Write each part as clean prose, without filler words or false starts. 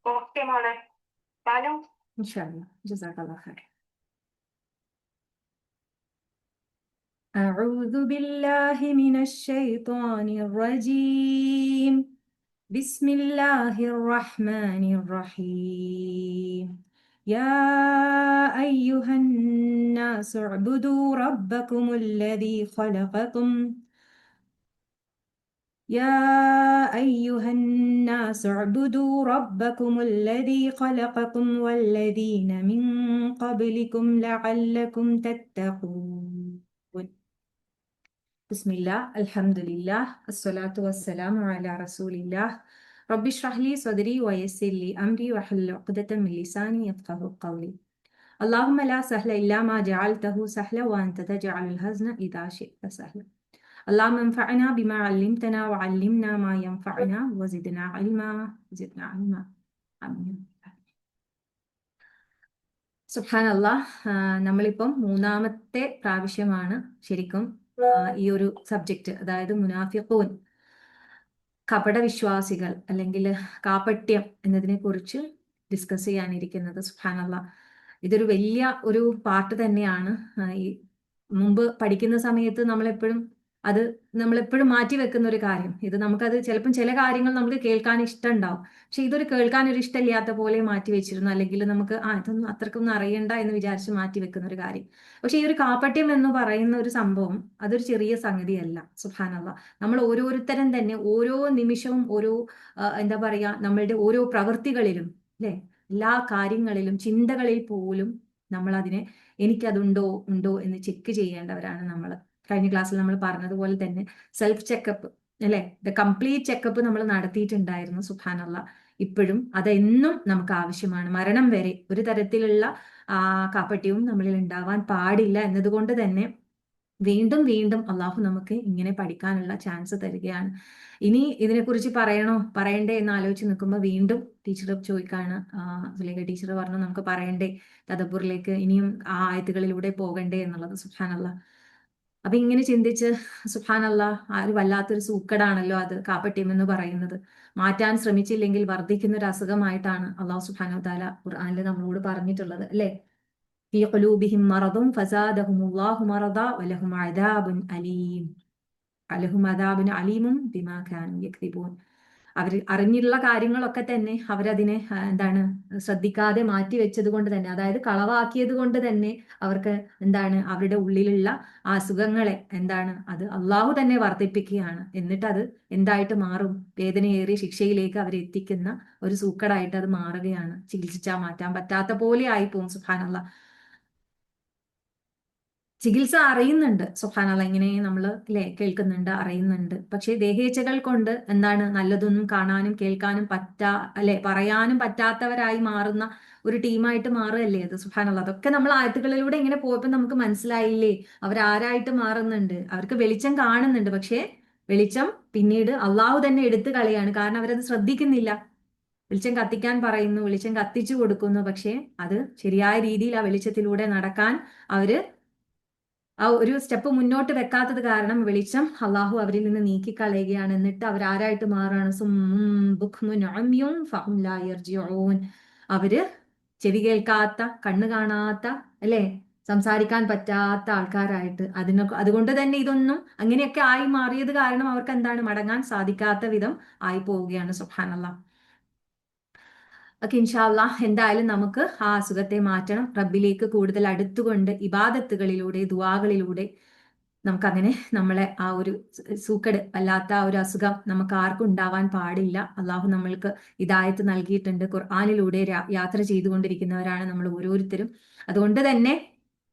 Okay മോളെ, ബാനു. ഇൻഷാല്ലാ. ജസാക്കല്ലാഹ് ഖൈർ. أعوذ بالله من الشيطان الرجيم. بسم الله الرحمن الرحيم. يا أيها الناس اعبدوا ربكم الذي خلقكم يا أيها الناس اعبدوا ربكم الذي خلقكم والذين من قبلكم لعلكم تتقون. ബിസ്മില്ലാ അൽഹംദുലില്ലാ അസ്സലാത്തു വസ്സലാമു അലാ റസൂലില്ലാ റബ്ബി ഇശ്റഹ് ലി സ്വദ്രി വയസ്സിർ ലി അംരി വഹ്ലുൽ ഉഖ്ദതം മിൻ ലിസാനി യഫ്ഖഹു ഖൗലി. അല്ലാഹുമ്മ ലാ സഹ്ല ഇല്ലാ മാ ജഅൽതഹു സഹ്ല വഅൻത തജ്അലുൽ ഹസ്ന ഇദാ ശിഅത സഹ്ല. اللهم انفعنا بما علمتنا وعلمنا ما ينفعنا وزدنا علما آمين. സുബ്ഹാനല്ലാഹ്. നമ്മളിപ്പം മൂന്നാമത്തെ പ്രാവശ്യമാണ് ശരിക്കും ഈ ഒരു സബ്ജക്റ്റ്, അതായത് മുനാഫിഖൂൻ, കപടവിശ്വാസികൾ അല്ലെങ്കിൽ കാപട്യം എന്നതിനെ കുറിച്ച് ഡിസ്കസ് ചെയ്യാനിരിക്കുന്നത്. സുബ്ഹാനല്ലാഹ്, ഇതൊരു വലിയ ഒരു പാർട്ട് തന്നെയാണ്. ഈ മുമ്പ് പഠിക്കുന്ന സമയത്ത് നമ്മളെപ്പോഴും മാറ്റി വെക്കുന്ന ഒരു കാര്യം ഇത്. നമുക്കത് ചിലപ്പം ചില കാര്യങ്ങൾ നമുക്ക് കേൾക്കാൻ ഇഷ്ടമുണ്ടാവും, പക്ഷെ ഇതൊരു കേൾക്കാൻ ഒരു ഇഷ്ടമില്ലാത്ത പോലെ മാറ്റി വെച്ചിരുന്നു, അല്ലെങ്കിൽ നമുക്ക് ഇതൊന്നും അത്രക്കൊന്നും അറിയണ്ട എന്ന് വിചാരിച്ച് മാറ്റി വെക്കുന്ന ഒരു കാര്യം. പക്ഷെ ഈ ഒരു കാപട്യം എന്ന് പറയുന്ന ഒരു സംഭവം അതൊരു ചെറിയ സംഗതിയല്ല. സുബ്ഹാനല്ലാഹ്, നമ്മൾ ഓരോരുത്തരും തന്നെ ഓരോ നിമിഷവും ഓരോ എന്താ പറയാ, നമ്മളുടെ ഓരോ പ്രവൃത്തികളിലും അല്ലെ, എല്ലാ കാര്യങ്ങളിലും ചിന്തകളിൽ പോലും നമ്മൾ അതിനെ എനിക്കതുണ്ടോ എന്ന് ചെക്ക് ചെയ്യേണ്ടവരാണ് നമ്മൾ. കഴിഞ്ഞ ക്ലാസ്സിൽ നമ്മൾ പറഞ്ഞതുപോലെ തന്നെ സെൽഫ് ചെക്കപ്പ് അല്ലെ, ദ കംപ്ലീറ്റ് ചെക്കപ്പ് നമ്മൾ നടത്തിയിട്ടുണ്ടായിരുന്നു. സുബ്ഹാനല്ലാഹ്, ഇപ്പോഴും അതെന്നും നമുക്ക് ആവശ്യമാണ്. മരണം വരെ ഒരു തരത്തിലുള്ള കാപട്യവും നമ്മളിൽ ഉണ്ടാവാൻ പാടില്ല എന്നതുകൊണ്ട് തന്നെ വീണ്ടും വീണ്ടും അള്ളാഹു നമുക്ക് ഇങ്ങനെ പഠിക്കാനുള്ള ചാൻസ് തരികയാണ്. ഇനി ഇതിനെക്കുറിച്ച് പറയണ്ടേ എന്ന് ആലോചിച്ച് നിൽക്കുമ്പോൾ വീണ്ടും ടീച്ചർ ചോദിക്കാണ്, സുലൈഖ ടീച്ചർ പറഞ്ഞു നമുക്ക് പറയണ്ടേ, തദബ്ബുറിലേക്ക് ഇനിയും ആ ആയത്തുകളിലൂടെ പോകണ്ടേ എന്നുള്ളത്. സുബ്ഹാനല്ലാഹ്, അപ്പൊ ഇങ്ങനെ ചിന്തിച്ച് സുബ്ഹാനല്ലാഹ്, ഒരു വല്ലാത്തൊരു സൂക്കടാണല്ലോ അത് കാപട്യം എന്ന് പറയുന്നത്. മാറ്റാൻ ശ്രമിച്ചില്ലെങ്കിൽ വർദ്ധിക്കുന്ന ഒരു അസുഖമായിട്ടാണ് അള്ളാഹു സുബ്ഹാനഹു വ തആല ഖുർആനിൽ നമ്മളോട് പറഞ്ഞിട്ടുള്ളത് അല്ലെ. ഫീ ഖുലൂബിഹിം മറദുൻ ഫസാദഹുമുല്ലാഹു മറദാ വലഹും അദാബുൻ അലീമും ബിമാ കാനൂ യക്ദിബൂൻ. അവർ അറിഞ്ഞുള്ള കാര്യങ്ങളൊക്കെ തന്നെ അവരതിനെ ശ്രദ്ധിക്കാതെ മാറ്റി വെച്ചത് കൊണ്ട് തന്നെ, അതായത് കളവാക്കിയത് കൊണ്ട് തന്നെ അവർക്ക് അവരുടെ ഉള്ളിലുള്ള ആ അസുഖങ്ങളെ അത് അള്ളാഹു തന്നെ വർദ്ധിപ്പിക്കുകയാണ്. എന്നിട്ട് അത് എന്തായിട്ട് മാറും? വേദനയേറിയ ശിക്ഷയിലേക്ക് അവരെത്തിക്കുന്ന ഒരു സൂക്കടായിട്ട് അത് മാറുകയാണ്. ചികിത്സിച്ചാൽ മാറ്റാൻ പറ്റാത്ത പോലെ ആയി പോകും. സുബ്ഹാനല്ലാഹ്, ചികിത്സ അറിയുന്നുണ്ട്. സുബ്ഹാനല്ലാഹ്, ഇങ്ങനെ നമ്മൾ കേൾക്കുന്നുണ്ട്, അറിയുന്നുണ്ട്. പക്ഷേ ദേഹേച്ഛകൾ കൊണ്ട് നല്ലതൊന്നും കാണാനും കേൾക്കാനും പറയാനും പറ്റാത്തവരായി മാറുന്ന ഒരു ടീമായിട്ട് മാറുകയല്ലേ അത്. സുബ്ഹാനല്ലാഹ്, അതൊക്കെ നമ്മൾ ആയത്തുകളിലൂടെ ഇങ്ങനെ പോയപ്പോൾ നമുക്ക് മനസ്സിലായില്ലേ അവരാരായിട്ട് മാറുന്നുണ്ട്. അവർക്ക് വെളിച്ചം കാണുന്നുണ്ട്, പക്ഷേ വെളിച്ചം പിന്നീട് അള്ളാഹു തന്നെ എടുത്തു കളയാണ്. കാരണം അവരത് ശ്രദ്ധിക്കുന്നില്ല. വെളിച്ചം കത്തിക്കാൻ പറയുന്നു, വെളിച്ചം കത്തിച്ചു കൊടുക്കുന്നു, പക്ഷേ അത് ശരിയായ രീതിയിൽ ആ വെളിച്ചത്തിലൂടെ നടക്കാൻ അവര് ആ ഒരു സ്റ്റെപ്പ് മുന്നോട്ട് വെക്കാത്തത് കാരണം വെളിച്ചം അള്ളാഹു അവരിൽ നിന്ന് നീക്കിക്കളയുകയാണ്. എന്നിട്ട് അവരാരായിട്ട് മാറാണ്? അവര് ചെവി കേൾക്കാത്ത, കണ്ണ് കാണാത്ത, അല്ലെ, സംസാരിക്കാൻ പറ്റാത്ത ആൾക്കാരായിട്ട് അതുകൊണ്ട് തന്നെ ഇതൊന്നും അങ്ങനെയൊക്കെ ആയി മാറിയത് കാരണം അവർക്ക് മടങ്ങാൻ സാധിക്കാത്ത വിധം ആയി പോവുകയാണ്. സുബ്ഹാനല്ലാഹ്. ഒക്കെ ഇൻഷാല്ലാഹ്, എന്തായാലും നമുക്ക് ആ അസുഖത്തെ മാറ്റണം. റബ്ബിലേക്ക് കൂടുതൽ അടുത്തുകൊണ്ട് ഇബാദത്തുകളിലൂടെ, ദുആകളിലൂടെ നമുക്കങ്ങനെ നമ്മളെ ആ ഒരു സൂക്കട് അല്ലാത്ത ആ ഒരു അസുഖം നമുക്ക് ആർക്കും ഉണ്ടാവാൻ പാടില്ല. അള്ളാഹു നമ്മൾക്ക് ഹിദായത്ത് നൽകിയിട്ടുണ്ട്. ഖുർആനിലൂടെ യാത്ര ചെയ്തുകൊണ്ടിരിക്കുന്നവരാണ് നമ്മൾ ഓരോരുത്തരും. അതുകൊണ്ട് തന്നെ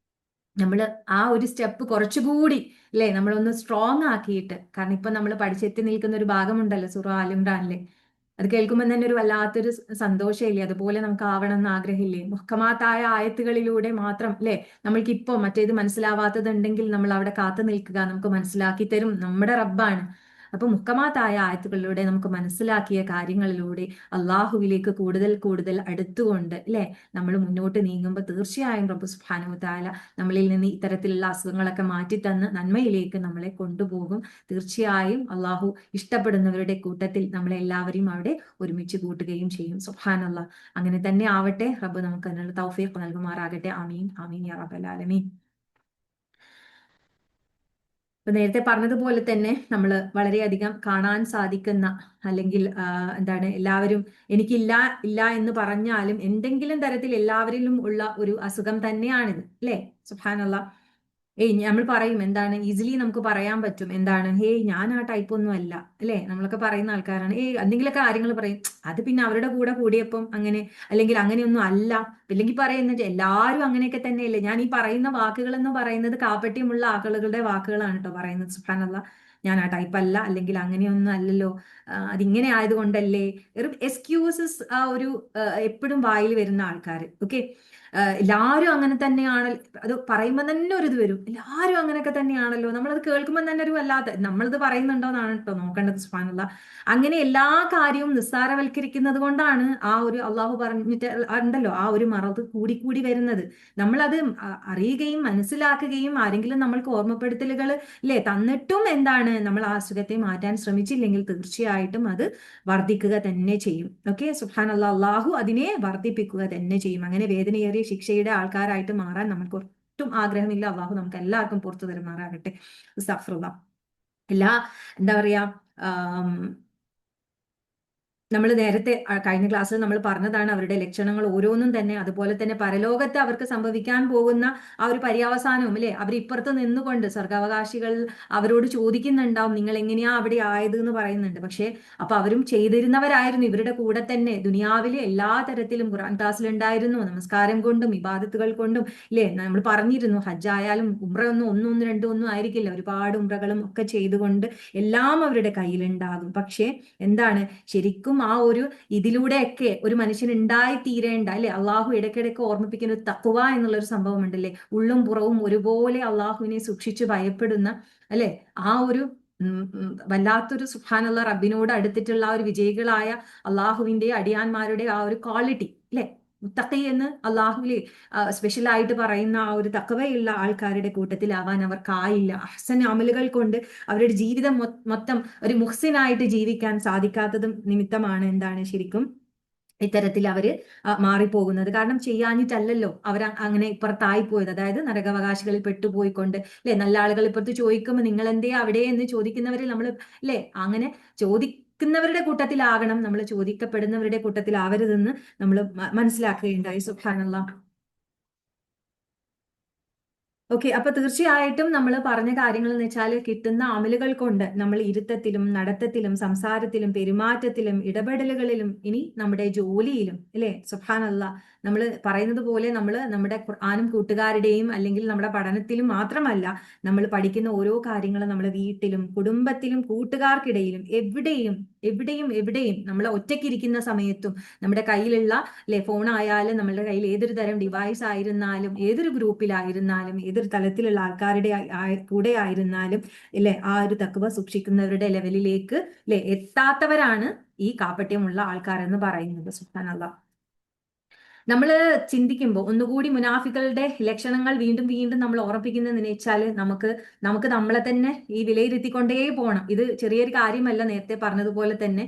നമ്മൾ ആ ഒരു സ്റ്റെപ്പ് കുറച്ചുകൂടി അല്ലെ നമ്മളൊന്ന് സ്ട്രോങ് ആക്കിയിട്ട്, കാരണം ഇപ്പൊ നമ്മൾ പഠിച്ചെത്തി നിൽക്കുന്ന ഒരു ഭാഗമുണ്ടല്ലോ സൂറ ആൽ ഇംറാനിലെ, അത് കേൾക്കുമ്പോൾ തന്നെ ഒരു വല്ലാത്തൊരു സന്തോഷമില്ലേ? അതുപോലെ നമുക്ക് ആവണം എന്ന് ആഗ്രഹമില്ലേ? മുഹ്കമാത്തായ ആയത്തുകളിലൂടെ മാത്രം അല്ലെ നമ്മൾക്ക് മറ്റേത് മനസ്സിലാവാത്തതുണ്ടെങ്കിൽ നമ്മൾ അവിടെ കാത്തു നിൽക്കുക, നമുക്ക് മനസ്സിലാക്കി തരും നമ്മുടെ റബ്ബാണ്. അപ്പൊ മുഹ്കമാത്തായ ആയത്തുകളിലൂടെ നമുക്ക് മനസ്സിലാക്കിയ കാര്യങ്ങളിലൂടെ അള്ളാഹുവിലേക്ക് കൂടുതൽ കൂടുതൽ അടുത്തുകൊണ്ട് അല്ലെ നമ്മൾ മുന്നോട്ട് നീങ്ങുമ്പോൾ തീർച്ചയായും റബ്ബ് സുബ്ഹാനഹു വതആല നമ്മളിൽ നിന്ന് ഇത്തരത്തിലുള്ള അസുഖങ്ങളൊക്കെ മാറ്റിത്തന്ന് നന്മയിലേക്ക് നമ്മളെ കൊണ്ടുപോകും. തീർച്ചയായും അള്ളാഹു ഇഷ്ടപ്പെടുന്നവരുടെ കൂട്ടത്തിൽ നമ്മളെ എല്ലാവരെയും അവിടെ ഒരുമിച്ച് കൂട്ടുകയും ചെയ്യും. സുബ്ഹാനല്ലാഹ്. അങ്ങനെ തന്നെ ആവട്ടെ. റബ്ബ് നമുക്ക് അതിനുള്ള തൗഫീഖ് നൽകുമാറാകട്ടെ. ആമീൻ ആമീൻ യാ റബ്ബൽ ആലമീൻ. ഇപ്പൊ നേരത്തെ പറഞ്ഞതുപോലെ തന്നെ നമ്മൾ വളരെയധികം കാണാൻ സാധിക്കുന്ന അല്ലെങ്കിൽ എന്താണ് എല്ലാവരും എനിക്കില്ല ഇല്ല എന്ന് പറഞ്ഞാലും എന്തെങ്കിലും തരത്തിൽ എല്ലാവരിലും ഉള്ള ഒരു അസുഖം തന്നെയാണിത് അല്ലേ? സുബ്ഹാനല്ലാഹ്. നമ്മൾ പറയും എന്താണ് ഈസിലി നമുക്ക് പറയാൻ പറ്റും എന്താണ് ഞാൻ ആ ടൈപ്പ് ഒന്നും അല്ല അല്ലെ നമ്മളൊക്കെ പറയുന്ന ആൾക്കാരാണ്. എന്തെങ്കിലുമൊക്കെ കാര്യങ്ങൾ പറയും അത് പിന്നെ അവരുടെ കൂടെ കൂടിയപ്പം അങ്ങനെ അല്ലെങ്കിൽ അങ്ങനെയൊന്നും അല്ല അല്ലെങ്കിൽ പറയുന്നത് എല്ലാവരും അങ്ങനെയൊക്കെ തന്നെയല്ലേ. ഞാൻ ഈ പറയുന്ന വാക്കുകൾ എന്ന് പറയുന്നത് കാപ്പട്യമുള്ള ആളുകളുടെ വാക്കുകളാണ് കേട്ടോ പറയുന്നത്. സുബ്ഹാനല്ലാഹ്. ഞാൻ ആ ടൈപ്പ് അല്ല അല്ലെങ്കിൽ അങ്ങനെയൊന്നും അല്ലല്ലോ, അതിങ്ങനെ ആയതുകൊണ്ടല്ലേ, എക്സ്ക്യൂസസ് ആ ഒരു എപ്പോഴും വായിൽ വരുന്ന ആൾക്കാർ. ഓക്കെ, എല്ലാവരും അങ്ങനെ തന്നെയാണ്, അത് പറയുമ്പോൾ തന്നെ ഒരു ഇത് വരും, എല്ലാവരും അങ്ങനെയൊക്കെ തന്നെയാണല്ലോ, നമ്മളത് കേൾക്കുമ്പോൾ തന്നെ ഒരു വല്ലാത്ത നമ്മളിത് പറയുന്നുണ്ടോ എന്നാണ് കേട്ടോ നോക്കേണ്ടത്. സുബ്ഹാനല്ലാഹ്. അങ്ങനെ എല്ലാ കാര്യവും നിസ്സാരവൽക്കരിക്കുന്നത് കൊണ്ടാണ് ആ ഒരു അള്ളാഹു പറഞ്ഞിട്ട് ഉണ്ടല്ലോ ആ ഒരു മറവ് കൂടിക്കൂടി വരുന്നത്. നമ്മളത് അറിയുകയും മനസ്സിലാക്കുകയും ആരെങ്കിലും നമ്മൾക്ക് ഓർമ്മപ്പെടുത്തലുകൾ തന്നിട്ടും എന്താണ് നമ്മൾ ആ അസുഖത്തെ മാറ്റാൻ ശ്രമിച്ചില്ലെങ്കിൽ തീർച്ചയായിട്ടും അത് വർദ്ധിക്കുക തന്നെ ചെയ്യും. ഓക്കെ, സുബ്ഹാനല്ലാഹ്. അള്ളാഹു അതിനെ വർദ്ധിപ്പിക്കുക തന്നെ ചെയ്യും. അങ്ങനെ വേദനയേറിയ ശിക്ഷയുടെ ആൾക്കാരായിട്ട് മാറാൻ നമുക്ക് ഒട്ടും ആഗ്രഹമില്ല. അള്ളാഹു നമുക്ക് എല്ലാവർക്കും പുറത്തു തരുമാറാകട്ടെ. അസ്തഗ്ഫിറുല്ലാഹ്. എല്ലാ എന്താ പറയാ നമ്മൾ നേരത്തെ കഴിഞ്ഞ ക്ലാസ്സിൽ നമ്മൾ പറഞ്ഞതാണ് അവരുടെ ലക്ഷണങ്ങൾ ഓരോന്നും തന്നെ. അതുപോലെ തന്നെ പരലോകത്ത് അവർക്ക് സംഭവിക്കാൻ പോകുന്ന ആ ഒരു പര്യവസാനവും അല്ലെ, അവർ ഇപ്പുറത്ത് നിന്നുകൊണ്ട് സ്വർഗാവകാശികൾ അവരോട് ചോദിക്കുന്നുണ്ടാവും നിങ്ങൾ എങ്ങനെയാ അവിടെ ആയത് എന്ന് പറയുന്നുണ്ട്. പക്ഷെ അപ്പൊ അവരും ചെയ്തിരുന്നവരായിരുന്നു ഇവരുടെ കൂടെ തന്നെ ദുനിയാവിലെ എല്ലാ തരത്തിലും ഖുർആൻ ക്ലാസ്സിലുണ്ടായിരുന്നു. നമസ്കാരം കൊണ്ടും ഇബാദത്തുകൾ കൊണ്ടും നമ്മൾ പറഞ്ഞിരുന്നു ഹജ്ജായാലും ഉംറ ഒന്നും രണ്ടും ഒന്നും ആയിരിക്കില്ല, ഒരുപാട് ഉംറകളും ഒക്കെ ചെയ്തുകൊണ്ട് എല്ലാം അവരുടെ കയ്യിലുണ്ടാകും. പക്ഷെ എന്താണ് ശരിക്കും ആ ഒരു ഇതിലൂടെയൊക്കെ ഒരു മനുഷ്യൻ ഉണ്ടായി തീരേണ്ട അല്ലെ, അള്ളാഹു ഇടയ്ക്കിടയ്ക്ക് ഓർമ്മിപ്പിക്കുന്ന ഒരു തഖ്വ എന്നുള്ള ഒരു സംഭവം ഉണ്ടല്ലേ, ഉള്ളും പുറവും ഒരുപോലെ അള്ളാഹുവിനെ സൂക്ഷിച്ച് ഭയപ്പെടുന്ന അല്ലെ ആ ഒരു വല്ലാത്തൊരു സുബ്ഹാനല്ലാഹ് റബ്ബിനോട് അടുത്തിട്ടുള്ള ആ ഒരു വിജയികളായ അള്ളാഹുവിന്റെ അടിയാന്മാരുടെ ആ ഒരു ക്വാളിറ്റി അല്ലെ, മുത്തഖി എന്ന് അള്ളാഹുവിലെ സ്പെഷ്യൽ ആയിട്ട് പറയുന്ന ആ ഒരു തഖ്വയുള്ള ആൾക്കാരുടെ കൂട്ടത്തിലാവാൻ അവർക്കായില്ല. അഹ്സൻ അമലുകൾ കൊണ്ട് അവരുടെ ജീവിതം മൊത്തം ഒരു മുഹ്സിനായിട്ട് ജീവിക്കാൻ സാധിക്കാത്തതും നിമിത്തമാണ് എന്താണ് ശരിക്കും ഇത്തരത്തിൽ അവര് മാറിപ്പോകുന്നത്. കാരണം ചെയ്യാഞ്ഞിട്ടല്ലല്ലോ അവർ അങ്ങനെ ഇപ്പുറത്തായി പോയത്, അതായത് നരകാവകാശികളിൽ പെട്ടുപോയിക്കൊണ്ട് നല്ല ആളുകൾ ഇപ്പുറത്ത് ചോദിക്കുമ്പോൾ നിങ്ങൾ എന്തേ അവിടെ എന്ന് ചോദിക്കുന്നവരെ നമ്മൾ അങ്ങനെ ചോദിക്കുന്നവരുടെ കൂട്ടത്തിലാകണം, നമ്മൾ ചോദിക്കപ്പെടുന്നവരുടെ കൂട്ടത്തിലാവരുതെന്ന് നമ്മൾ മനസ്സിലാക്കുകയുണ്ടായി. സുബ്ഹാനല്ലാഹ്. ഓക്കെ, അപ്പൊ തീർച്ചയായിട്ടും നമ്മൾ പറഞ്ഞ കാര്യങ്ങൾ എന്ന് വെച്ചാൽ കിട്ടുന്ന അമലുകൾ കൊണ്ട് നമ്മൾ ഇരുത്തത്തിലും നടത്തത്തിലും സംസാരത്തിലും പെരുമാറ്റത്തിലും ഇടപെടലുകളിലും ഇനി നമ്മുടെ ജോലിയിലും സുബ്ഹാനല്ലാഹ് നമ്മൾ പറയുന്നത് പോലെ നമ്മൾ നമ്മുടെ ഖുർആനും കൂട്ടുകാരുടെയും അല്ലെങ്കിൽ നമ്മുടെ പഠനത്തിലും മാത്രമല്ല, നമ്മൾ പഠിക്കുന്ന ഓരോ കാര്യങ്ങളും നമ്മുടെ വീട്ടിലും കുടുംബത്തിലും കൂട്ടുകാർക്കിടയിലും എവിടെയും എവിടെയും എവിടെയും നമ്മൾ ഒറ്റയ്ക്കിരിക്കുന്ന സമയത്തും നമ്മുടെ കയ്യിലുള്ള ഫോൺ ആയാലും നമ്മളുടെ കയ്യിൽ ഏതൊരു തരം ഡിവൈസ് ആയിരുന്നാലും ഏതൊരു ഗ്രൂപ്പിലായിരുന്നാലും ഏതൊരു തലത്തിലുള്ള ആൾക്കാരുടെ കൂടെ ആയിരുന്നാലും ആ ഒരു തഖ്വ സൂക്ഷിക്കുന്നവരുടെ ലെവലിലേക്ക് എത്താത്തവരാണ് ഈ കാപട്യമുള്ള ആൾക്കാരെന്ന് പറയുന്നത്. സുബ്ഹാനല്ലാഹ്. നമ്മൾ ചിന്തിക്കുമ്പോൾ ഒന്നുകൂടി മുനാഫികളുടെ ലക്ഷണങ്ങൾ വീണ്ടും വീണ്ടും നമ്മൾ ഓർമ്മിപ്പിക്കുന്നതെന്ന് വെച്ചാൽ നമുക്ക് നമ്മളെ തന്നെ ഈ വിലയിരുത്തിക്കൊണ്ടേ പോകണം. ഇത് ചെറിയൊരു കാര്യമല്ല, നേരത്തെ പറഞ്ഞതുപോലെ തന്നെ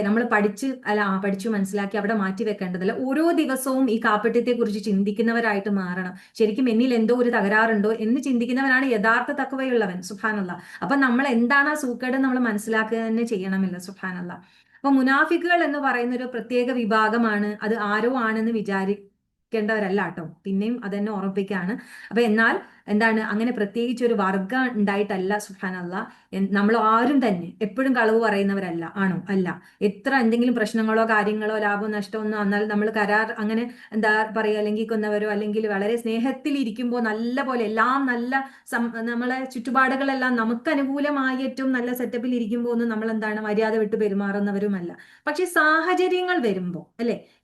നമ്മൾ പഠിച്ചു മനസ്സിലാക്കി അവിടെ മാറ്റി വെക്കേണ്ടതല്ല. ഓരോ ദിവസവും ഈ കാപ്പട്യത്തെ കുറിച്ച് ചിന്തിക്കുന്നവരായിട്ട് മാറണം. ശരിക്കും എന്നിൽ എന്തോ ഒരു തകരാറുണ്ടോ എന്ന് ചിന്തിക്കുന്നവനാണ് യഥാർത്ഥ തഖ്വയുള്ളവൻ. സുബ്ഹാനല്ലാഹ്. അപ്പൊ നമ്മൾ എന്താണ് ആ സൂക്കേട് നമ്മൾ മനസ്സിലാക്കുക തന്നെ ചെയ്യണമല്ലോ. സുബ്ഹാനല്ലാഹ്. അപ്പൊ മുനാഫിക്കുകൾ എന്ന് പറയുന്ന ഒരു പ്രത്യേക വിഭാഗമാണ്. അത് ആരോ ആണെന്ന് വിചാരിക്കേണ്ടവരല്ല കേട്ടോ, പിന്നെയും അതെന്നെ ഓർമ്മിപ്പിക്കുകയാണ്. അപ്പൊ എന്നാൽ എന്താണ് അങ്ങനെ പ്രത്യേകിച്ച് ഒരു വർഗം ഉണ്ടായിട്ടല്ല. സുബ്ഹാനല്ലാഹ്. നമ്മൾ ആരും തന്നെ എപ്പോഴും കളവ് പറയുന്നവരല്ല. ആണോ? അല്ല. എത്ര എന്തെങ്കിലും പ്രശ്നങ്ങളോ കാര്യങ്ങളോ ലാഭമോ നഷ്ടമോ ഒന്നും വന്നാൽ നമ്മൾ കരാർ അങ്ങനെ എന്താ പറയുക ലംഘിക്കുന്നവരോ അല്ലെങ്കിൽ വളരെ സ്നേഹത്തിൽ ഇരിക്കുമ്പോൾ നല്ല പോലെ എല്ലാം നല്ല നമ്മളെ ചുറ്റുപാടുകളെല്ലാം നമുക്ക് അനുകൂലമായി ഏറ്റവും നല്ല സെറ്റപ്പിൽ ഇരിക്കുമ്പോൾ ഒന്നും നമ്മൾ എന്താണ് മര്യാദ വിട്ട് പെരുമാറുന്നവരുമല്ല. പക്ഷെ സാഹചര്യങ്ങൾ വരുമ്പോൾ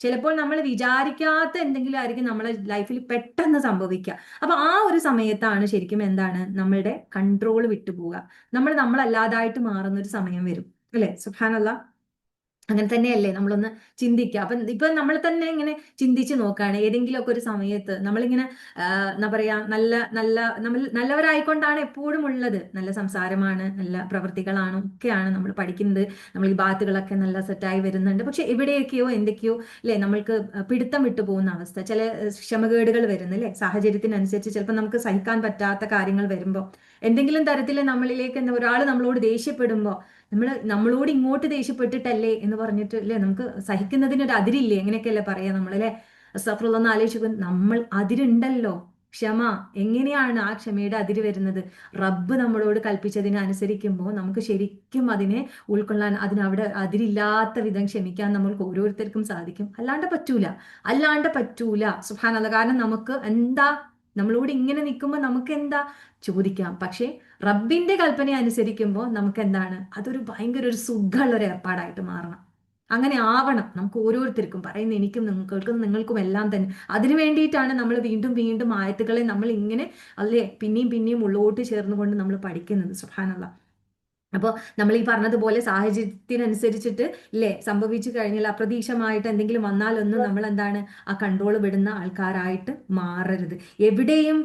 ചിലപ്പോൾ നമ്മൾ വിചാരിക്കാത്ത എന്തെങ്കിലും ആയിരിക്കും നമ്മളെ ലൈഫിൽ പെട്ടെന്ന് സംഭവിക്കുക. അപ്പൊ ആ ഒരു സമയത്ത് സമയത്താണ് ശരിക്കും എന്താണ് നമ്മളുടെ കൺട്രോൾ വിട്ടുപോവുക, നമ്മളല്ലാതായിട്ട് മാറുന്ന ഒരു സമയം വരും അല്ലെ? സുബ്ഹാനല്ലാഹ്. അങ്ങനെ തന്നെയല്ലേ? നമ്മളൊന്ന് ചിന്തിക്കുക. അപ്പം ഇപ്പൊ നമ്മൾ തന്നെ ഇങ്ങനെ ചിന്തിച്ച് നോക്കുകയാണ്, ഏതെങ്കിലുമൊക്കെ ഒരു സമയത്ത് നമ്മളിങ്ങനെ എന്താ പറയാ, നല്ല നല്ല നമ്മൾ നല്ലവരായിക്കൊണ്ടാണ് എപ്പോഴും ഉള്ളത്, നല്ല സംസാരമാണ്, നല്ല പ്രവൃത്തികളാണ്, ഒക്കെയാണ് നമ്മൾ പഠിക്കുന്നത്, നമ്മൾ ഈ ബാത്തുകളൊക്കെ നല്ല സെറ്റായി വരുന്നുണ്ട്. പക്ഷെ എവിടെയൊക്കെയോ എന്തൊക്കെയോ അല്ലെ നമ്മൾക്ക് പിടുത്തം വിട്ടു പോകുന്ന അവസ്ഥ, ചില ക്ഷമകേടുകൾ വരുന്നു അല്ലെ, സാഹചര്യത്തിനനുസരിച്ച് ചിലപ്പോൾ നമുക്ക് സഹിക്കാൻ പറ്റാത്ത കാര്യങ്ങൾ വരുമ്പോൾ, എന്തെങ്കിലും തരത്തിൽ നമ്മളിലേക്ക് ഒരാൾ നമ്മളോട് ദേഷ്യപ്പെടുമ്പോൾ, നമ്മളോട് ഇങ്ങോട്ട് ദേഷ്യപ്പെട്ടിട്ടല്ലേ എന്ന് പറഞ്ഞിട്ട് അല്ലേ, നമുക്ക് സഹിക്കുന്നതിന് ഒരു അതിരില്ലേ, എങ്ങനെയൊക്കെയല്ലേ പറയാ നമ്മളല്ലേ? അസ്തഗ്ഫിറുല്ലാഹ്. ഒന്ന് ആലോചിക്കും, നമ്മൾ അതിരുണ്ടല്ലോ. ക്ഷമ, എങ്ങനെയാണ് ആ ക്ഷമയുടെ അതിര് വരുന്നത്? റബ്ബ് നമ്മളോട് കൽപ്പിച്ചതിനെ അനുസരിക്കുമ്പോൾ നമുക്ക് ശരിക്കും അതിനെ ഉൾക്കൊള്ളാൻ, അതിനവിടെ അതിരില്ലാത്ത വിധം ക്ഷമിക്കാൻ നമ്മൾക്ക് ഓരോരുത്തർക്കും സാധിക്കും. അല്ലാണ്ട് പറ്റൂല സുബ്ഹാനല്ലാഹ്. കാരണം നമുക്ക് എന്താ, നമ്മളോട് ഇങ്ങനെ നിൽക്കുമ്പോൾ നമുക്ക് എന്താ ചോദിക്കാം, പക്ഷേ റബ്ബിന്റെ കൽപ്പന അനുസരിക്കുമ്പോൾ നമുക്ക് എന്താണ്, അതൊരു ഭയങ്കര ഒരു സുഖമുള്ള ഒരു ഏർപ്പാടായിട്ട് മാറണം. അങ്ങനെ ആവണം നമുക്ക് ഓരോരുത്തർക്കും, പറയുന്ന എനിക്കും നിങ്ങൾക്കും എല്ലാം തന്നെ. അതിനു വേണ്ടിയിട്ടാണ് നമ്മൾ വീണ്ടും വീണ്ടും ആയത്തുകളെ നമ്മൾ ഇങ്ങനെ അല്ലേ പിന്നെയും പിന്നെയും ഉള്ളോട്ട് ചേർന്നുകൊണ്ട് നമ്മൾ പഠിക്കുന്നത്. സുബ്ഹാനല്ലാഹ്. അപ്പോൾ നമ്മൾ ഈ പറഞ്ഞതുപോലെ സാഹചര്യത്തിനനുസരിച്ചിട്ട് ഇല്ലേ സംഭവിച്ചു കഴിഞ്ഞാൽ, അപ്രതീക്ഷമായിട്ട് എന്തെങ്കിലും വന്നാലൊന്നും നമ്മൾ എന്താണ് ആ കൺട്രോൾ വിടുന്ന ആൾക്കാരായിട്ട് മാറരുത്. എവിടെയും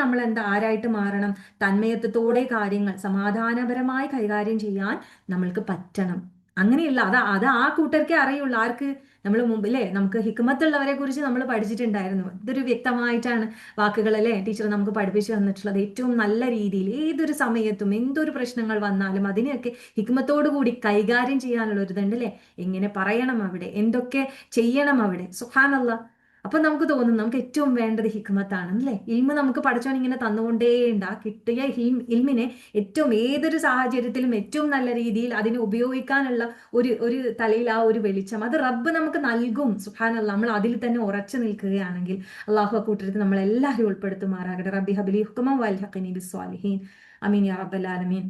നമ്മൾ എന്താ ആരായിട്ട് മാറണം? തന്മയത്വത്തോടെ കാര്യങ്ങൾ സമാധാനപരമായി കൈകാര്യം ചെയ്യാൻ നമ്മൾക്ക് പറ്റണം. അങ്ങനെയല്ല, അത് ആ കൂട്ടർക്കേ അറിയുള്ളൂ. ആർക്ക്? നമ്മൾ മുമ്പ് അല്ലേ നമുക്ക് ഹിക്മത്തുള്ളവരെ കുറിച്ച് നമ്മൾ പഠിച്ചിട്ടുണ്ടായിരുന്നു. ഇതൊരു വ്യക്തമായിട്ടാണ് വാക്കുകളല്ലേ ടീച്ചർ നമുക്ക് പഠിപ്പിച്ചു തന്നിട്ടുള്ളത്. ഏറ്റവും നല്ല രീതിയിൽ ഏതൊരു സമയത്തും എന്തൊരു പ്രശ്നങ്ങൾ വന്നാലും അതിനെയൊക്കെ ഹിക്മത്തോടു കൂടി കൈകാര്യം ചെയ്യാനുള്ള ഒരു ഇതുണ്ട് അല്ലേ? എങ്ങനെ പറയണം അവിടെ, എന്തൊക്കെ ചെയ്യണം അവിടെ. സുബ്ഹാനല്ലാഹ്. അപ്പൊ നമുക്ക് തോന്നും നമുക്ക് ഏറ്റവും വേണ്ടത് ഹിക്മത്താണ് അല്ലേ? ഇൽമ നമുക്ക് പഠിച്ചോൻ ഇങ്ങനെ തന്നുകൊണ്ടേണ്ട്, ആ കിട്ടിയ ഇൽമിനെ ഏറ്റവും ഏതൊരു സാഹചര്യത്തിലും ഏറ്റവും നല്ല രീതിയിൽ അതിനെ ഉപയോഗിക്കാനുള്ള ഒരു തലയിൽ ആ ഒരു വെളിച്ചം അത് റബ്ബ് നമുക്ക് നൽകും. സുബ്ഹാനല്ലാഹ്. നമ്മൾ അതിൽ തന്നെ ഉറച്ചു നിൽക്കുകയാണെങ്കിൽ അള്ളാഹു ആ കൂട്ടത്തിൽ നമ്മൾ എല്ലാവരും ഉൾപ്പെടുത്തുമാറാകട്ടെ. റബ്ബി ഹബ്ലി ഹുക്മൻ വൽഹിഖ്നി ബിസ്സാലിഹീൻ. ആമീൻ യാ റബ്ബൽ ആലമീൻ.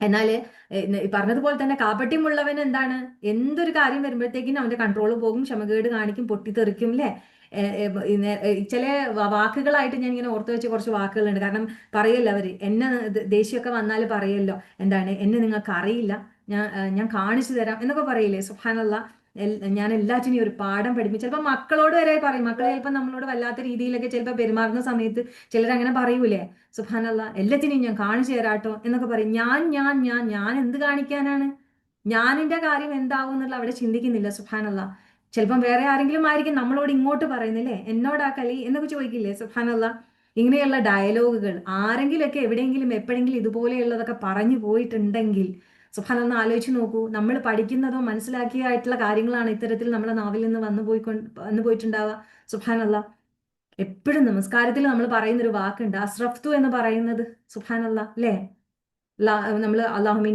എന്നാല് പറഞ്ഞതുപോലെ തന്നെ കാപട്യമുള്ളവൻ എന്താണ്, എന്തൊരു കാര്യം വരുമ്പോഴത്തേക്കിനും അവന്റെ കൺട്രോൾ പോകും, ക്ഷമകേട് കാണിക്കും, പൊട്ടിത്തെറിക്കും അല്ലെ? ചില വാക്കുകളായിട്ട് ഞാൻ ഇങ്ങനെ ഓർത്തു വെച്ച കുറച്ച് വാക്കുകളുണ്ട്. കാരണം പറയല്ലോ അവര്, എന്നെ ദേഷ്യമൊക്കെ വന്നാൽ പറയല്ലോ എന്താണ്, എന്നെ നിങ്ങൾക്ക് അറിയില്ല, ഞാൻ കാണിച്ചു തരാം എന്നൊക്കെ പറയില്ലേ? സുബ്ഹാനല്ലാഹ്. ഞാൻ എല്ലാറ്റിനെയും ഒരു പാഠം പഠിപ്പിച്ചു. ചിലപ്പോൾ മക്കളോട് വരെ പറയും. മക്കൾ ചിലപ്പോൾ നമ്മളോട് വല്ലാത്ത രീതിയിലൊക്കെ ചിലപ്പോൾ പെരുമാറുന്ന സമയത്ത് ചിലരങ്ങനെ പറയൂലേ? സുബ്ഹാനല്ലാഹ്. എല്ലാത്തിനെയും ഞാൻ കാണിച്ചു തരാട്ടോ എന്നൊക്കെ പറയും. ഞാൻ എന്ത് കാണിക്കാനാണ്? ഞാനിന്റെ കാര്യം എന്താവും എന്നുള്ള അവിടെ ചിന്തിക്കുന്നില്ല. സുബ്ഹാനല്ലാഹ്. ചിലപ്പം വേറെ ആരെങ്കിലും ആയിരിക്കും നമ്മളോട് ഇങ്ങോട്ട് പറയുന്നില്ലേ, എന്നോടാ കളി എന്നൊക്കെ ചോദിക്കില്ലേ? സുബ്ഹാനല്ലാഹ്. ഇങ്ങനെയുള്ള ഡയലോഗുകൾ ആരെങ്കിലുമൊക്കെ എവിടെയെങ്കിലും എപ്പോഴെങ്കിലും ഇതുപോലെയുള്ളതൊക്കെ പറഞ്ഞു പോയിട്ടുണ്ടെങ്കിൽ സുബ്ഹാനല്ലാഹ് ആലോചിച്ച് നോക്കൂ. നമ്മൾ പഠിക്കുന്നതോ മനസ്സിലാക്കിയായിട്ടുള്ള കാര്യങ്ങളാണ് ഇത്തരത്തിൽ നമ്മുടെ നാവിൽ നിന്ന് വന്നു പോയിട്ടുണ്ടാവുക. സുബ്ഹാനല്ലാഹ്. എപ്പോഴും നമസ്കാരത്തിൽ നമ്മൾ പറയുന്ന ഒരു വാക്കുണ്ട്, അസ്റഫ്തു എന്ന് പറയുന്നത്. സുബ്ഹാനല്ലാഹ് അല്ലേ? നമ്മൾ അല്ലാഹുമ്മ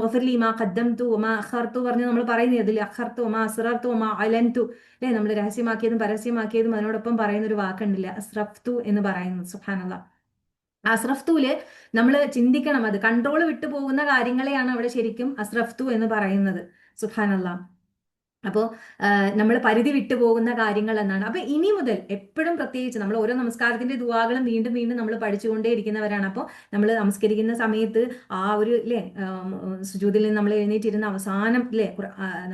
ഗഫിർ ലീ മാ ഖദ്ദംതു വമാ അഖർതു പറഞ്ഞ് നമ്മൾ പറയുന്നത് അതിൽ അഖർതു വമാ അസ്റർതു വമാ അലൻതു അല്ലേ? നമ്മൾ രഹസ്യമാക്കിയതും പരസ്യമാക്കിയതും അതിനോടൊപ്പം പറയുന്ന ഒരു വാക്കുണ്ടല്ലേ, അസ്റഫ്തു എന്ന് പറയുന്നത്. സുബ്ഹാനല്ലാഹ്. അസ്റഫ്തുല് നമ്മൾ ചിന്തിക്കണം, അത് കൺട്രോൾ വിട്ടു പോകുന്ന കാര്യങ്ങളെയാണ് അവിടെ ശരിക്കും അസ്റഫ്തു എന്ന് പറയുന്നത്. സുബ്ഹാനല്ലാഹ്. അപ്പോൾ നമ്മൾ പരിധി വിട്ടു പോകുന്ന കാര്യങ്ങൾ എന്നാണ്. അപ്പൊ ഇനി മുതൽ എപ്പോഴും പ്രത്യേകിച്ച് നമ്മൾ ഓരോ നമസ്കാരത്തിന്റെ ദുആകളും വീണ്ടും വീണ്ടും നമ്മൾ പഠിച്ചുകൊണ്ടേ ഇരിക്കുന്നവരാണ്. അപ്പോൾ നമ്മൾ നമസ്കരിക്കുന്ന സമയത്ത് ആ ഒരു ഇല്ലേ സുജൂദിൽ നിന്ന് നമ്മൾ എഴുന്നേറ്റിരുന്ന അവസാനം ഇല്ലേ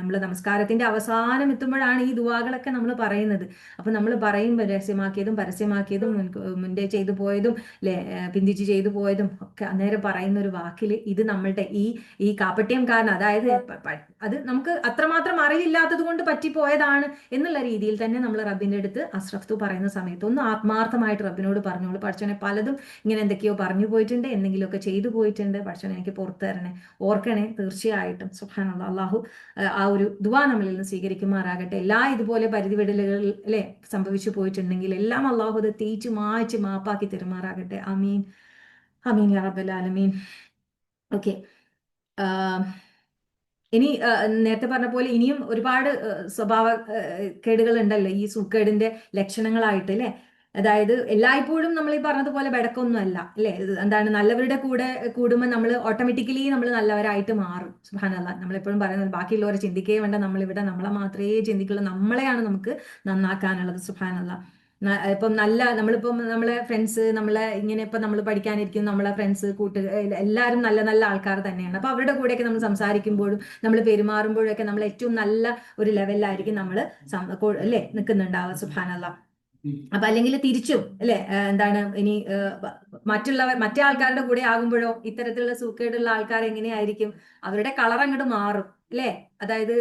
നമ്മൾ നമസ്കാരത്തിന്റെ അവസാനം എത്തുമ്പോഴാണ് ഈ ദുആകളൊക്കെ നമ്മൾ പറയുന്നത്. അപ്പൊ നമ്മൾ പറയുമ്പോൾ രഹസ്യമാക്കിയതും പരസ്യമാക്കിയതും മുൻപേ ചെയ്തു പോയതും അല്ലെ പിന്തിച്ച് ചെയ്തു പോയതും ഒക്കെ അന്നേരം പറയുന്ന ഒരു വാക്കിൽ ഇത് നമ്മളുടെ ഈ കാപട്യം കാരണം, അതായത് അത് നമുക്ക് അത്രമാത്രം അറിവില്ലാത്തത് കൊണ്ട് പറ്റിപ്പോയതാണ് എന്നുള്ള രീതിയിൽ തന്നെ നമ്മൾ റബ്ബിന്റെ അടുത്ത് അസ്റഫ്തു പറയുന്ന സമയത്ത് ഒന്ന് ആത്മാർത്ഥമായിട്ട് റബ്ബിനോട് പറഞ്ഞോളൂ, പഠിച്ചോനെ പലതും ഇങ്ങനെ എന്തൊക്കെയോ പറഞ്ഞു പോയിട്ടുണ്ട്, എന്തെങ്കിലുമൊക്കെ ചെയ്തു പോയിട്ടുണ്ട്, പഠിച്ചോനെ എനിക്ക് പുറത്തു തരണേ, ഓർക്കണേ. തീർച്ചയായിട്ടും സുബ്ഹാനല്ലാഹ് അള്ളാഹു ആ ഒരു ദുആ നമ്മളിൽ നിന്ന് സ്വീകരിക്കുമാറാകട്ടെ. എല്ലാ ഇതുപോലെ പരിധിവിടലുകൾ അല്ലെ സംഭവിച്ചു പോയിട്ടുണ്ടെങ്കിൽ എല്ലാം അള്ളാഹു അത് തേച്ച് മായ്ച്ച് മാപ്പാക്കി തരുമാറാകട്ടെ. ആമീൻ ആമീൻ യാ റബ്ബൽ ആലമീൻ. ഓക്കെ. ഇനി നേരത്തെ പറഞ്ഞ പോലെ ഇനിയും ഒരുപാട് സ്വഭാവ കേടുകൾ ഉണ്ടല്ലോ ഈ സൂക്കേടിന്റെ ലക്ഷണങ്ങളായിട്ട് അല്ലെ? അതായത് എല്ലായ്പ്പോഴും നമ്മൾ ഈ പറഞ്ഞതുപോലെ ബെടക്കൊന്നും അല്ല അല്ലെ? എന്താണ്, നല്ലവരുടെ കൂടെ കൂടുമ്പോൾ നമ്മൾ ഓട്ടോമാറ്റിക്കലി നമ്മൾ നല്ലവരായിട്ട് മാറും. സുബ്ഹാനല്ലാഹ്. നമ്മളെപ്പോഴും പറയുന്നത് ബാക്കിയുള്ളവരെ ചിന്തിക്കുകയും വേണ്ട, നമ്മളിവിടെ നമ്മളെ മാത്രമേ ചിന്തിക്കുള്ളൂ, നമ്മളെയാണ് നമുക്ക് നന്നാക്കാനുള്ളത്. സുബ്ഹാനല്ലാഹ്. ഇപ്പം നമ്മളിപ്പം നമ്മളെ ഫ്രണ്ട്സ് നമ്മളെ ഇങ്ങനെ ഇപ്പം നമ്മൾ പഠിക്കാനിരിക്കും, നമ്മളെ ഫ്രണ്ട്സ് എല്ലാവരും നല്ല നല്ല ആൾക്കാർ തന്നെയാണ്. അപ്പൊ അവരുടെ കൂടെയൊക്കെ നമ്മൾ സംസാരിക്കുമ്പോഴും നമ്മൾ പെരുമാറുമ്പോഴും ഒക്കെ നമ്മൾ ഏറ്റവും നല്ല ഒരു ലെവലിലായിരിക്കും നമ്മൾ അല്ലേ നിൽക്കുന്നുണ്ടാവുക. സുബ്ഹാനല്ലാഹ്. അപ്പൊ അല്ലെങ്കിൽ തിരിച്ചും അല്ലെ, എന്താണ് ഇനി മറ്റേ ആൾക്കാരുടെ കൂടെ ആകുമ്പോഴോ ഇത്തരത്തിലുള്ള സൂക്കേടുള്ള ആൾക്കാർ എങ്ങനെയായിരിക്കും, അവരുടെ കളർ അങ്ങോട്ട് മാറും അല്ലെ. അതായത്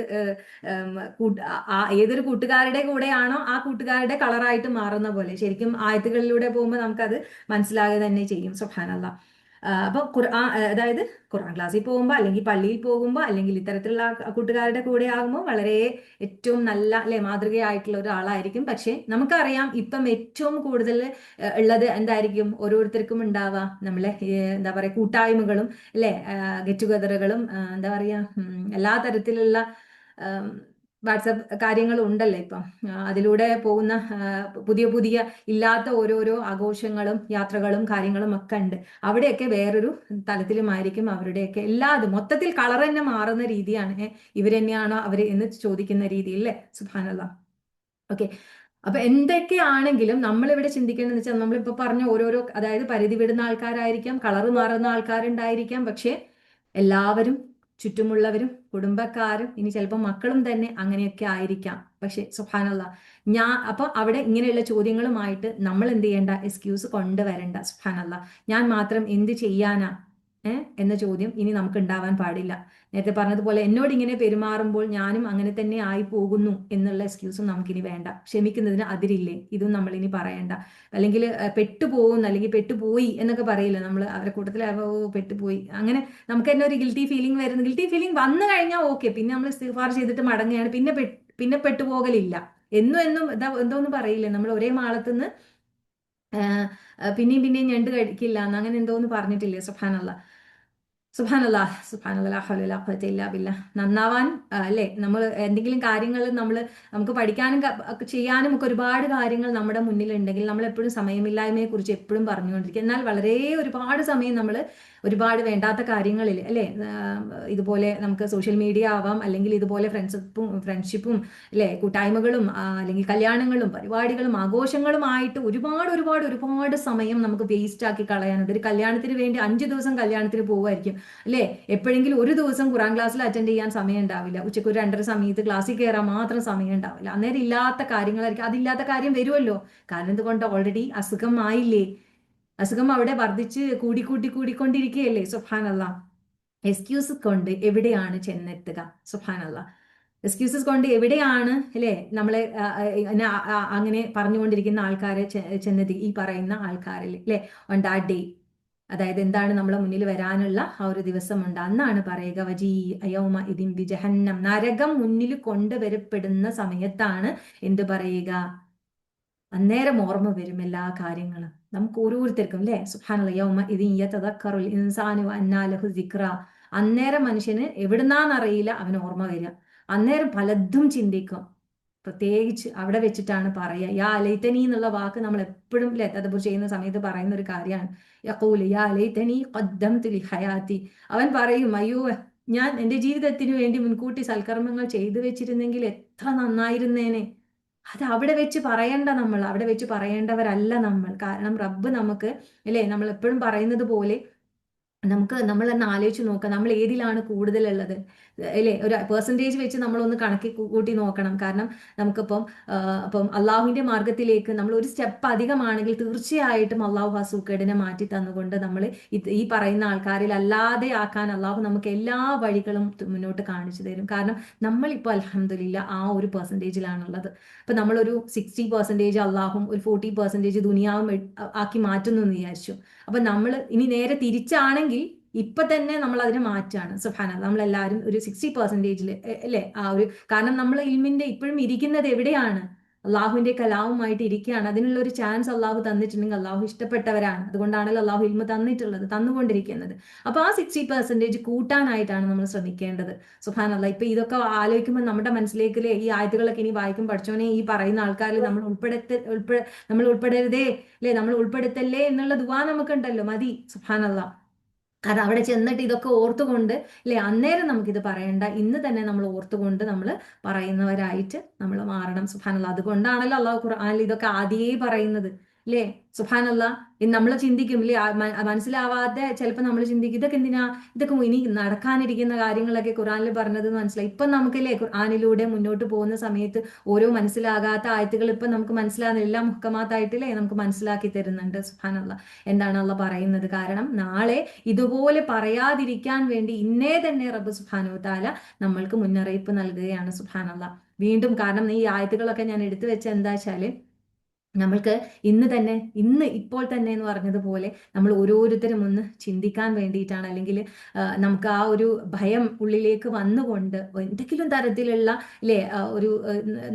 ഏതൊരു കൂട്ടുകാരുടെ കൂടെയാണോ ആ കൂട്ടുകാരുടെ കളറായിട്ട് മാറുന്ന പോലെ ശരിക്കും ആയത്തുകളിലൂടെ പോകുമ്പോൾ നമുക്കത് മനസ്സിലാകുക തന്നെ ചെയ്യും. സുബ്ഹാനല്ലാഹ്. അപ്പൊ അതായത് ഖുർആൻ ക്ലാസ്സിൽ പോകുമ്പോൾ അല്ലെങ്കിൽ പള്ളിയിൽ പോകുമ്പോൾ അല്ലെങ്കിൽ ഇത്തരത്തിലുള്ള കൂട്ടുകാരുടെ കൂടെ ആകുമ്പോൾ വളരെ ഏറ്റവും നല്ല അല്ലെ മാതൃകയായിട്ടുള്ള ഒരാളായിരിക്കും. പക്ഷെ നമുക്കറിയാം ഇപ്പം ഏറ്റവും കൂടുതൽ ഉള്ളത് എന്തായിരിക്കും, ഓരോരുത്തർക്കും ഉണ്ടാവുക നമ്മളെ എന്താ പറയുക കൂട്ടായ്മകളും അല്ലെ, ഗെറ്റ് ടുഗദറുകളും, എന്താ പറയുക, എല്ലാ തരത്തിലുള്ള വാട്സപ്പ് കാര്യങ്ങളും ഉണ്ടല്ലോ ഇപ്പം. അതിലൂടെ പോകുന്ന പുതിയ പുതിയ ഇല്ലാത്ത ഓരോരോ ആഘോഷങ്ങളും യാത്രകളും കാര്യങ്ങളും ഒക്കെ ഉണ്ട്. അവിടെയൊക്കെ വേറൊരു തലത്തിലുമായിരിക്കും അവരുടെയൊക്കെ എല്ലാതും മൊത്തത്തിൽ കളർ തന്നെ മാറുന്ന രീതിയാണ്. ഇവരെന്നെയാണോ അവര് എന്ന് ചോദിക്കുന്ന രീതിയിൽ അല്ലേ. സുബ്ഹാനല്ലാഹ്. ഓക്കെ. അപ്പൊ എന്തൊക്കെയാണെങ്കിലും നമ്മളിവിടെ ചിന്തിക്കേണ്ടതെന്ന് വെച്ചാൽ നമ്മളിപ്പോ പറഞ്ഞ ഓരോരോ, അതായത് പരിധി വിടുന്ന ആൾക്കാരായിരിക്കാം, കളറ് മാറുന്ന ആൾക്കാരുണ്ടായിരിക്കാം, പക്ഷെ എല്ലാവരും ചുറ്റുമുള്ളവരും കുടുംബക്കാരും ഇനി ചിലപ്പോൾ മക്കളും തന്നെ അങ്ങനെയൊക്കെ ആയിരിക്കാം. പക്ഷെ സുബ്ഹാനല്ലാഹ്, അപ്പൊ അവിടെ ഇങ്ങനെയുള്ള ചോദ്യങ്ങളുമായിട്ട് നമ്മൾ എന്ത് ചെയ്യേണ്ട, എക്സ്ക്യൂസ് കൊണ്ടുവരണ്ട. സുബ്ഹാനല്ലാഹ്, ഞാൻ മാത്രം എന്ത് ചെയ്യാനാ എന്ന ചോദ്യം ഇനി നമുക്ക് ഉണ്ടാവാൻ പാടില്ല. നേരത്തെ പറഞ്ഞതുപോലെ എന്നോട് ഇങ്ങനെ പെരുമാറുമ്പോൾ ഞാനും അങ്ങനെ തന്നെ ആയി പോകുന്നു എന്നുള്ള എക്സ്ക്യൂസും നമുക്കിനി വേണ്ട. ക്ഷമിക്കുന്നതിന് അതിരില്ലേ, ഇതും നമ്മൾ ഇനി പറയണ്ട. അല്ലെങ്കിൽ പെട്ടുപോകുന്നു അല്ലെങ്കിൽ പെട്ടുപോയി എന്നൊക്കെ പറയില്ല നമ്മൾ, അവരുടെ കൂട്ടത്തിൽ പെട്ടുപോയി, അങ്ങനെ നമുക്ക് തന്നെ ഒരു ഗിൽറ്റി ഫീലിംഗ് വരുന്നു. ഗിൽറ്റി ഫീലിംഗ് വന്നു കഴിഞ്ഞാൽ ഓക്കെ, പിന്നെ നമ്മൾ ഇസ്തിഗ്ഫാർ ചെയ്തിട്ട് മടങ്ങുകയാണ്, പിന്നെ പെട്ടുപോകലില്ല. എന്നും എന്തോന്നും പറയില്ലേ നമ്മൾ, ഒരേ മാളത്തുനിന്ന് പിന്നെയും പിന്നെയും ഞണ്ട് കഴിക്കില്ല എന്ന്, അങ്ങനെ എന്തോന്ന് പറഞ്ഞിട്ടില്ലേ. സുബ്ഹാനല്ലാഹ്. സുബ്ഹാനല്ലാഹ് സുബ്ഹാനല്ലാഹ് ലാ ഖുവത ഇല്ലാ ബില്ലാഹ്. നന്നാവാൻ അല്ലെ, നമ്മൾ എന്തെങ്കിലും കാര്യങ്ങൾ നമുക്ക് പഠിക്കാനും ചെയ്യാനും ഒക്കെ ഒരുപാട് കാര്യങ്ങൾ നമ്മുടെ മുന്നിലുണ്ടെങ്കിൽ നമ്മൾ എപ്പോഴും സമയമില്ലായ്മയെ കുറിച്ച് എപ്പോഴും പറഞ്ഞുകൊണ്ടിരിക്കുക. എന്നാൽ വളരെ ഒരുപാട് സമയം നമ്മൾ ഒരുപാട് വേണ്ടാത്ത കാര്യങ്ങളിൽ അല്ലെ, ഇതുപോലെ നമുക്ക് സോഷ്യൽ മീഡിയ ആവാം, അല്ലെങ്കിൽ ഇതുപോലെ ഫ്രണ്ട്ഷിപ്പും അല്ലെ, കൂട്ടായ്മകളും, അല്ലെങ്കിൽ കല്യാണങ്ങളും പരിപാടികളും ആഘോഷങ്ങളുമായിട്ട് ഒരുപാട് ഒരുപാട് ഒരുപാട് സമയം നമുക്ക് വേസ്റ്റ് ആക്കി കളയാനുണ്ട്. ഒരു കല്യാണത്തിന് വേണ്ടി 5 ദിവസം കല്യാണത്തിന് പോകുമായിരിക്കും അല്ലേ, എപ്പോഴെങ്കിലും ഒരു ദിവസം ഖുറാൻ ക്ലാസ്സിൽ അറ്റൻഡ് ചെയ്യാൻ സമയം ഉണ്ടാവില്ല, ഉച്ചയ്ക്ക് ഒരു 2:30 സമയത്ത് ക്ലാസ്സിൽ കയറാൻ മാത്രം സമയം ഉണ്ടാവില്ല. അന്നേരം ഇല്ലാത്ത കാര്യങ്ങളായിരിക്കും. അതില്ലാത്ത കാര്യം വരുമല്ലോ, കാരണം എന്തുകൊണ്ട് ഓൾറെഡി അസുഖം ആയില്ലേ, അസുഖം അവിടെ വർദ്ധിച്ച് കൂടിക്കൊണ്ടിരിക്കുകയല്ലേ. സുബ്ഹാനല്ലാഹ്. എക്സ്ക്യൂസ് കൊണ്ട് എവിടെയാണ് ചെന്നെത്തുക. സുബ്ഹാനല്ലാഹ്. എക്സ്ക്യൂസസ് കൊണ്ട് എവിടെയാണ് അല്ലെ നമ്മളെ അങ്ങനെ പറഞ്ഞുകൊണ്ടിരിക്കുന്ന ആൾക്കാരെ ചെന്നെത്തി, ഈ പറയുന്ന ആൾക്കാരിൽ അല്ലെ, ഓൺ ദാറ്റ് ഡേ, അതായത് എന്താണ് നമ്മളെ മുന്നിൽ വരാനുള്ള ആ ഒരു ദിവസമുണ്ട്, അന്നാണ് പറയുക വജീ യൗമ ഇദിൻ ബി ജഹന്നം, നരകം മുന്നിൽ കൊണ്ടുവരപ്പെടുന്ന സമയത്താണ് എന്ത് പറയുക, അന്നേരം ഓർമ്മ വരും എല്ലാ കാര്യങ്ങളും നമുക്ക് ഓരോരുത്തർക്കും അല്ലെ. സുബ്ഹാനല്ലാഹ്. യൗമ ഇദിൻ യതദക്കറുൽ ഇൻസാനു വഅന്നാ ലഹു ദിക്റ. അന്നേരം മനുഷ്യന് എവിടുന്നാന്നറിയില്ല അവന് ഓർമ്മ വരിക, അന്നേരം പലതും ചിന്തിക്കും. പ്രത്യേകിച്ച് അവിടെ വെച്ചിട്ടാണ് പറയുക യാ ലൈതനി എന്നുള്ള വാക്ക് നമ്മൾ എപ്പോഴും തദബ്ബുർ ചെയ്യുന്ന സമയത്ത് പറയുന്ന ഒരു കാര്യമാണ്. യഖൂലു യാ ലൈതനി ഖദ്ദംതു ലി ഹയാതി. അവൻ പറയും, അയ്യോ ഞാൻ എൻ്റെ ജീവിതത്തിന് വേണ്ടി മുൻകൂട്ടി സൽക്കർമ്മങ്ങൾ ചെയ്തു വെച്ചിരുന്നെങ്കിൽ എത്ര നന്നായിരുന്നേനെ. അത് അവിടെ വെച്ച് പറയണ്ട, നമ്മൾ അവിടെ വെച്ച് പറയേണ്ടവരല്ല നമ്മൾ. കാരണം റബ്ബ് നമുക്ക് അല്ലേ, നമ്മൾ എപ്പോഴും പറയുന്നത് പോലെ നമ്മൾ തന്നെ ആലോചിച്ച് നോക്കാം, നമ്മൾ ഏതിലാണ് കൂടുതലുള്ളത് അല്ലേ. ഒരു പെർസെൻറ്റേജ് വെച്ച് നമ്മളൊന്ന് കണക്കി കൂട്ടി നോക്കണം. കാരണം നമുക്കിപ്പം ഇപ്പം അള്ളാഹുവിൻ്റെ മാർഗത്തിലേക്ക് നമ്മൾ ഒരു സ്റ്റെപ്പ് അധികമാണെങ്കിൽ തീർച്ചയായിട്ടും അള്ളാഹു ആ സൂക്കേടിനെ മാറ്റി തന്നുകൊണ്ട് നമ്മൾ ഈ പറയുന്ന ആൾക്കാരിൽ അല്ലാതെ ആക്കാൻ അള്ളാഹു നമുക്ക് എല്ലാ വഴികളും മുന്നോട്ട് കാണിച്ചു തരും. കാരണം നമ്മളിപ്പോൾ അൽഹംദുലില്ലാ ആ ഒരു പെർസെൻറ്റേജിലാണുള്ളത്. ഇപ്പം നമ്മളൊരു 60% അള്ളാഹും ഒരു 40% ദുനിയാവും ആക്കി മാറ്റുന്നു എന്ന് വിചാരിച്ചു. അപ്പൊ നമ്മൾ ഇനി നേരെ തിരിച്ചാണെങ്കിൽ ഇപ്പൊ തന്നെ നമ്മൾ അതിനെ മാറ്റാണ്. സുബ്ഹാനല്ലാഹ്. നമ്മളെല്ലാവരും ഒരു 60% അല്ലേ, ആ ഒരു, കാരണം നമ്മൾ ഇൽമിന്റെ ഇപ്പോഴും ഇരിക്കുന്നത് എവിടെയാണ്, അള്ളാഹുവിന്റെ കലാവുമായിട്ട് ഇരിക്കുകയാണ്. അതിനുള്ള ഒരു ചാൻസ് അള്ളാഹു തന്നിട്ടുണ്ടെങ്കിൽ അള്ളാഹു ഇഷ്ടപ്പെട്ടവരാണ്, അതുകൊണ്ടാണല്ലോ അള്ളാഹു ഇൽമ തന്നുകൊണ്ടിരിക്കുന്നത്. അപ്പൊ ആ 60% കൂട്ടാനായിട്ടാണ് നമ്മൾ ശ്രമിക്കേണ്ടത്. സുബ്ഹാനല്ലാഹ്. ഇപ്പൊ ഇതൊക്കെ ആലോചിക്കുമ്പോൾ നമ്മുടെ മനസ്സിലേക്ക് ഈ ആയത്തുകളൊക്കെ ഇനി വായിക്കും, പഠിച്ചോനെ ഈ പറയുന്ന ആൾക്കാരിൽ നമ്മൾ ഉൾപ്പെടരുതേ അല്ലെ, നമ്മൾ ഉൾപ്പെടുത്തല്ലേ എന്നുള്ള ദുആ നമുക്കുണ്ടല്ലോ, മതി. സുബ്ഹാനല്ലാഹ്. കാരണം അവിടെ ചെന്നിട്ട് ഇതൊക്കെ ഓർത്തുകൊണ്ട് അല്ലെ അന്നേരം നമുക്കിത് പറയണ്ട, ഇന്ന് തന്നെ നമ്മൾ ഓർത്തുകൊണ്ട് നമ്മൾ പറയുന്നവരായിട്ട് നമ്മൾ മാറണം. സുബ്ഹാനല്ലാഹ്. അതുകൊണ്ടാണല്ലോ അള്ളാഹു ഖുർആനിൽ ഇതൊക്കെ ആദ്യമേ പറയുന്നത് അല്ലേ? സുബ്ഹാനല്ലാഹ്. നമ്മൾ ചിന്തിക്കും ഇല്ലേ, മനസ്സിലാവാതെ ചിലപ്പോൾ നമ്മൾ ചിന്തിക്കും ഇതൊക്കെ എന്തിനാ, ഇതൊക്കെ ഇനി നടക്കാനിരിക്കുന്ന കാര്യങ്ങളൊക്കെ ഖുർആനിൽ പറഞ്ഞത് മനസ്സിലായി. ഇപ്പം നമുക്കല്ലേ ഖുർആനിലൂടെ മുന്നോട്ട് പോകുന്ന സമയത്ത് ഓരോ മനസ്സിലാകാത്ത ആയത്തുകൾ ഇപ്പം നമുക്ക് മനസ്സിലാകുന്ന എല്ലാം മുഹക്കമാത്തായിട്ടില്ലേ നമുക്ക് മനസ്സിലാക്കി തരുന്നുണ്ട്. സുബ്ഹാനല്ലാഹ്. എന്താണ് അള്ളാഹ് പറയുന്നത്? കാരണം നാളെ ഇതുപോലെ പറയാതിരിക്കാൻ വേണ്ടി ഇന്നേ തന്നെ റബ്ബ് സുബ്ഹാനഹു വ തആല നമ്മൾക്ക് മുന്നറിയിപ്പ് നൽകുകയാണ്. സുബ്ഹാനല്ലാഹ്. വീണ്ടും കാരണം ഈ ആയത്തുകളൊക്കെ ഞാൻ എടുത്തു വെച്ച എന്താ വെച്ചാല് നമ്മൾക്ക് ഇന്ന് ഇപ്പോൾ തന്നെ എന്ന് പറഞ്ഞതുപോലെ നമ്മൾ ഓരോരുത്തരും ഒന്ന് ചിന്തിക്കാൻ വേണ്ടിയിട്ടാണ്. അല്ലെങ്കിൽ നമുക്ക് ആ ഒരു ഭയം ഉള്ളിലേക്ക് വന്നുകൊണ്ട് എന്തെങ്കിലും തരത്തിലുള്ള അല്ലേ ഒരു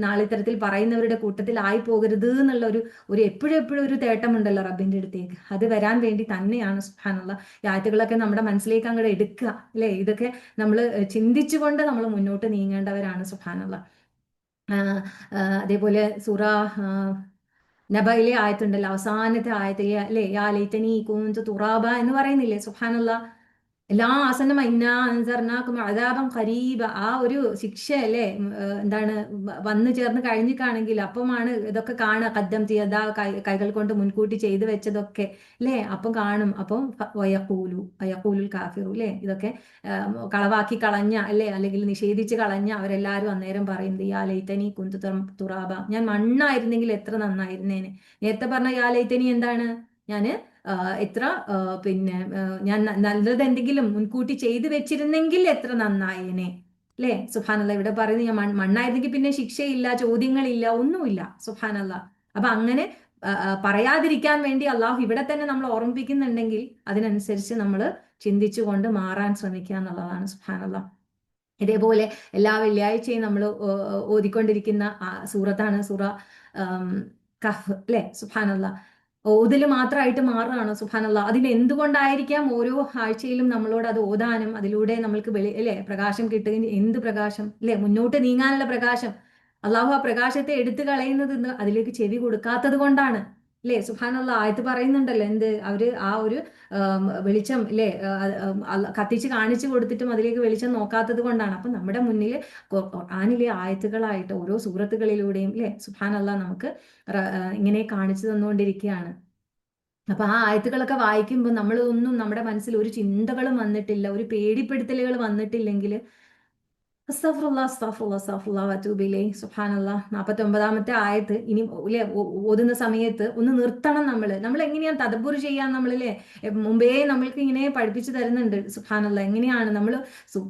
നാളെ ഇത്തരത്തിൽ പറയുന്നവരുടെ കൂട്ടത്തിൽ ആയി പോകരുത് എന്നുള്ള ഒരു എപ്പോഴും എപ്പോഴും ഒരു തേട്ടമുണ്ടല്ലോ റബ്ബിന്റെ അടുത്തേക്ക്, അത് വരാൻ വേണ്ടി തന്നെയാണ്. സുബ്ഹാനല്ലാഹ്. ഈ ആയത്തുകളൊക്കെ നമ്മുടെ മനസ്സിലേക്ക് അങ്ങോട്ട് എടുക്കുക അല്ലേ, ഇതൊക്കെ നമ്മൾ ചിന്തിച്ചുകൊണ്ട് നമ്മൾ മുന്നോട്ട് നീങ്ങേണ്ടവരാണ്. സുബ്ഹാനല്ലാഹ്. അതേപോലെ സൂറ നബയിലെ ആയത്തുണ്ടല്ലോ, അവസാനത്തെ ആയത്ത് അല്ലേ, യാ ലൈതനി കുന്തു തുറാബ എന്ന് പറയുന്നില്ലേ? സുബ്ഹാനല്ലാഹ്. എല്ലാ ആസന്നമായി ഇന്നാ അൻസർനാക്കും അദാബൻ ഖരീബ, ആ ഒരു ശിക്ഷ അല്ലേ എന്താണ് വന്നു ചേർന്ന് കഴിഞ്ഞിട്ടാണെങ്കിൽ അപ്പമാണ് ഇതൊക്കെ കാണുക. കദ്ദം ചെയ്ത കൈകൾ കൊണ്ട് മുൻകൂട്ടി ചെയ്തു വെച്ചതൊക്കെ അല്ലേ അപ്പം കാണും. അപ്പം വയഖൂലുൽ കാഫിറു അല്ലേ, ഇതൊക്കെ കളവാക്കി കളഞ്ഞ അല്ലേ അല്ലെങ്കിൽ നിഷേധിച്ച് കളഞ്ഞ അവരെല്ലാവരും അന്നേരം പറയും യാ ലൈതനി കുന്തു തുറാബ, ഞാൻ മണ്ണായിരുന്നെങ്കിൽ എത്ര നന്നായിരുന്നേനെ. നേരത്തെ പറഞ്ഞ യാ ലൈതനി എന്താണ്, ഞാന് എത്ര പിന്നെ ഞാൻ നല്ലത് എന്തെങ്കിലും മുൻകൂട്ടി ചെയ്തു വെച്ചിരുന്നെങ്കിൽ എത്ര നന്നായേനെ അല്ലേ? സുബ്ഹാനല്ലാഹ്. ഇവിടെ പറയുന്നത് ഞാൻ മണ്ണായിരുന്നെങ്കിൽ പിന്നെ ശിക്ഷയില്ല, ചോദ്യങ്ങളില്ല, ഒന്നുമില്ല. സുബ്ഹാനല്ലാഹ്. അപ്പൊ അങ്ങനെ പറയാതിരിക്കാൻ വേണ്ടി അള്ളാഹു ഇവിടെ തന്നെ നമ്മൾ ഓർമ്മിപ്പിക്കുന്നുണ്ടെങ്കിൽ അതിനനുസരിച്ച് നമ്മൾ ചിന്തിച്ചുകൊണ്ട് മാറാൻ ശ്രമിക്കുക എന്നുള്ളതാണ്. സുബ്ഹാനല്ലാഹ്. ഇതേപോലെ എല്ലാ വെള്ളിയാഴ്ചയും നമ്മൾ ഓതിക്കൊണ്ടിരിക്കുന്ന സൂറത്താണ് സൂറ കഹ്ഫ് അല്ലെ? സുബ്ഹാനല്ലാഹ്. ഓതൽ മാത്രമായിട്ട് മാറുകയാണോ? സുബ്ഹാനല്ലാഹ്. അതിന് എന്തുകൊണ്ടായിരിക്കാം ഓരോ ആഴ്ചയിലും നമ്മളോട് അത് ഓതാനും അതിലൂടെ നമ്മൾക്ക് അല്ലെ പ്രകാശം കിട്ടുകയും, എന്ത് പ്രകാശം അല്ലെ, മുന്നോട്ട് നീങ്ങാനുള്ള പ്രകാശം. അള്ളാഹു ആ പ്രകാശത്തെ എടുത്തു കളയുന്നത് അതിലേക്ക് ചെവി കൊടുക്കാത്തത് കൊണ്ടാണ് അല്ലേ? സുബ്ഹാനല്ലാഹ്. ആയത്ത് പറയുന്നുണ്ടല്ലോ എന്ത്, അവര് ആ ഒരു വെളിച്ചം അല്ലേ കത്തിച്ച് കാണിച്ചു കൊടുത്തിട്ടും അതിലേക്ക് വെളിച്ചം നോക്കാത്തത് കൊണ്ടാണ്. അപ്പൊ നമ്മുടെ മുന്നിൽ ഖുർആനിലെ ആയത്തുകളായിട്ട് ഓരോ സൂറത്തുകളിലൂടെയും അല്ലേ സുബ്ഹാനല്ലാഹ് നമുക്ക് ഇങ്ങനെ കാണിച്ചു തന്നുകൊണ്ടിരിക്കുകയാണ്. അപ്പൊ ആ ആയത്തുകളൊക്കെ വായിക്കുമ്പോൾ നമ്മളൊന്നും നമ്മുടെ മനസ്സിൽ ഒരു ചിന്തകളും വന്നിട്ടില്ല, ഒരു പേടിപ്പെടുത്തലുകൾ വന്നിട്ടില്ലെങ്കിൽ അസ്തഗ്ഫിറുല്ലാഹ് അസ്തഗ്ഫിറുല്ലാഹ് അസ്തഗ്ഫിറുല്ലാഹ് വഅതൂബു ഇലൈഹി. സുബ്ഹാനല്ലാഹ്. 49ാമത്തെ ആയത്ത് ഇനി ഓതുന്ന സമയത്ത് ഒന്ന് നിർത്തണം. നമ്മൾ എങ്ങനെയാണ് തദബ്ബുർ ചെയ്യാൻ നമ്മളല്ലേ മുമ്പേ നമ്മൾക്ക് ഇങ്ങനെ പഠിപ്പിച്ചു തരുന്നുണ്ട്. സുബ്ഹാനല്ലാഹ്. എങ്ങനെയാണ് നമ്മൾ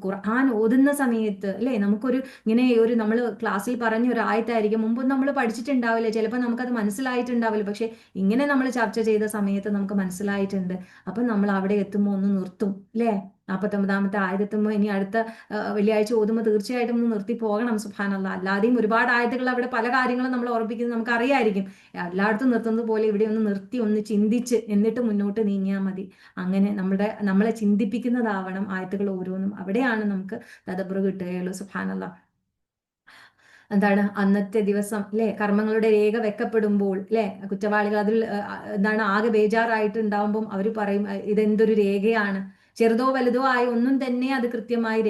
ഖുർആൻ ഓതുന്ന സമയത്ത് അല്ലേ നമുക്കൊരു ഇങ്ങനെ ഒരു നമ്മൾ ക്ലാസ്സിൽ പറഞ്ഞ ഒരു ആയത്തായിരിക്കും മുമ്പ് നമ്മൾ പഠിച്ചിട്ടുണ്ടാവില്ല, ചിലപ്പോൾ നമുക്കത് മനസ്സിലായിട്ടുണ്ടാവില്ല, പക്ഷെ ഇങ്ങനെ നമ്മൾ ചർച്ച ചെയ്ത സമയത്ത് നമുക്ക് മനസ്സിലായിട്ടുണ്ട്. അപ്പൊ നമ്മൾ അവിടെ എത്തുമ്പോൾ ഒന്ന് നിർത്തും അല്ലേ? 49ാമത്തെ ആയത്തെത്തുമ്പോൾ ഇനി അടുത്ത വെള്ളിയാഴ്ച ഓതുമ്പോൾ തീർച്ചയായിട്ടും ഒന്ന് നിർത്തി പോകണം. സുബ്ഹാനല്ലാഹ്. അല്ലാതെയും ഒരുപാട് ആയത്തുകൾ അവിടെ പല കാര്യങ്ങളും നമ്മൾ ഓർമ്മിക്കുന്നത് നമുക്ക് അറിയായിരിക്കും. എല്ലായിടത്തും നിർത്തുന്നത് പോലെ ഇവിടെ ഒന്ന് നിർത്തി ഒന്ന് ചിന്തിച്ച് എന്നിട്ട് മുന്നോട്ട് നീങ്ങിയാൽ മതി. അങ്ങനെ നമ്മളെ ചിന്തിപ്പിക്കുന്നതാവണം ആയത്തുകൾ ഓരോന്നും. അവിടെയാണ് നമുക്ക് തദബ്ബർ കിട്ടുകയുള്ളൂ. സുബ്ഹാനല്ലാഹ്. എന്താണ് അന്നത്തെ ദിവസം അല്ലെ കർമ്മങ്ങളുടെ രേഖ വെക്കപ്പെടുമ്പോൾ അല്ലെ കുറ്റവാളികൾ അതിൽ എന്താണ് ആകെ ബേജാറായിട്ട് ഉണ്ടാവുമ്പം അവർ പറയും ഇതെന്തൊരു രേഖയാണ്, ചെറുതോ വലുതോ ആയി ഒന്നും തന്നെ അത് കൃത്യമായി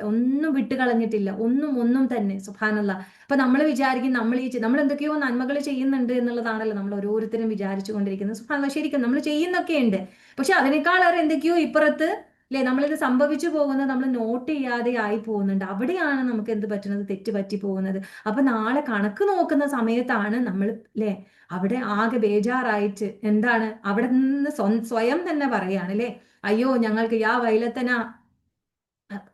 ഒന്നും വിട്ടുകളഞ്ഞിട്ടില്ല, ഒന്നും തന്നെ. സുബ്ഹാനല്ലാഹ്. അപ്പൊ നമ്മൾ വിചാരിക്കും നമ്മൾ എന്തൊക്കെയോ നന്മകൾ ചെയ്യുന്നുണ്ട് എന്നുള്ളതാണല്ലോ നമ്മൾ ഓരോരുത്തരും വിചാരിച്ചു കൊണ്ടിരിക്കുന്നത്. സുബ്ഹാനല്ലാഹ്. ശരിക്കും നമ്മൾ ചെയ്യുന്നൊക്കെ ഉണ്ട്, പക്ഷെ അതിനേക്കാളേറെ എന്തൊക്കെയോ ഇപ്പുറത്ത് അല്ലെ നമ്മളിത് സംഭവിച്ചു പോകുന്നത് നമ്മൾ നോട്ട് ചെയ്യാതെ ആയി പോകുന്നുണ്ട്. അവിടെയാണ് നമുക്ക് എന്ത് പറ്റുന്നത്, തെറ്റ് പറ്റി പോകുന്നത്. അപ്പൊ നാളെ കണക്ക് നോക്കുന്ന സമയത്താണ് നമ്മൾ അല്ലെ അവിടെ ആകെ ബേജാറായിട്ട് എന്താണ് അവിടെ നിന്ന് സ്വയം തന്നെ പറയാണ് അല്ലെ, അയ്യോ ഞങ്ങൾക്ക് യാ വൈലത്തന,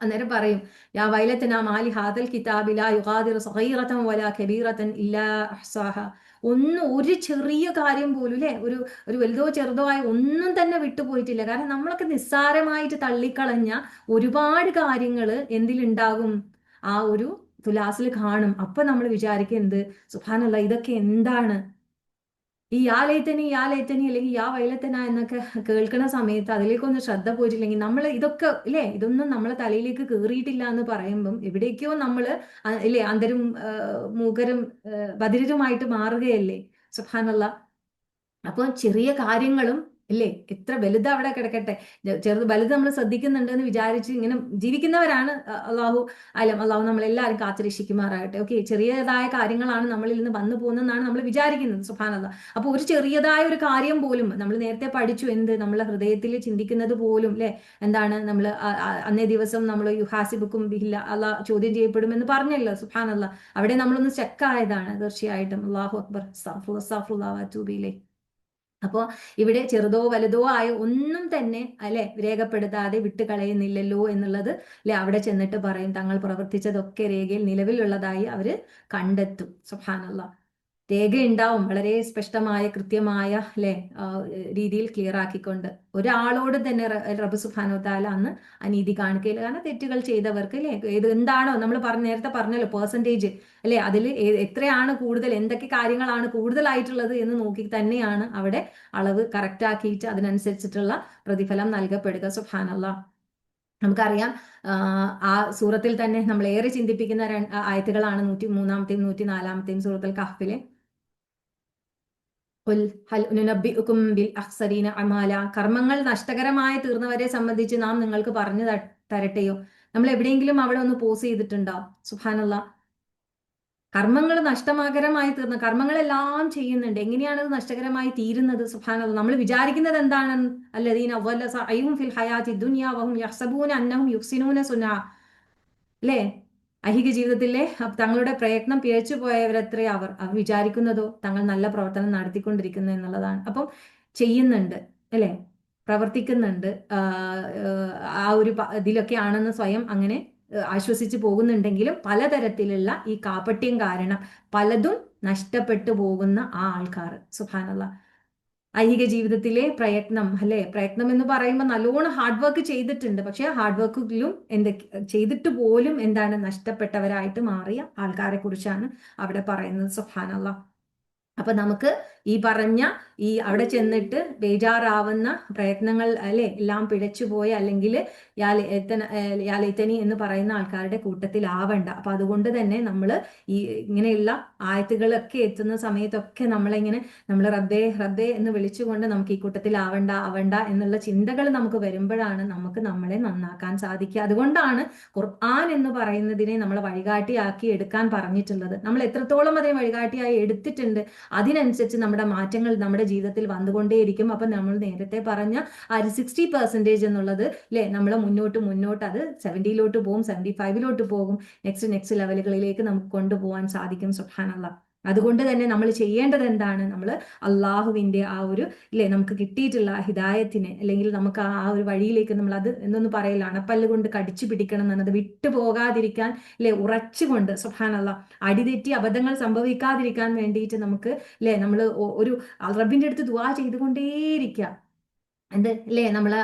അന്നേരം പറയും യാ വൈലത്തന മാലി ഹാദൽ കിതാബി ലാ യുഗാദിറു സഗീറതൻ വലാ കബീറതൻ ഇല്ലാ അഹ്സാഹ. ഒരു ചെറിയ കാര്യം പോലും അല്ലെ ഒരു വലുതോ ചെറുതോ ആയി ഒന്നും തന്നെ വിട്ടുപോയിട്ടില്ല. കാരണം നമ്മളൊക്കെ നിസ്സാരമായിട്ട് തള്ളിക്കളഞ്ഞ ഒരുപാട് കാര്യങ്ങൾ എന്തിലുണ്ടാകും, ആ ഒരു തുലാസിൽ കാണും. അപ്പൊ നമ്മൾ വിചാരിക്കും എന്ത്, സുബ്ഹാനല്ലാഹ്, ഇതൊക്കെ എന്താണ് ഈ യാ ലൈതനി അല്ലെങ്കിൽ യാ വൈലത്തന എന്നൊക്കെ കേൾക്കുന്ന സമയത്ത് അതിലേക്കൊന്ന് ശ്രദ്ധ പോയിട്ടില്ലെങ്കിൽ നമ്മൾ ഇതൊക്കെ ഇല്ലേ ഇതൊന്നും നമ്മളെ തലയിലേക്ക് കേറിയിട്ടില്ല എന്ന് പറയുമ്പം എവിടേക്കോ നമ്മൾ ഇല്ലേ അന്തരും മൂകരും ബധിരരുമായിട്ട് മാറുകയല്ലേ? സുബ്ഹാനല്ലാഹ്. അപ്പോൾ ചെറിയ കാര്യങ്ങളും ഇല്ലേ? എത്ര വലുത് അവിടെ കിടക്കട്ടെ, ചെറുത് വലുത് നമ്മൾ ശ്രദ്ധിക്കുന്നുണ്ട് എന്ന് വിചാരിച്ച് ഇങ്ങനെ ജീവിക്കുന്നവരാണ്. അള്ളാഹു നമ്മളെല്ലാവരും കാത്തുരക്ഷിക്കുമാറാകട്ടെ. ഓക്കെ, ചെറിയതായ കാര്യങ്ങളാണ് നമ്മളിൽ നിന്ന് വന്നു പോകുന്നതെന്നാണ് നമ്മൾ വിചാരിക്കുന്നത്. സുബ്ഹാനല്ലാഹ്. അപ്പോൾ ഒരു ചെറിയതായ ഒരു കാര്യം പോലും നമ്മൾ നേരത്തെ പഠിച്ചു, എന്ത് നമ്മളെ ഹൃദയത്തിൽ ചിന്തിക്കുന്നത് പോലും അല്ലെ, എന്താണ് നമ്മൾ അന്നേ ദിവസം നമ്മൾ യുഹാസിബുക്കും ബിഹില്ല, അള്ളാഹ് ചോദ്യം ചെയ്യപ്പെടുമെന്ന് പറഞ്ഞല്ലോ. സുബ്ഹാനല്ലാഹ്. അവിടെ നമ്മളൊന്ന് ചെക്കായതാണ് തീർച്ചയായിട്ടും. അല്ലാഹു അക്ബർ. അസ്തഗ്ഫിറുല്ലാഹ് വഅതൂബു ഇലൈഹി. അപ്പോൾ ഇവിടെ ചെറുതോ വലുതോ ആയ ഒന്നും തന്നെ അല്ലെ രേഖപ്പെടുത്താതെ വിട്ടുകളയുന്നില്ലല്ലോ എന്നുള്ളത് അല്ലെ അവിടെ ചെന്നിട്ട് പറയും. തങ്ങൾ പ്രവർത്തിച്ചതൊക്കെ രേഖയിൽ നിലവിലുള്ളതായി അവര് കണ്ടെത്തും. സുബ്ഹാനല്ലാഹ്. രേഖയുണ്ടാവും വളരെ സ്പഷ്ടമായ കൃത്യമായ അല്ലെ രീതിയിൽ ക്ലിയർ ആക്കിക്കൊണ്ട്. ഒരാളോട് തന്നെ റബ്ബ് സുബ്ഹാനഹു വ തആല അന്ന് അനീതി കാണിക്കുകയില്ല. കാരണം തെറ്റുകൾ ചെയ്തവർക്ക് അല്ലെ എന്താണോ നമ്മൾ നേരത്തെ പറഞ്ഞല്ലോ പെർസെൻറ്റേജ് അല്ലെ, അതിൽ എത്രയാണ് കൂടുതൽ, എന്തൊക്കെ കാര്യങ്ങളാണ് കൂടുതലായിട്ടുള്ളത് എന്ന് നോക്കി തന്നെയാണ് അവിടെ അളവ് കറക്റ്റ് ആക്കിയിട്ട് അതിനനുസരിച്ചിട്ടുള്ള പ്രതിഫലം നൽകപ്പെടുക. സുബ്ഹാനല്ലാഹ്. നമുക്കറിയാം ആ സൂറത്തിൽ തന്നെ നമ്മൾ ഏറെ ചിന്തിപ്പിക്കുന്ന ആയത്തുകളാണ് 103-ാമത്തെയും 104-ാമത്തെയും സൂറത്തുൽ കഹ്ഫിലെ കർമ്മങ്ങൾ നഷ്ടകരമായി തീർന്നവരെ സംബന്ധിച്ച് നാം നിങ്ങൾക്ക് പറഞ്ഞു തരട്ടെയോ. നമ്മൾ എവിടെയെങ്കിലും അവിടെ ഒന്ന് പോസ് ചെയ്തിട്ടുണ്ടോ? സുബ്ഹാനല്ലാഹ്. കർമ്മങ്ങൾ നഷ്ടകരമായി തീർന്ന കർമ്മങ്ങളെല്ലാം ചെയ്യുന്നുണ്ട്. എങ്ങനെയാണ് അത് നഷ്ടകരമായി തീരുന്നത്? സുബ്ഹാനല്ലാഹ്. നമ്മൾ വിചാരിക്കുന്നത് എന്താണ്? അല്ലദീന വല്ല സഅയ്ഹും ഫിൽ ഹയാത്തി ദുനിയ വഹും യഹ്സബൂന അന്നഹും യുഹ്സിനൂന സുനഅ. അല്ലേ? ഐഹിക ജീവിതത്തിലെ തങ്ങളുടെ പ്രയത്നം പിഴച്ചു പോയവരത്രേ അവർ വിചാരിക്കുന്നതോ തങ്ങൾ നല്ല പ്രവർത്തനം നടത്തിക്കൊണ്ടിരിക്കുന്നു എന്നുള്ളതാണ്. അപ്പം ചെയ്യുന്നുണ്ട് അല്ലെ, പ്രവർത്തിക്കുന്നുണ്ട്, ആ ഒരു ഇതിലൊക്കെ ആണെന്ന് സ്വയം അങ്ങനെ ആശ്വസിച്ച് പോകുന്നുണ്ടെങ്കിലും പലതരത്തിലുള്ള ഈ കാപട്യം കാരണം പലതും നഷ്ടപ്പെട്ടു പോകുന്ന ആ ആൾക്കാർ. സുബ്ഹാനല്ലാഹ്. ഐഹിക ജീവിതത്തിലെ പ്രയത്നം അല്ലെ, പ്രയത്നം എന്ന് പറയുമ്പോൾ നല്ലോണം ഹാർഡ് വർക്ക് ചെയ്തിട്ടുണ്ട്. പക്ഷെ ഹാർഡ് വർക്കിലും ചെയ്തിട്ട് പോലും എന്താണ് നഷ്ടപ്പെട്ടവരായിട്ട് മാറിയ ആൾക്കാരെ കുറിച്ചാണ് അവിടെ പറയുന്നത്. സുബ്ഹാനല്ലാഹ്. അപ്പൊ നമുക്ക് ഈ പറഞ്ഞ ഈ അവിടെ ചെന്നിട്ട് ബേജാറാവുന്ന പ്രയത്നങ്ങൾ അല്ലെ എല്ലാം പിഴച്ചുപോയ അല്ലെങ്കിൽ യാലേത്തനി എന്ന് പറയുന്ന ആൾക്കാരുടെ കൂട്ടത്തിലാവണ്ട. അപ്പൊ അതുകൊണ്ട് തന്നെ നമ്മൾ ഈ ഇങ്ങനെയുള്ള ആയത്തുകളൊക്കെ എത്തുന്ന സമയത്തൊക്കെ നമ്മൾ റബ്ബേ റബ്ബേ എന്ന് വിളിച്ചുകൊണ്ട് നമുക്ക് ഈ കൂട്ടത്തിലാവണ്ട ആവണ്ട എന്നുള്ള ചിന്തകൾ നമുക്ക് വരുമ്പോഴാണ് നമുക്ക് നമ്മളെ നന്നാക്കാൻ സാധിക്കുക. അതുകൊണ്ടാണ് ഖുർആൻ എന്ന് പറയുന്നതിനെ നമ്മൾ വഴികാട്ടിയാക്കി എടുക്കാൻ പറഞ്ഞിട്ടുള്ളത്. നമ്മൾ എത്രത്തോളം അതിനെ വഴികാട്ടിയായി എടുത്തിട്ടുണ്ട് അതിനനുസരിച്ച് നമ്മുടെ മാറ്റങ്ങൾ നമ്മുടെ ജീവിതത്തിൽ വന്നുകൊണ്ടേയിരിക്കും. അപ്പൊ നമ്മൾ നേരത്തെ പറഞ്ഞ ആ ഒരു 60% എന്നുള്ളത് അല്ലെ നമ്മൾ മുന്നോട്ട് അത് 70-ലോട്ട് പോകും, 75-ലോട്ട് പോകും. നെക്സ്റ്റ് ലെവലുകളിലേക്ക് നമുക്ക് കൊണ്ടുപോകാൻ സാധിക്കും. സുബ്ഹാനല്ലാഹ്. അതുകൊണ്ട് തന്നെ നമ്മൾ ചെയ്യേണ്ടത് എന്താണ്? നമ്മൾ അള്ളാഹുവിന്റെ ആ ഒരു ഇല്ലേ നമുക്ക് കിട്ടിയിട്ടുള്ള ഹിദായത്തിനെ അല്ലെങ്കിൽ നമുക്ക് ആ ഒരു വഴിയിലേക്ക് നമ്മൾ അത് എന്നൊന്ന് പറയില്ല, അണപ്പല്ല് കൊണ്ട് കടിച്ചു പിടിക്കണം എന്നത് വിട്ടുപോകാതിരിക്കാൻ അല്ലെ ഉറച്ചുകൊണ്ട് സുബ്ഹാനല്ലാഹ് അടിതെറ്റി അബദ്ധങ്ങൾ സംഭവിക്കാതിരിക്കാൻ വേണ്ടിയിട്ട് നമുക്ക് അല്ലെ നമ്മൾ ഒരു റബ്ബിന്റെ അടുത്ത് ദുആ ചെയ്തുകൊണ്ടേയിരിക്കുക. എന്ത് അല്ലേ നമ്മള്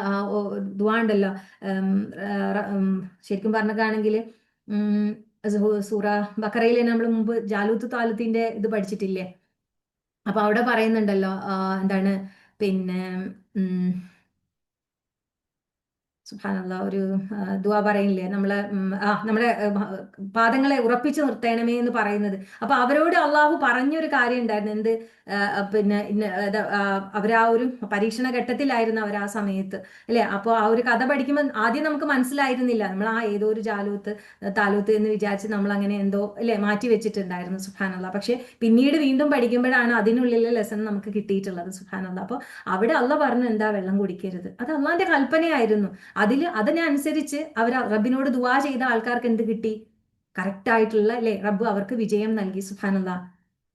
ദുആ ഉണ്ടല്ലോ, ശരിക്കും പറഞ്ഞാണെങ്കിൽ സൂറ ബക്കറയിലെ നമ്മൾ മുമ്പ് ജാലൂത്ത് താലൂത്തിന്റെ ഇത് പഠിച്ചിട്ടില്ലേ? അപ്പൊ അവിടെ പറയുന്നുണ്ടല്ലോ എന്താണ് പിന്നെ സുബ്ഹാനല്ലാഹ് ഒരു ദുആ പറയില്ലേ നമ്മളെ പാദങ്ങളെ ഉറപ്പിച്ചു നിർത്തണമേ എന്ന് പറയുന്നത്. അപ്പൊ അവരോട് അള്ളാഹു പറഞ്ഞൊരു കാര്യം ഉണ്ടായിരുന്നു. എന്ത് പിന്നെ അവരാ ഒരു പരീക്ഷണ ഘട്ടത്തിലായിരുന്നു അവർ ആ സമയത്ത് അല്ലെ. അപ്പോൾ ആ ഒരു കഥ പഠിക്കുമ്പോൾ ആദ്യം നമുക്ക് മനസ്സിലായിരുന്നില്ല, നമ്മൾ ഏതോ ഒരു താലൂത്ത് എന്ന് വിചാരിച്ച് നമ്മൾ അങ്ങനെ എന്തോ അല്ലെ മാറ്റി വെച്ചിട്ടുണ്ടായിരുന്നു. സുബ്ഹാനല്ലാഹ്. പക്ഷെ പിന്നീട് വീണ്ടും പഠിക്കുമ്പോഴാണ് അതിനുള്ളിലെ ലെസൺ നമുക്ക് കിട്ടിയിട്ടുള്ളത്. സുബ്ഹാനല്ലാഹ്. അപ്പോൾ അവിടെ അള്ളാഹ് പറഞ്ഞു എന്താ വെള്ളം കുടിക്കരുത്, അത് അള്ളാഹിന്റെ കൽപ്പനയായിരുന്നു. അതിനനുസരിച്ച് അവർ റബ്ബിനോട് ദുആ ചെയ്ത ആൾക്കാർക്ക് എന്ത് കിട്ടി? കറക്റ്റ് ആയിട്ടുള്ള അല്ലെ റബ്ബ് അവർക്ക് വിജയം നൽകി. സുബ്ഹാനല്ലാഹ്.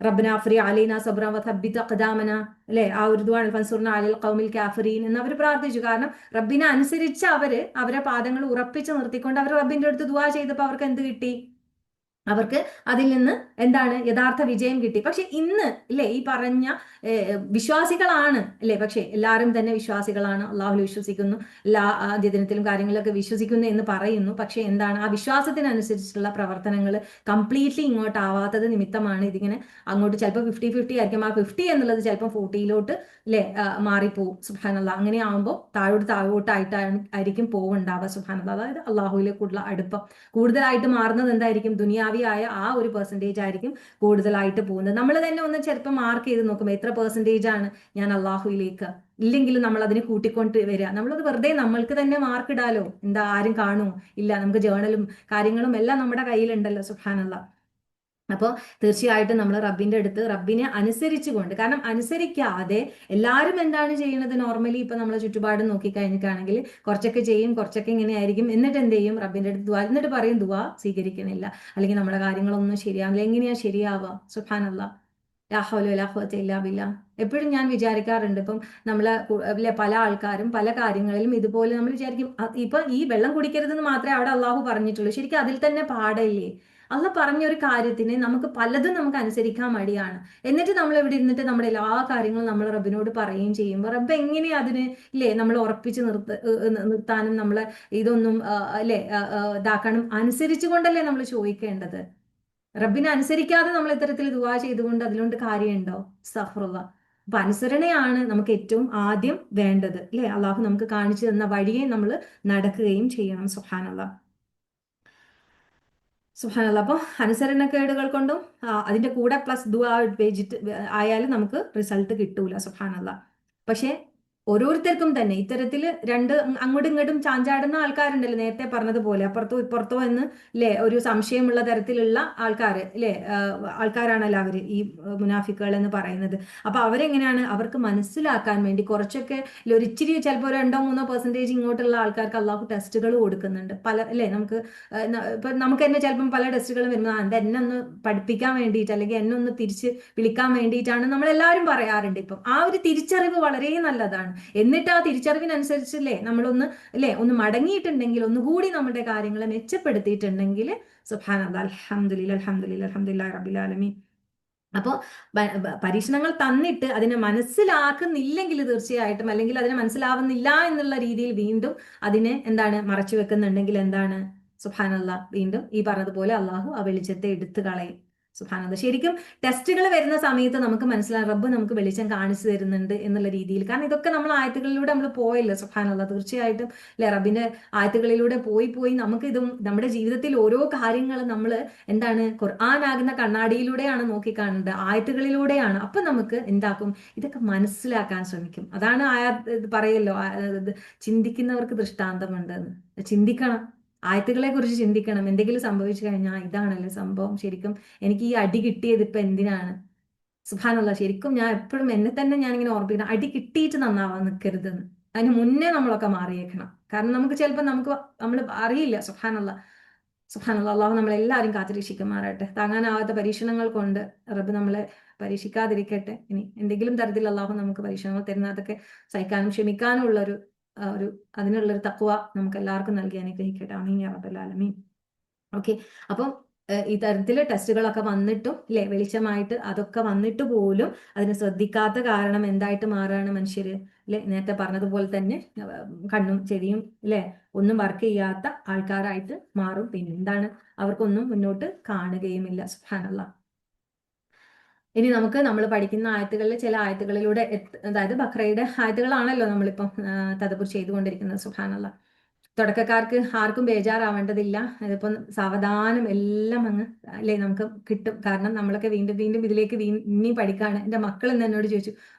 റബ്ബന അഫ്രി അലൈന സബ്റ വതബ്ബിത് അഖദാമന അല്ലെ ആ ഒരു ദുആ ഫൻസുർന അലൽ ഖൗമിൽ കാഫിരീൻ എന്ന് അവർ പ്രാർത്ഥിച്ചു. കാരണം റബ്ബിനെ അനുസരിച്ച് അവരെ പാദങ്ങൾ ഉറപ്പിച്ച് നിർത്തിക്കൊണ്ട് അവർ റബ്ബിന്റെ അടുത്ത് ദുആ ചെയ്തപ്പോൾ അവർക്ക് എന്ത് കിട്ടി? അവർക്ക് അതിൽ നിന്ന് എന്താണ് യഥാർത്ഥ വിജയം കിട്ടി. പക്ഷെ ഇന്ന് അല്ലെ ഈ പറഞ്ഞ വിശ്വാസികളാണ് അല്ലെ, പക്ഷെ എല്ലാവരും തന്നെ വിശ്വാസികളാണ്, അള്ളാഹുൽ വിശ്വസിക്കുന്നു, എല്ലാ ദിനത്തിലും കാര്യങ്ങളിലൊക്കെ വിശ്വസിക്കുന്നു എന്ന് പറയുന്നു. പക്ഷെ എന്താണ് ആ വിശ്വാസത്തിനനുസരിച്ചുള്ള പ്രവർത്തനങ്ങൾ കംപ്ലീറ്റ്ലി ഇങ്ങോട്ടാവാത്തത് നിമിത്തമാണ് ഇതിങ്ങനെ അങ്ങോട്ട് ചിലപ്പോൾ 50-50 ആയിരിക്കും. ആ 50 എന്നുള്ളത് ചിലപ്പോൾ 40-ലോട്ട് അല്ലെ മാറിപ്പോവും. സുബ്ഹാനല്ലാഹ്. അങ്ങനെ ആവുമ്പോൾ താഴോട്ടായിട്ടായിരിക്കും പോവുണ്ടാവുക. സുബ്ഹാനല്ലാഹ്. അതായത് അള്ളാഹുവിലേക്കുള്ള അടുപ്പം കൂടുതലായിട്ട് മാറുന്നത് എന്തായിരിക്കും? ദുനിയാവിൽ ദുനിയാവിയായ ആ ഒരു പെർസെൻറ്റേജ് ആയിരിക്കും കൂടുതലായിട്ട് പോകുന്നത്. നമ്മൾ തന്നെ ഒന്ന് ചിലപ്പോൾ മാർക്ക് ചെയ്ത് നോക്കുമ്പോൾ എത്ര പെർസെൻറ്റേജ് ആണ് ഞാൻ അള്ളാഹുയിലേക്ക്, ഇല്ലെങ്കിലും നമ്മൾ അതിനെ കൂട്ടിക്കൊണ്ട് വരിക. നമ്മളത് വെറുതെ നമ്മൾക്ക് തന്നെ മാർക്ക് ഇടാലോ, എന്താ ആരും കാണുമോ, ഇല്ല, നമുക്ക് ജേണലും കാര്യങ്ങളും എല്ലാം നമ്മുടെ കയ്യിലുണ്ടല്ലോ. സുബ്ഹാനല്ലാഹ്. അപ്പോൾ തീർച്ചയായിട്ടും നമ്മൾ റബ്ബിന്റെ അടുത്ത് റബ്ബിനെ അനുസരിച്ചുകൊണ്ട്, കാരണം അനുസരിക്കാതെ എല്ലാവരും എന്താണ് ചെയ്യുന്നത്, നോർമലി ഇപ്പൊ നമ്മളെ ചുറ്റുപാട് നോക്കിക്കഴിഞ്ഞിട്ടാണെങ്കിൽ കുറച്ചൊക്കെ ചെയ്യും, കുറച്ചൊക്കെ ഇങ്ങനെ ആയിരിക്കും, എന്നിട്ട് എന്ത് ചെയ്യും, റബ്ബിന്റെ അടുത്ത് ദുആ, എന്നിട്ട് പറയും ദുആ സ്വീകരിക്കണില്ല, അല്ലെങ്കിൽ നമ്മുടെ കാര്യങ്ങളൊന്നും ശരിയാവില്ല. എങ്ങനെയാ ശരിയാവുക? സുബ്ഹാനല്ലാഹ്, ലാ ഹൗല വലാ ഖുവത ഇല്ലാ ബില്ലാഹ്. എപ്പോഴും ഞാൻ വിചാരിക്കാറുണ്ട്, ഇപ്പം നമ്മളെ പല ആൾക്കാരും പല കാര്യങ്ങളിലും ഇതുപോലെ നമ്മൾ വിചാരിക്കും ഇപ്പൊ ഈ വെള്ളം കുടിക്കരുതെന്ന് മാത്രമേ അവിടെ അള്ളാഹു പറഞ്ഞിട്ടുള്ളൂ. ശരിക്കും അതിൽ തന്നെ പാടില്ലേ? അള്ള പറഞ്ഞ ഒരു കാര്യത്തിന് നമുക്ക് പലതും നമുക്ക് അനുസരിക്കാൻ മടിയാണ്. എന്നിട്ട് നമ്മൾ ഇവിടെ ഇരുന്നിട്ട് നമ്മുടെ എല്ലാ കാര്യങ്ങളും നമ്മൾ റബ്ബിനോട് പറയുകയും ചെയ്യുമ്പോൾ റബ്ബ് എങ്ങനെയാ അതിന്, ഇല്ലേ, നമ്മൾ ഉറപ്പിച്ച് നിർത്താനും നമ്മളെ ഇതൊന്നും അല്ലേ ഇതാക്കാനും അനുസരിച്ചു കൊണ്ടല്ലേ നമ്മൾ ചോദിക്കേണ്ടത്. റബ്ബിനെ അനുസരിക്കാതെ നമ്മൾ ഇത്തരത്തിൽ ദുആ ചെയ്തുകൊണ്ട് അതിലുകൊണ്ട് കാര്യമുണ്ടോ? അസ്തഗ്ഫിറുല്ലാഹ്. അപ്പൊ അനുസരണയാണ് നമുക്ക് ഏറ്റവും ആദ്യം വേണ്ടത്, അല്ലെ? അള്ളാഹു നമുക്ക് കാണിച്ചു തന്ന വഴിയെ നമ്മൾ നടക്കുകയും ചെയ്യണം. സുബ്ഹാനല്ലാഹ്. സുബ്ഹാനല്ലാഹ്. അപ്പോൾ അനുസരണക്കേടുകൾ കൊണ്ടും അതിന്റെ കൂടെ പ്ലസ് ദുആ വെച്ചിട്ട് ആയാലും നമുക്ക് റിസൾട്ട് കിട്ടൂല. സുബ്ഹാനല്ലാഹ്. പക്ഷേ ഓരോരുത്തർക്കും തന്നെ ഇത്തരത്തിൽ രണ്ട് അങ്ങോട്ടും ഇങ്ങോട്ടും ചാഞ്ചാടുന്ന ആൾക്കാരുണ്ടല്ലോ, നേരത്തെ പറഞ്ഞതുപോലെ അപ്പുറത്തോ ഇപ്പുറത്തോ എന്ന്, അല്ലേ, ഒരു സംശയമുള്ള തരത്തിലുള്ള ആൾക്കാർ, അല്ലേ, ആൾക്കാരാണല്ലോ അവർ, ഈ മുനാഫിക്കുകൾ എന്ന് പറയുന്നത്. അപ്പൊ അവരെങ്ങനെയാണ്, അവർക്ക് മനസ്സിലാക്കാൻ വേണ്ടി കുറച്ചൊക്കെ ഒരിച്ചിരി ചിലപ്പോൾ 2-3% ഇങ്ങോട്ടുള്ള ആൾക്കാർക്ക് അള്ളാഹു ടെസ്റ്റുകൾ കൊടുക്കുന്നുണ്ട്. പല, അല്ലേ, നമുക്ക് ഇപ്പൊ നമുക്ക് തന്നെ ചിലപ്പം പല ടെസ്റ്റുകളും വരുമ്പോൾ എന്താ എന്നെ ഒന്ന് പഠിപ്പിക്കാൻ വേണ്ടിയിട്ട്, അല്ലെങ്കിൽ എന്നെ ഒന്ന് തിരിച്ച് വിളിക്കാൻ വേണ്ടിയിട്ടാണ് നമ്മൾ എല്ലാവരും പറയാറുണ്ട്. ഇപ്പം ആ ഒരു തിരിച്ചറിവ് വളരെ നല്ലതാണ്. എന്നിട്ട് ആ തിരിച്ചറിവിനനുസരിച്ചല്ലേ നമ്മളൊന്ന്, അല്ലേ, ഒന്ന് മടങ്ങിയിട്ടുണ്ടെങ്കിൽ, ഒന്നുകൂടി നമ്മുടെ കാര്യങ്ങളെ മെച്ചപ്പെടുത്തിയിട്ടുണ്ടെങ്കിൽ, സുബ്ഹാനല്ലാഹ്, അൽഹംദുലില്ലാഹ് അൽഹംദുലില്ലാഹ് അൽഹംദുലില്ലാഹി റബ്ബിൽ ആലമീൻ. അപ്പോൾ പരീക്ഷണങ്ങൾ തന്നിട്ട് അതിനെ മനസ്സിലാക്കുന്നില്ലെങ്കിൽ തീർച്ചയായിട്ടും, അല്ലെങ്കിൽ അതിനെ മനസ്സിലാവുന്നില്ല എന്നുള്ള രീതിയിൽ വീണ്ടും അതിനെ എന്താണ് മറച്ചു വെക്കുന്നുണ്ടെങ്കിൽ എന്താണ്, സുബ്ഹാനല്ലാഹ്, വീണ്ടും ഈ പറഞ്ഞതുപോലെ അള്ളാഹു ആ വെളിച്ചത്തെ എടുത്തു കളയും. സുബ്ഹാനല്ലാഹ്. ശരിക്കും ടെസ്റ്റുകൾ വരുന്ന സമയത്ത് നമുക്ക് മനസ്സിലാകും റബ്ബ് നമുക്ക് വെളിച്ചം കാണിച്ചു തരുന്നുണ്ട് എന്നുള്ള രീതിയിൽ. കാരണം ഇതൊക്കെ നമ്മൾ ആയത്തുകളിലൂടെ നമ്മൾ പോയല്ലോ. സുബ്ഹാനല്ലാഹ്. തീർച്ചയായിട്ടും, അല്ലെ, റബ്ബിന്റെ ആയത്തുകളിലൂടെ പോയി പോയി നമുക്ക് ഇതും നമ്മുടെ ജീവിതത്തിൽ ഓരോ കാര്യങ്ങളും നമ്മൾ എന്താണ് ഖുർആനാകുന്ന കണ്ണാടിയിലൂടെയാണ് നോക്കിക്കാണുന്നത്, ആയത്തുകളിലൂടെയാണ്. അപ്പൊ നമുക്ക് എന്താക്കും, ഇതൊക്കെ മനസ്സിലാക്കാൻ ശ്രമിക്കും. അതാണ് ഇത് പറയല്ലോ, ചിന്തിക്കുന്നവർക്ക് ദൃഷ്ടാന്തമുണ്ട് എന്ന്. ചിന്തിക്കണം, ആയത്തുകളെ കുറിച്ച് ചിന്തിക്കണം. എന്തെങ്കിലും സംഭവിച്ചു കഴിഞ്ഞാൽ ഇതാണല്ലേ സംഭവം, ശരിക്കും എനിക്ക് ഈ അടി കിട്ടിയത് ഇപ്പൊ എന്തിനാണ്? സുബ്ഹാനല്ലാഹ്. ശരിക്കും ഞാൻ എപ്പോഴും എന്നെ തന്നെ ഞാനിങ്ങനെ ഓർപ്പിക്കണം, അടി കിട്ടിയിട്ട് നന്നാവാൻ നിൽക്കരുതെന്ന്. അതിന് മുന്നേ നമ്മളൊക്കെ മാറിയേക്കണം. കാരണം നമുക്ക് ചിലപ്പോൾ നമ്മൾ അറിയില്ല. സുബ്ഹാനല്ലാഹ്. സുബ്ഹാനല്ലാഹ്. അള്ളാഹു നമ്മളെല്ലാവരും കാത്തുരക്ഷിക്കുമാറാകട്ടെ. താങ്ങാനാവാത്ത പരീക്ഷണങ്ങൾ കൊണ്ട് റബ്ബ് നമ്മളെ പരീക്ഷിക്കാതിരിക്കട്ടെ. ഇനി എന്തെങ്കിലും തരത്തിൽ അള്ളാഹു നമുക്ക് പരീക്ഷണങ്ങൾ തരുന്ന അതൊക്കെ സഹിക്കാനും ക്ഷമിക്കാനും ഉള്ളൊരു ഒരു അതിനുള്ളൊരു തഖ്വ നമുക്ക് എല്ലാവർക്കും നൽകി അനുഗ്രഹിക്കട്ടെ. ആമീൻ യാ റബ്ബൽ ആലമീൻ. ഓക്കെ. അപ്പം ഈ തരത്തില് ടെസ്റ്റുകളൊക്കെ വന്നിട്ടും, അല്ലെ, വെളിച്ചമായിട്ട് അതൊക്കെ വന്നിട്ട് പോലും അതിനെ ശ്രദ്ധിക്കാത്ത കാരണം എന്തായിട്ട് മാറുകയാണ് മനുഷ്യര്, അല്ലെ, നേരത്തെ പറഞ്ഞതുപോലെ തന്നെ കണ്ണും ചെവിയും, അല്ലെ, ഒന്നും വർക്ക് ചെയ്യാത്ത ആൾക്കാരായിട്ട് മാറും. പിന്നെ എന്താണ്, അവർക്കൊന്നും മുന്നോട്ട് കാണുകയുമില്ല. സുബ്ഹാനല്ലാഹ്. ഇനി നമുക്ക് നമ്മൾ പഠിക്കുന്ന ആയത്തുകളിൽ ചില ആയത്തുകളിലൂടെ അതായത് ബഖറയുടെ ആയത്തുകളാണല്ലോ നമ്മളിപ്പം തദബ്ബുർ ചെയ്തുകൊണ്ടിരിക്കുന്നത്. സുബ്ഹാനല്ലാഹ്. തുടക്കക്കാർക്ക് ആർക്കും ബേജാറാവേണ്ടതില്ല. ഇതിപ്പം സാവധാനം എല്ലാം അങ്ങ്, അല്ലേ, നമുക്ക് കിട്ടും. കാരണം നമ്മളൊക്കെ വീണ്ടും വീണ്ടും ഇതിലേക്ക് ഇനിയും പഠിക്കാണ്. എൻ്റെ മക്കൾ ഇന്ന് എന്നോട് ചോദിച്ചു,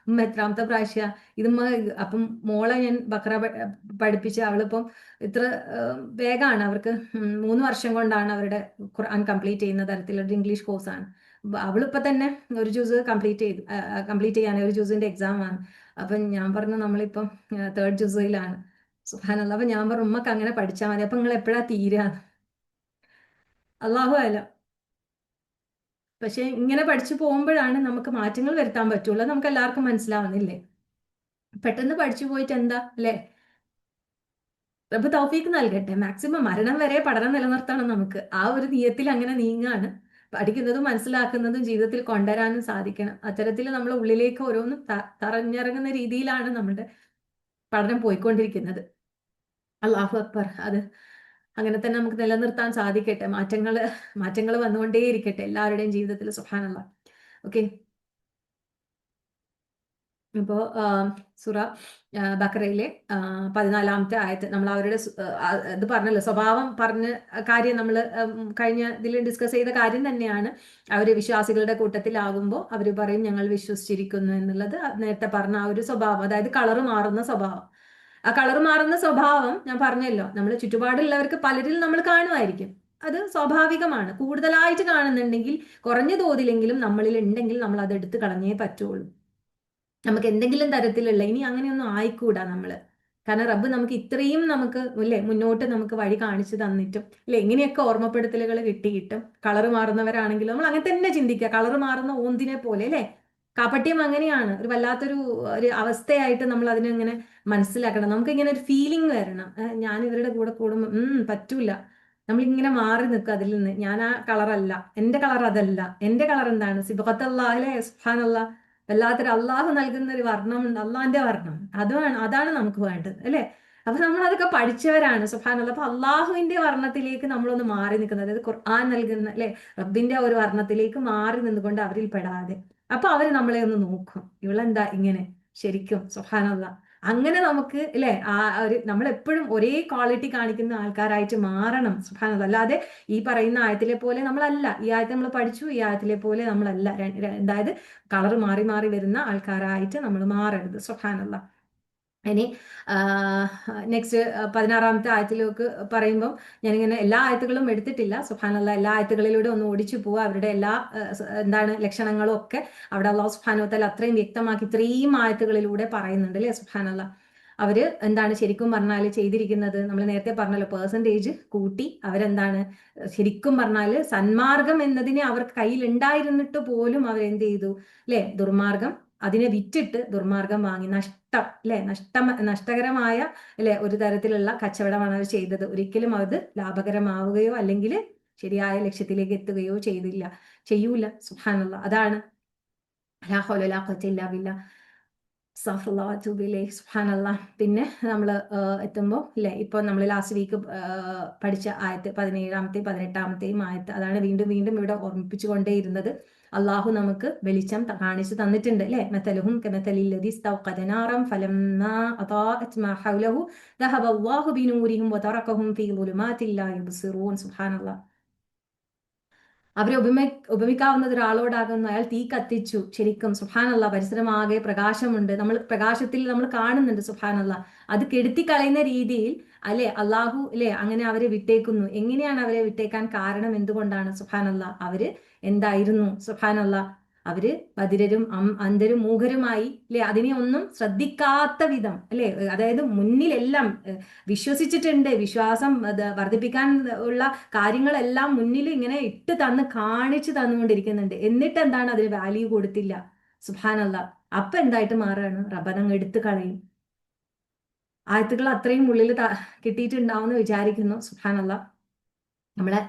എത്രാമത്തെ പ്രാവശ്യ ഇതുമ്മ? അപ്പം മോളെ ഞാൻ ബഖറ പഠിപ്പിച്ച് അവളിപ്പം ഇത്ര വേഗമാണ് അവർക്ക് 3 വർഷം കൊണ്ടാണ് അവരുടെ ഖുർആൻ കംപ്ലീറ്റ് ചെയ്യുന്ന തരത്തിലുള്ള ഇംഗ്ലീഷ് കോഴ്സാണ്. അവളിപ്പോ തന്നെ ഒരു ജ്യൂസ് കംപ്ലീറ്റ് ചെയ്യാൻ ഒരു ജ്യൂസിന്റെ എക്സാം ആണ്. അപ്പം ഞാൻ പറഞ്ഞു നമ്മളിപ്പം 3rd ജ്യൂസിലാണ്. സുബ്ഹാനല്ലാഹ്. അപ്പൊ ഞാൻ പറഞ്ഞു ഉമ്മക്ക് അങ്ങനെ പഠിച്ചാൽ മതി. അപ്പൊ നിങ്ങൾ എപ്പോഴാ തീരാ? അള്ളാഹു അല്ല. പക്ഷെ ഇങ്ങനെ പഠിച്ചു പോകുമ്പോഴാണ് നമുക്ക് മാറ്റങ്ങൾ വരുത്താൻ പറ്റുള്ളൂ. നമുക്ക് എല്ലാവർക്കും മനസ്സിലാവുന്നില്ലേ? പെട്ടെന്ന് പഠിച്ചു പോയിട്ട് എന്താ, അല്ലെ? റബ്ബ് തൗഫീക്ക് നൽകട്ടെ. മാക്സിമം മരണം വരെ പഠനം നിലനിർത്തണം നമുക്ക്. ആ ഒരു നിയത്തിൽ അങ്ങനെ നീങ്ങാണ്. പഠിക്കുന്നതും മനസ്സിലാക്കുന്നതും ജീവിതത്തിൽ കൊണ്ടുവരാനും സാധിക്കണം. അത്തരത്തിൽ നമ്മൾ ഉള്ളിലേക്ക് ഓരോന്നും തറഞ്ഞിറങ്ങുന്ന രീതിയിലാണ് നമ്മുടെ പഠനം പോയിക്കൊണ്ടിരിക്കുന്നത്. അല്ലാഹു അക്ബർ. അത് അങ്ങനെ തന്നെ നമുക്ക് നിലനിർത്താൻ സാധിക്കട്ടെ. മാറ്റങ്ങൾ വന്നുകൊണ്ടേയിരിക്കട്ടെ എല്ലാവരുടെയും ജീവിതത്തിൽ. സുബ്ഹാനല്ലാഹ്. ഓക്കെ. ഇപ്പോൾ സുറ ബക്കറയിലെ 14-ാമത്തെ ആയത്ത് നമ്മൾ അവരുടെ ഇത് പറഞ്ഞല്ലോ, സ്വഭാവം പറഞ്ഞ കാര്യം നമ്മൾ കഴിഞ്ഞ ഇതിൽ ഡിസ്കസ് ചെയ്ത കാര്യം തന്നെയാണ്. അവർ വിശ്വാസികളുടെ കൂട്ടത്തിലാകുമ്പോൾ അവർ പറയും ഞങ്ങൾ വിശ്വസിച്ചിരിക്കുന്നു എന്നുള്ളത്. നേരത്തെ പറഞ്ഞ ആ ഒരു സ്വഭാവം, അതായത് കളറ് മാറുന്ന സ്വഭാവം. ആ കളറ് മാറുന്ന സ്വഭാവം ഞാൻ പറഞ്ഞല്ലോ, നമ്മൾ ചുറ്റുപാടുള്ളവർക്ക് പലരിൽ നമ്മൾ കാണുമായിരിക്കും. അത് സ്വാഭാവികമാണ്. കൂടുതലായിട്ട് കാണുന്നുണ്ടെങ്കിൽ കുറഞ്ഞ തോതിലെങ്കിലും നമ്മളിൽ ഉണ്ടെങ്കിൽ നമ്മൾ അത് എടുത്ത് കളഞ്ഞേ പറ്റുള്ളൂ. നമുക്ക് എന്തെങ്കിലും തരത്തിലുള്ള ഇനി അങ്ങനെയൊന്നും ആയിക്കൂടാ നമ്മള്. കാരണം റബ്ബ് നമുക്ക് ഇത്രയും നമുക്ക് അല്ലേ മുന്നോട്ട് നമുക്ക് വഴി കാണിച്ചു തന്നിട്ടും അല്ലെ എങ്ങനെയൊക്കെ ഓർമ്മപ്പെടുത്തലുകൾ കിട്ടിയിട്ടും കളറ് മാറുന്നവരാണെങ്കിലും നമ്മൾ അങ്ങനെ തന്നെ ചിന്തിക്കുക. കളറ് മാറുന്ന ഓന്തിനെ പോലെ അല്ലെ. കാപ്പട്യം അങ്ങനെയാണ്, ഒരു വല്ലാത്തൊരു ഒരു അവസ്ഥയായിട്ട് നമ്മൾ അതിനെങ്ങനെ മനസ്സിലാക്കണം. നമുക്ക് ഇങ്ങനെ ഒരു ഫീലിംഗ് വരണം. ഞാൻ ഇവരുടെ കൂടെ കൂടുമ്പോൾ പറ്റൂല, നമ്മളിങ്ങനെ മാറി നിൽക്കുക അതിൽ നിന്ന്. ഞാൻ ആ കളറല്ല, എന്റെ കളർ അതല്ല. എന്റെ കളർ എന്താണ്? സിബഖത്തല്ലാ അല്ലെ, സുബ്ഹാനല്ലാ. വല്ലാത്തൊരു അള്ളാഹു നൽകുന്ന ഒരു വർണ്ണമുണ്ട്, അള്ളാഹിന്റെ വർണ്ണം. അതാണ് നമുക്ക് വേണ്ടത് അല്ലെ. അപ്പൊ നമ്മൾ അതൊക്കെ പഠിച്ചവരാണ് സുബ്ഹാനല്ലാഹ്. അപ്പൊ അള്ളാഹുവിന്റെ വർണ്ണത്തിലേക്ക് നമ്മളൊന്ന് മാറി നിൽക്കുന്നത്, അതായത് ഖുർആൻ നൽകുന്ന അല്ലെ റബ്ബിന്റെ ഒരു വർണ്ണത്തിലേക്ക് മാറി നിന്നുകൊണ്ട് അവരിൽ പെടാതെ, അപ്പൊ അവര് നമ്മളെ ഒന്ന് നോക്കും, ഇവളെന്താ ഇങ്ങനെ ശരിക്കും സുബ്ഹാനല്ലാഹ്. അങ്ങനെ നമുക്ക് അല്ലെ ആ ഒരു നമ്മൾ എപ്പോഴും ഒരേ ക്വാളിറ്റി കാണിക്കുന്ന ആൾക്കാരായിട്ട് മാറണം സുബ്ഹാനല്ലാഹ്. അല്ലാതെ ഈ പറയുന്ന ആയത്തിലെ പോലെ നമ്മളല്ല. ഈ ആയത്ത് നമ്മൾ പഠിച്ചു, ഈ ആയത്തിലെ പോലെ നമ്മളല്ല. അതായത് കളർ മാറി മാറി വരുന്ന ആൾക്കാരായിട്ട് നമ്മൾ മാറരുത് സുബ്ഹാനല്ലാഹ്. ഇനി നെക്സ്റ്റ് 16-ാമത്തെ ആയത്തിലേക്ക് പറയുമ്പോൾ ഞാനിങ്ങനെ എല്ലാ ആയത്തുകളും എടുത്തിട്ടില്ല സുബ്ഹാനല്ലാഹ്. എല്ലാ ആയത്തുകളിലൂടെ ഒന്ന് ഓടിച്ചു പോവുക. അവരുടെ എല്ലാ എന്താണ് ലക്ഷണങ്ങളും ഒക്കെ അവിടെ അല്ലാഹു സുബ്ഹാനഹു വ തആല അത്രയും വ്യക്തമാക്കി ഇത്രയും ആയത്തുകളിലൂടെ പറയുന്നുണ്ട് അല്ലേ സുബ്ഹാനല്ലാഹ്. അവര് എന്താണ് ശരിക്കും പറഞ്ഞാൽ ചെയ്തിരിക്കുന്നത്, നമ്മൾ നേരത്തെ പറഞ്ഞല്ലോ പെർസെൻറ്റേജ് കൂട്ടി. അവരെന്താണ് ശരിക്കും പറഞ്ഞാല് സന്മാർഗം എന്നതിനെ അവർക്ക് കയ്യിൽ ഉണ്ടായിരുന്നിട്ട് പോലും അവരെന്ത് ചെയ്തു അല്ലെ, ദുർമാർഗം അതിനെ വിറ്റിട്ട് ദുർമാർഗം വാങ്ങി. നഷ്ടം അല്ലെ, നഷ്ടകരമായ അല്ലെ ഒരു തരത്തിലുള്ള കച്ചവടമാണ് അവർ ചെയ്തത്. ഒരിക്കലും അത് ലാഭകരമാവുകയോ അല്ലെങ്കിൽ ശരിയായ ലക്ഷ്യത്തിലേക്ക് എത്തുകയോ ചെയ്യൂല സുബ്ഹാനല്ലാഹ്. അതാണ് ലാ ഹൗല വലാ ഖുവത ഇല്ലാ ബില്ലാഹ്. സുബ്ഹാനല്ലാഹ്. പിന്നെ നമ്മൾ എത്തുമ്പോൾ അല്ലെ, ഇപ്പൊ നമ്മൾ ലാസ്റ്റ് വീക്ക് പഠിച്ച ആയത്ത് 17-ാമത്തെയും 18-ാമത്തെയും ആയത്ത്, അതാണ് വീണ്ടും വീണ്ടും ഇവിടെ ഓർമ്മിപ്പിച്ചുകൊണ്ടേയിരുന്നത്. അള്ളാഹു നമുക്ക് വെളിച്ചം കാണിച്ചു തന്നിട്ടുണ്ട് അല്ലെ. മതലുഹും കമതലിൽ ലദീ ഇസ്തൗഖദ നാറൻ ഫലമ്മാ അതാഅത് മാ ഹൗലഹു ദഹബ അല്ലാഹു ബിനൂരിഹിം വതറകഹും ഫീ ളുലുമാതിൻ ലാ യുബ്സിറൂൻ. സുബ്ഹാനല്ലാഹ്. അവരെ ഉപമിക്കാവുന്നത് ഒരാളോടാകുന്നു, അയാൾ തീ കത്തിച്ചു. ശരിക്കും സുബ്ഹാനല്ലാഹ്, പരിസരമാകെ പ്രകാശമുണ്ട്, നമ്മൾ പ്രകാശത്തിൽ നമ്മൾ കാണുന്നുണ്ട് സുബ്ഹാനല്ലാഹ്. അത് കെടുത്തി കളയുന്ന രീതിയിൽ അല്ലെ അള്ളാഹു അല്ലെ അങ്ങനെ അവരെ വിട്ടേക്കുന്നു. എങ്ങനെയാണ് അവരെ വിട്ടേക്കാൻ കാരണം? എന്തുകൊണ്ടാണ്? സുബ്ഹാനല്ലാഹ്, അവര് എന്തായിരുന്നു സുബ്ഹാനല്ലാഹ്, അവര് ബധിരരും അന്ധരും മൂകരുമായി അല്ലെ, അതിനെ ഒന്നും ശ്രദ്ധിക്കാത്ത വിധം അല്ലെ, അതായത് മുന്നിലെല്ലാം വിശ്വസിച്ചിട്ടുണ്ട്, വിശ്വാസം വർദ്ധിപ്പിക്കാൻ ഉള്ള കാര്യങ്ങളെല്ലാം മുന്നിൽ ഇങ്ങനെ ഇട്ട് കാണിച്ചു തന്നുകൊണ്ടിരിക്കുന്നുണ്ട്. എന്നിട്ട് എന്താണ്, അതിന് വാല്യൂ കൊടുത്തില്ല സുബ്ഹാനല്ലാഹ്. അപ്പൊ എന്തായിട്ട് മാറുകയാണ്? റബ്ബനങ്ങ് എടുത്തു കളയും. ആയത്തുകൾ അത്രയും ഉള്ളിൽ കിട്ടിയിട്ടുണ്ടാവും എന്ന് വിചാരിക്കുന്നു സുബ്ഹാനല്ലാഹ്.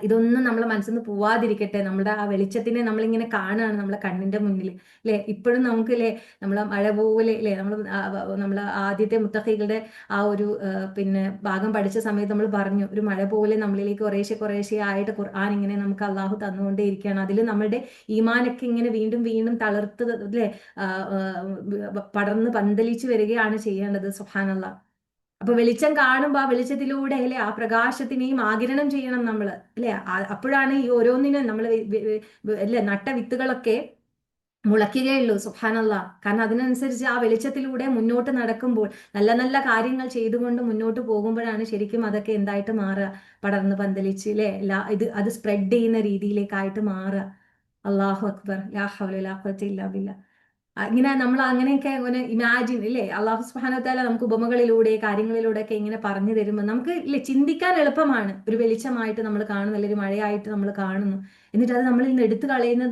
ഇതൊന്നും നമ്മളെ മനസ്സിൽ നിന്ന് പോവാതിരിക്കട്ടെ. നമ്മുടെ ആ വെളിച്ചത്തിനെ നമ്മളിങ്ങനെ കാണുകയാണ് നമ്മളെ കണ്ണിന്റെ മുന്നിൽ അല്ലെ. ഇപ്പോഴും നമുക്ക് അല്ലെ നമ്മളെ മഴ പോലെ അല്ലെ, നമ്മൾ ആദ്യത്തെ മുത്തഖികളുടെ ആ ഒരു പിന്നെ ഭാഗം പഠിച്ച സമയത്ത് നമ്മൾ പറഞ്ഞു, ഒരു മഴ പോലെ നമ്മളിലേക്ക് കുറേശ്ശെ കുറേശ്ശെ ആയിട്ട് ഖുർആൻ ഇങ്ങനെ നമുക്ക് അള്ളാഹു തന്നുകൊണ്ടേ ഇരിക്കുകയാണ്. അതിൽ നമ്മുടെ ഈമാനൊക്കെ ഇങ്ങനെ വീണ്ടും വീണ്ടും തളർത്ത് അല്ലെ പടർന്ന് പന്തലിച്ച് വരികയാണ് ചെയ്യേണ്ടത് സുബ്ഹാനല്ലാഹ്. അപ്പൊ വെളിച്ചം കാണുമ്പോ ആ വെളിച്ചത്തിലൂടെ അല്ലെ ആ പ്രകാശത്തിനെയും ആഗിരണം ചെയ്യണം നമ്മൾ അല്ലെ. അപ്പോഴാണ് ഈ ഓരോന്നിനും നമ്മൾ അല്ലെ നട്ട വിത്തുകളൊക്കെ മുളയ്ക്കുകയുള്ളൂ സുബ്ഹാനല്ലാഹ്. കാരണം അതിനനുസരിച്ച് ആ വെളിച്ചത്തിലൂടെ മുന്നോട്ട് നടക്കുമ്പോൾ, നല്ല നല്ല കാര്യങ്ങൾ ചെയ്തുകൊണ്ട് മുന്നോട്ട് പോകുമ്പോഴാണ് ശരിക്കും അതൊക്കെ എന്തായിട്ട് മാറുക, പടർന്ന് പന്തലിച്ച് അല്ലെ അത് സ്പ്രെഡ് ചെയ്യുന്ന രീതിയിലേക്കായിട്ട് മാറുക. അല്ലാഹു അക്ബർ, ലാ ഹൗല വലാ ഖുവത ഇല്ലാ ബില്ലാഹ്. ഇങ്ങനെ നമ്മൾ അങ്ങനെയൊക്കെ ഇങ്ങനെ ഇമാജിൻ ഇല്ലേ, അള്ളാഹു സുബ്ഹാനഹു വ തആല നമുക്ക് ഉപമകളിലൂടെ കാര്യങ്ങളിലൂടെ ഒക്കെ ഇങ്ങനെ പറഞ്ഞു തരുമ്പോൾ നമുക്ക് ഇല്ലേ ചിന്തിക്കാൻ എളുപ്പമാണ്. ഒരു വെളിച്ചമായിട്ട് നമ്മൾ കാണുന്നു, അല്ലെങ്കിൽ ഒരു മഴയായിട്ട് നമ്മൾ കാണുന്നു, എന്നിട്ട് അത് നമ്മളിൽ നിന്ന് എടുത്തു കളയുന്നത്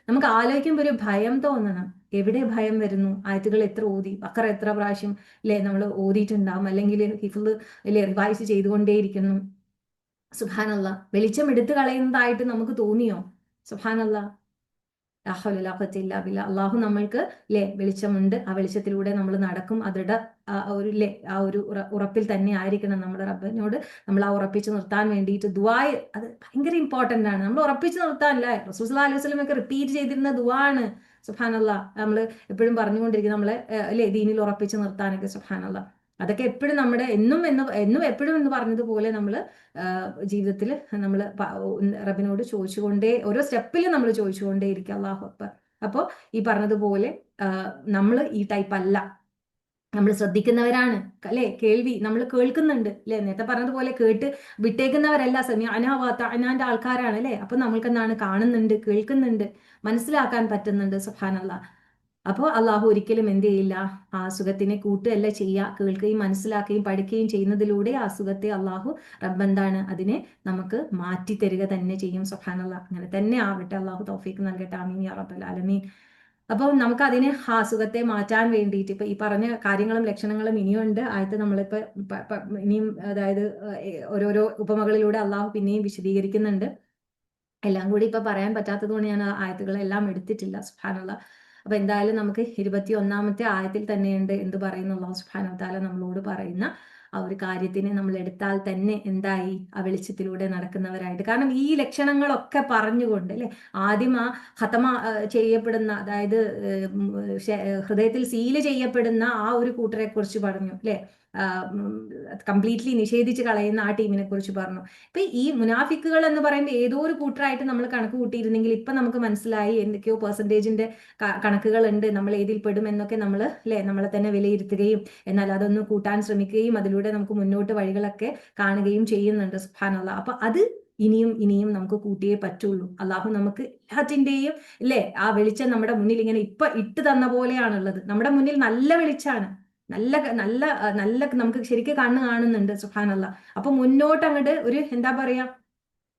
നമുക്ക് ആലോചിക്കുമ്പോൾ ഒരു ഭയം തോന്നണം. എവിടെ ഭയം വരുന്നു? ആയത്തുകൾ എത്ര ഓതി, ബഖറ എത്ര പ്രാവശ്യം അല്ലെ നമ്മൾ ഓതിയിട്ടുണ്ടാവും, അല്ലെങ്കിൽ ഹിഫ്ള് അല്ലെ റിവൈസ് ചെയ്തുകൊണ്ടേയിരിക്കുന്നു. സുബ്ഹാനല്ലാഹ്. വെളിച്ചം എടുത്തു കളയുന്നതായിട്ട് നമുക്ക് തോന്നിയോ? സുബ്ഹാനല്ലാഹ്. അള്ളാഹു നമ്മൾക്ക് ലെ വെളിച്ചമുണ്ട്, ആ വെളിച്ചത്തിലൂടെ നമ്മൾ നടക്കും. അവരുടെ ആ ഒരു ഉറപ്പിൽ തന്നെ ആയിരിക്കണം നമ്മുടെ റബ്ബിനോട് നമ്മൾ ആ ഉറപ്പിച്ച് നിർത്താൻ വേണ്ടിയിട്ട് ദുആയ്, അത് ഭയങ്കര ഇമ്പോർട്ടന്റ് ആണ്. നമ്മൾ ഉറപ്പിച്ച് നിർത്താൻ അല്ലേ, റസൂൽ സല്ലല്ലാഹു അലൈഹി വസല്ലം ഒക്കെ റിപ്പീറ്റ് ചെയ്തിരുന്ന ദുആ ആണ് സുബ്ഹാനല്ലാ. നമ്മൾ എപ്പോഴും പറഞ്ഞുകൊണ്ടിരിക്കും നമ്മളെ അല്ലേ ദീനിൽ ഉറപ്പിച്ച് നിർത്താനൊക്കെ. സുബ്ഹാനല്ലാ. അതൊക്കെ എപ്പോഴും നമ്മുടെ എന്നും എപ്പോഴും എന്ന് പറഞ്ഞതുപോലെ നമ്മൾ ജീവിതത്തിൽ നമ്മൾ റബ്ബിനോട് ചോദിച്ചുകൊണ്ടേ ഓരോ സ്റ്റെപ്പിലും നമ്മൾ ചോദിച്ചുകൊണ്ടേ ഇരിക്കുക. അല്ലാഹു അക്ബർ. അപ്പോൾ ഈ പറഞ്ഞതുപോലെ നമ്മൾ ഈ ടൈപ്പ് അല്ല, നമ്മൾ ശ്രദ്ധിക്കുന്നവരാണ് അല്ലെ. കേൾവി നമ്മൾ കേൾക്കുന്നുണ്ട് അല്ലെ. നേരത്തെ പറഞ്ഞതുപോലെ കേട്ട് വിട്ടേക്കുന്നവരല്ല, അനാന്റെ ആൾക്കാരാണ് അല്ലെ. അപ്പൊ നമ്മൾക്ക് എന്താണ്, കാണുന്നുണ്ട്, കേൾക്കുന്നുണ്ട്, മനസ്സിലാക്കാൻ പറ്റുന്നുണ്ട്. സുബ്ഹാനല്ലാ. അപ്പോൾ അള്ളാഹു ഒരിക്കലും എന്ത് ചെയ്യില്ല, ആ അസുഖത്തിനെ കൂട്ടുകയല്ല ചെയ്യുക. കേൾക്കുകയും മനസ്സിലാക്കുകയും പഠിക്കുകയും ചെയ്യുന്നതിലൂടെ ആ അസുഖത്തെ അള്ളാഹു റബ്ബെന്താണ് അതിനെ നമുക്ക് മാറ്റി തരിക തന്നെ ചെയ്യും. സുബ്ഹാനല്ലാ. അങ്ങനെ തന്നെ ആവട്ടെ. അള്ളാഹു തൗഫീഖ് നൽകട്ടെ. ആമീൻ യാ റബ്ബൽ ആലമീൻ. അപ്പോൾ നമുക്ക് അതിനെ ആ അസുഖത്തെ മാറ്റാൻ വേണ്ടിയിട്ട് ഇപ്പൊ ഈ പറഞ്ഞ കാര്യങ്ങളും ലക്ഷണങ്ങളും ഇനിയുണ്ട്. ആയത്ത് നമ്മളിപ്പോ ഇനിയും അതായത് ഓരോരോ ഉപമകളിലൂടെ അള്ളാഹു പിന്നെയും വിശദീകരിക്കുന്നുണ്ട്. എല്ലാം കൂടി ഇപ്പൊ പറയാൻ പറ്റാത്തത് കൊണ്ട് ഞാൻ ആ ആയത്തുകളെല്ലാം എടുത്തിട്ടില്ല. സുബ്ഹാനല്ലാ. അപ്പൊ എന്തായാലും നമുക്ക് 21-ാമത്തെ ആയത്തിൽ തന്നെയുണ്ട് എന്ത് പറയുന്നു, അല്ലാഹു സുബ്ഹാനഹു വതആല നമ്മളോട് പറയുന്ന ആ ഒരു കാര്യത്തിനെ നമ്മൾ എടുത്താൽ തന്നെ എന്തായി, ആ വെളിച്ചത്തിലൂടെ നടക്കുന്നവരായിട്ട്. കാരണം ഈ ലക്ഷണങ്ങളൊക്കെ പറഞ്ഞുകൊണ്ട് അല്ലെ, ആദ്യം ആ ഖതമ ചെയ്യപ്പെടുന്ന, അതായത് ഹൃദയത്തിൽ സീല് ചെയ്യപ്പെടുന്ന ആ ഒരു കൂട്ടരെ കുറിച്ച് പറഞ്ഞു അല്ലെ. കംപ്ലീറ്റ്ലി നിഷേധിച്ച് കളയുന്ന ആ ടീമിനെ കുറിച്ച് പറഞ്ഞു. ഇപ്പൊ ഈ മുനാഫിക്കുകൾ എന്ന് പറയുമ്പോൾ ഏതോ ഒരു കൂട്ടരായിട്ട് നമ്മൾ കണക്ക് കൂട്ടിയിരുന്നെങ്കിൽ ഇപ്പൊ നമുക്ക് മനസ്സിലായി എന്തൊക്കെയോ പെർസെന്റേജിന്റെ കണക്കുകൾ ഉണ്ട്, നമ്മൾ ഏതിൽ പെടും എന്നൊക്കെ നമ്മൾ അല്ലെ നമ്മളെ തന്നെ വിലയിരുത്തുകയും എന്നാൽ അതൊന്ന് കൂട്ടാൻ ശ്രമിക്കുകയും അതിലൂടെ നമുക്ക് മുന്നോട്ട് വഴികളൊക്കെ കാണുകയും ചെയ്യുന്നുണ്ട്. സുബ്ഹാനല്ലാഹ്. അപ്പൊ അത് ഇനിയും ഇനിയും നമുക്ക് കൂട്ടിയേ പറ്റുള്ളൂ. അള്ളാഹു നമുക്ക് എല്ലാറ്റിന്റെയും അല്ലെ ആ വെളിച്ചം നമ്മുടെ മുന്നിൽ ഇങ്ങനെ ഇപ്പൊ ഇട്ട് തന്ന പോലെയാണുള്ളത്. നമ്മുടെ മുന്നിൽ നല്ല വെളിച്ചാണ്, നല്ല നല്ല നല്ല നമുക്ക് ശരിക്കും കണ്ണ് കാണുന്നുണ്ട്. സുബ്ഹാനല്ലാഹ്. അപ്പൊ മുന്നോട്ട് അങ്ങോട്ട് ഒരു എന്താ പറയാ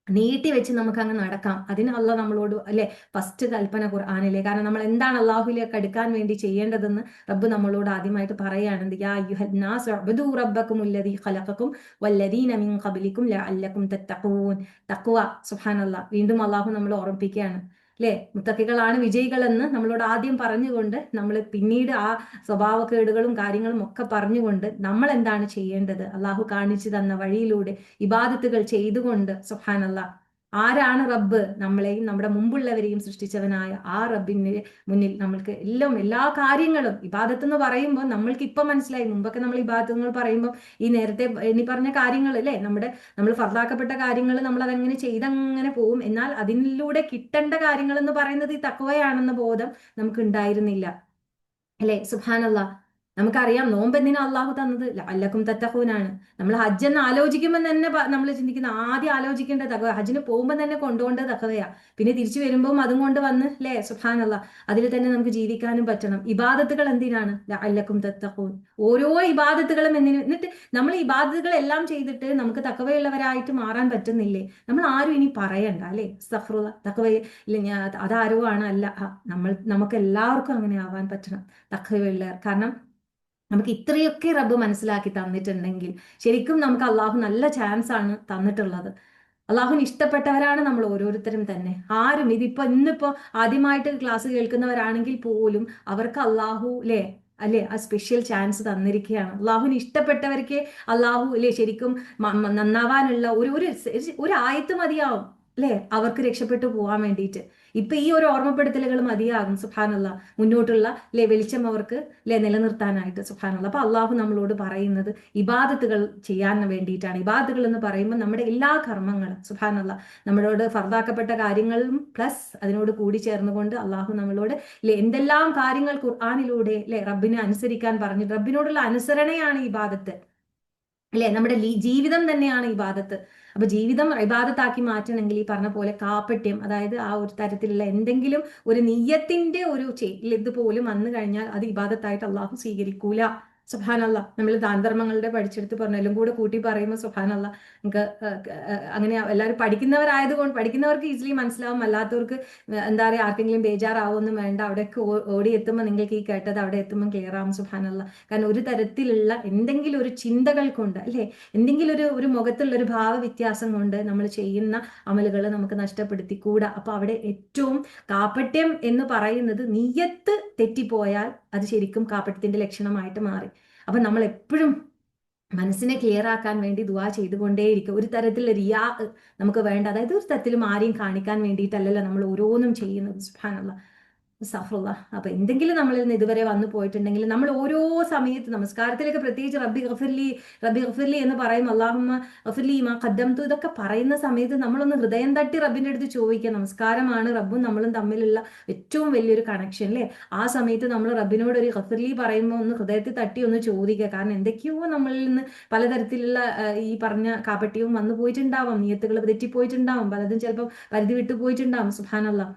നീട്ടി വെച്ച് നമുക്ക് അങ്ങ് നടക്കാം. അതിന് അള്ളാഹ് നമ്മളോട് അല്ലെ ഫസ്റ്റ് കൽപ്പന ഖുർആനിലെ. കാരണം നമ്മൾ എന്താണ് അള്ളാഹുലേക്ക് അടുക്കാൻ വേണ്ടി ചെയ്യേണ്ടതെന്ന് റബ്ബ് നമ്മളോട് ആദ്യമായിട്ട് പറയുകയാണ്. യാ അയ്യുഹന്നാസ് ഉഅ്ബുദൂ റബ്ബക്കുമുല്ലദീ ഖലഖക്കും വല്ലദീന മിൻ ഖബ്ലിക്കും ലഅല്ലക്കും തത്തഖൂൻ. തഖ്വ. സുബ്ഹാനല്ലാഹ്. വീണ്ടും അള്ളാഹു നമ്മളെ ഓർമ്മിപ്പിക്കുകയാണ് അല്ലെ. മുത്തഖികളാണ് വിജയികളെന്ന് നമ്മളോട് ആദ്യം പറഞ്ഞുകൊണ്ട് നമ്മൾ പിന്നീട് ആ സ്വഭാവക്കേടുകളും കാര്യങ്ങളും ഒക്കെ പറഞ്ഞുകൊണ്ട് നമ്മൾ എന്താണ് ചെയ്യേണ്ടത്, അള്ളാഹു കാണിച്ചു തന്ന വഴിയിലൂടെ ഇബാദത്തുകൾ ചെയ്തുകൊണ്ട്. സുബ്ഹാനല്ലാഹ്. ആരാണ് റബ്ബ്? നമ്മളെയും നമ്മുടെ മുമ്പുള്ളവരെയും സൃഷ്ടിച്ചവനായ ആ റബ്ബിന് മുന്നിൽ നമ്മൾക്ക് എല്ലാ കാര്യങ്ങളും ഇബാദത്ത് എന്ന് പറയുമ്പോൾ നമ്മൾക്ക് ഇപ്പം മനസ്സിലായി. മുമ്പൊക്കെ നമ്മൾ ഇബാദത്തുകൾ പറയുമ്പോൾ ഈ നേരത്തെ ഇനി പറഞ്ഞ കാര്യങ്ങൾ അല്ലെ, നമ്മൾ ഫർദാക്കപ്പെട്ട കാര്യങ്ങൾ നമ്മൾ അതങ്ങനെ ചെയ്തങ്ങനെ പോവും. എന്നാൽ അതിലൂടെ കിട്ടേണ്ട കാര്യങ്ങൾ എന്ന് പറയുന്നത് ഈ തഖ്വയാണെന്ന ബോധം നമുക്ക് ഉണ്ടായിരുന്നില്ല അല്ലെ. സുബ്ഹാനല്ലാഹ്. നമുക്കറിയാം നോമ്പ് എന്തിനാ അള്ളാഹു തന്നത്, ലഅല്ലക്കും തത്തഖൂനാണ്. നമ്മൾ ഹജ്ജ് എന്ന് ആലോചിക്കുമ്പോൾ തന്നെ നമ്മൾ ചിന്തിക്കുന്ന ആദ്യം ആലോചിക്കേണ്ട തഖ്വ. ഹജ്ജിന് പോകുമ്പോൾ തന്നെ കൊണ്ടുപോകേണ്ടത് തഖ്വയാ. പിന്നെ തിരിച്ചു വരുമ്പോൾ അതും കൊണ്ട് വന്ന് അല്ലേ. സുബ്ഹാനല്ലാഹ്. അതിൽ തന്നെ നമുക്ക് ജീവിക്കാനും പറ്റണം. ഇബാദത്തുകൾ എന്തിനാണ്, ലഅല്ലക്കും തത്തഖൂൻ. ഓരോ ഇബാദത്തുകളും എന്നിട്ട് നമ്മൾ ഇബാദത്തുകൾ എല്ലാം ചെയ്തിട്ട് നമുക്ക് തഖ്വയുള്ളവരായിട്ട് മാറാൻ പറ്റുന്നില്ലേ? നമ്മൾ ആരും ഇനി പറയണ്ട അല്ലെ. അസ്തഗ്ഫിറുല്ലാഹ്. തഖ്വ ഇല്ല, അതാരോ ആണ് അല്ല, നമുക്ക് എല്ലാവർക്കും അങ്ങനെ ആവാൻ പറ്റണം തഖ്വയുള്ള. കാരണം നമുക്ക് ഇത്രയൊക്കെ റബ്ബ് മനസ്സിലാക്കി തന്നിട്ടുണ്ടെങ്കിൽ ശരിക്കും നമുക്ക് അള്ളാഹു നല്ല ചാൻസ് ആണ് തന്നിട്ടുള്ളത്. അള്ളാഹുവിന് ഇഷ്ടപ്പെട്ടവരാണ് നമ്മൾ ഓരോരുത്തരും തന്നെ. ആരും ഇന്നിപ്പോ ആദ്യമായിട്ട് ക്ലാസ് കേൾക്കുന്നവരാണെങ്കിൽ പോലും അവർക്ക് അള്ളാഹു അല്ലെ ആ സ്പെഷ്യൽ ചാൻസ് തന്നിരിക്കുകയാണ്. അള്ളാഹുവിന് ഇഷ്ടപ്പെട്ടവർക്ക് അള്ളാഹു അല്ലെ ശരിക്കും നന്നാവാനുള്ള ഒരു ആയത്ത് മതിയാവും അല്ലെ അവർക്ക് രക്ഷപ്പെട്ടു പോകാൻ വേണ്ടിയിട്ട്. ഇപ്പൊ ഈ ഒരു ഓർമ്മപ്പെടുത്തലുകൾ മതിയാകും. സുബ്ഹാനല്ലാഹ്. മുന്നോട്ടുള്ള വെളിച്ചം അവർക്ക് നിലനിർത്താനായിട്ട്. സുബ്ഹാനല്ലാഹ്. അപ്പൊ അള്ളാഹു നമ്മളോട് പറയുന്നത് ഇബാദത്തുകൾ ചെയ്യാൻ വേണ്ടിയിട്ടാണ്. ഇബാദത്തുകൾ എന്ന് പറയുമ്പോൾ നമ്മുടെ എല്ലാ കർമ്മങ്ങളും സുബ്ഹാനല്ലാഹ് നമ്മളോട് ഫർദാക്കപ്പെട്ട കാര്യങ്ങളും പ്ലസ് അതിനോട് കൂടി ചേർന്നുകൊണ്ട് അള്ളാഹു നമ്മളോട് എന്തെല്ലാം കാര്യങ്ങൾ ഖുർആനിലൂടെ റബ്ബിനെ അനുസരിക്കാൻ പറഞ്ഞു. റബ്ബിനോടുള്ള അനുസരണയാണ് ഇബാദത്ത് അല്ലെ. നമ്മുടെ ജീവിതം തന്നെയാണ് ഇബാദത്ത്. അപ്പൊ ജീവിതം ഇബാദത്താക്കി മാറ്റണമെങ്കിൽ ഈ പറഞ്ഞ പോലെ കാപ്പട്യം, അതായത് ആ ഒരു തരത്തിലുള്ള എന്തെങ്കിലും ഒരു നിയ്യത്തിന്റെ ഒരു ഇതുപോലും വന്നു കഴിഞ്ഞാൽ അത് ഇബാദത്തായിട്ട് അള്ളാഹു സ്വീകരിക്കൂല. സുബ്ഹാനല്ലാഹ്. നമ്മൾ ദാനധർമ്മങ്ങളുടെ പഠിച്ചെടുത്ത് പറഞ്ഞു എല്ലാം കൂടെ കൂട്ടി പറയുമ്പോൾ സുബ്ഹാനല്ലാഹ് നമുക്ക് അങ്ങനെ എല്ലാവരും പഠിക്കുന്നവർക്ക് ഈസിലി മനസ്സിലാവും. അല്ലാത്തവർക്ക് എന്താ പറയുക, ആർക്കെങ്കിലും ബേജാറാവൊന്നും വേണ്ട. അവിടെയൊക്കെ ഓടിയെത്തുമ്പോൾ നിങ്ങൾക്ക് ഈ കേട്ടത് അവിടെ എത്തുമ്പോൾ ക്ലിയർ ആവും. സുബ്ഹാനല്ലാഹ്. കാരണം ഒരു തരത്തിലുള്ള എന്തെങ്കിലും ഒരു ചിന്തകൾ കൊണ്ട് അല്ലെ എന്തെങ്കിലും ഒരു മുഖത്തുള്ള ഒരു ഭാവ വ്യത്യാസം കൊണ്ട് നമ്മൾ ചെയ്യുന്ന അമലുകൾ നമുക്ക് നഷ്ടപ്പെടുത്തിക്കൂടാ. അപ്പൊ അവിടെ ഏറ്റവും കാപ്പട്യം എന്ന് പറയുന്നത് നിയ്യത്ത് തെറ്റിപ്പോയാൽ അത് ശരിക്കും കാപ്പട്യത്തിന്റെ ലക്ഷണമായിട്ട് മാറി. അപ്പൊ നമ്മൾ എപ്പോഴും മനസ്സിനെ ക്ലിയർ ആക്കാൻ വേണ്ടി ദുആ ചെയ്തുകൊണ്ടേയിരിക്കും. ഒരു തരത്തിലുള്ള റിയാ നമുക്ക് വേണ്ട. അതായത് ഒരു തരത്തിലും ആരെയും കാണിക്കാൻ വേണ്ടിയിട്ടല്ലല്ലോ നമ്മൾ ഓരോന്നും ചെയ്യുന്നത്. സുബ്ഹാനല്ലാഹ്. സഫറുള്ള. അപ്പൊ എന്തെങ്കിലും നമ്മളിൽ നിന്ന് ഇതുവരെ വന്നു പോയിട്ടുണ്ടെങ്കിൽ നമ്മൾ ഓരോ സമയത്ത് നമസ്കാരത്തിലേക്ക് പ്രത്യേകിച്ച് റബ്ബി ഗഫിർലി എന്ന് പറയും, അല്ലാഹുമ്മ ഗഫിർലി മാ ഖദ്ദംതു, ഇതൊക്കെ പറയുന്ന സമയത്ത് നമ്മളൊന്ന് ഹൃദയം തട്ടി റബ്ബിന്റെ അടുത്ത് ചോദിക്കുക. നമസ്കാരമാണ് റബ്ബും നമ്മളും തമ്മിലുള്ള ഏറ്റവും വലിയൊരു കണക്ഷൻ അല്ലേ. ആ സമയത്ത് നമ്മൾ റബ്ബിനോട് ഒരു ഗഫിർലി പറയുമ്പോൾ ഒന്ന് ഹൃദയത്തിൽ തട്ടി ഒന്ന് ചോദിക്കുക. കാരണം എന്തൊക്കെയോ നമ്മളിൽ നിന്ന് പലതരത്തിലുള്ള ഈ പറഞ്ഞ കാപട്യവും വന്നു പോയിട്ടുണ്ടാവാം, നിയത്തുകൾ തെറ്റിപ്പോയിട്ടുണ്ടാവും, പലതും ചിലപ്പോൾ പരിധി വിട്ടു പോയിട്ടുണ്ടാവും. സുബ്ഹാനല്ലാഹ്.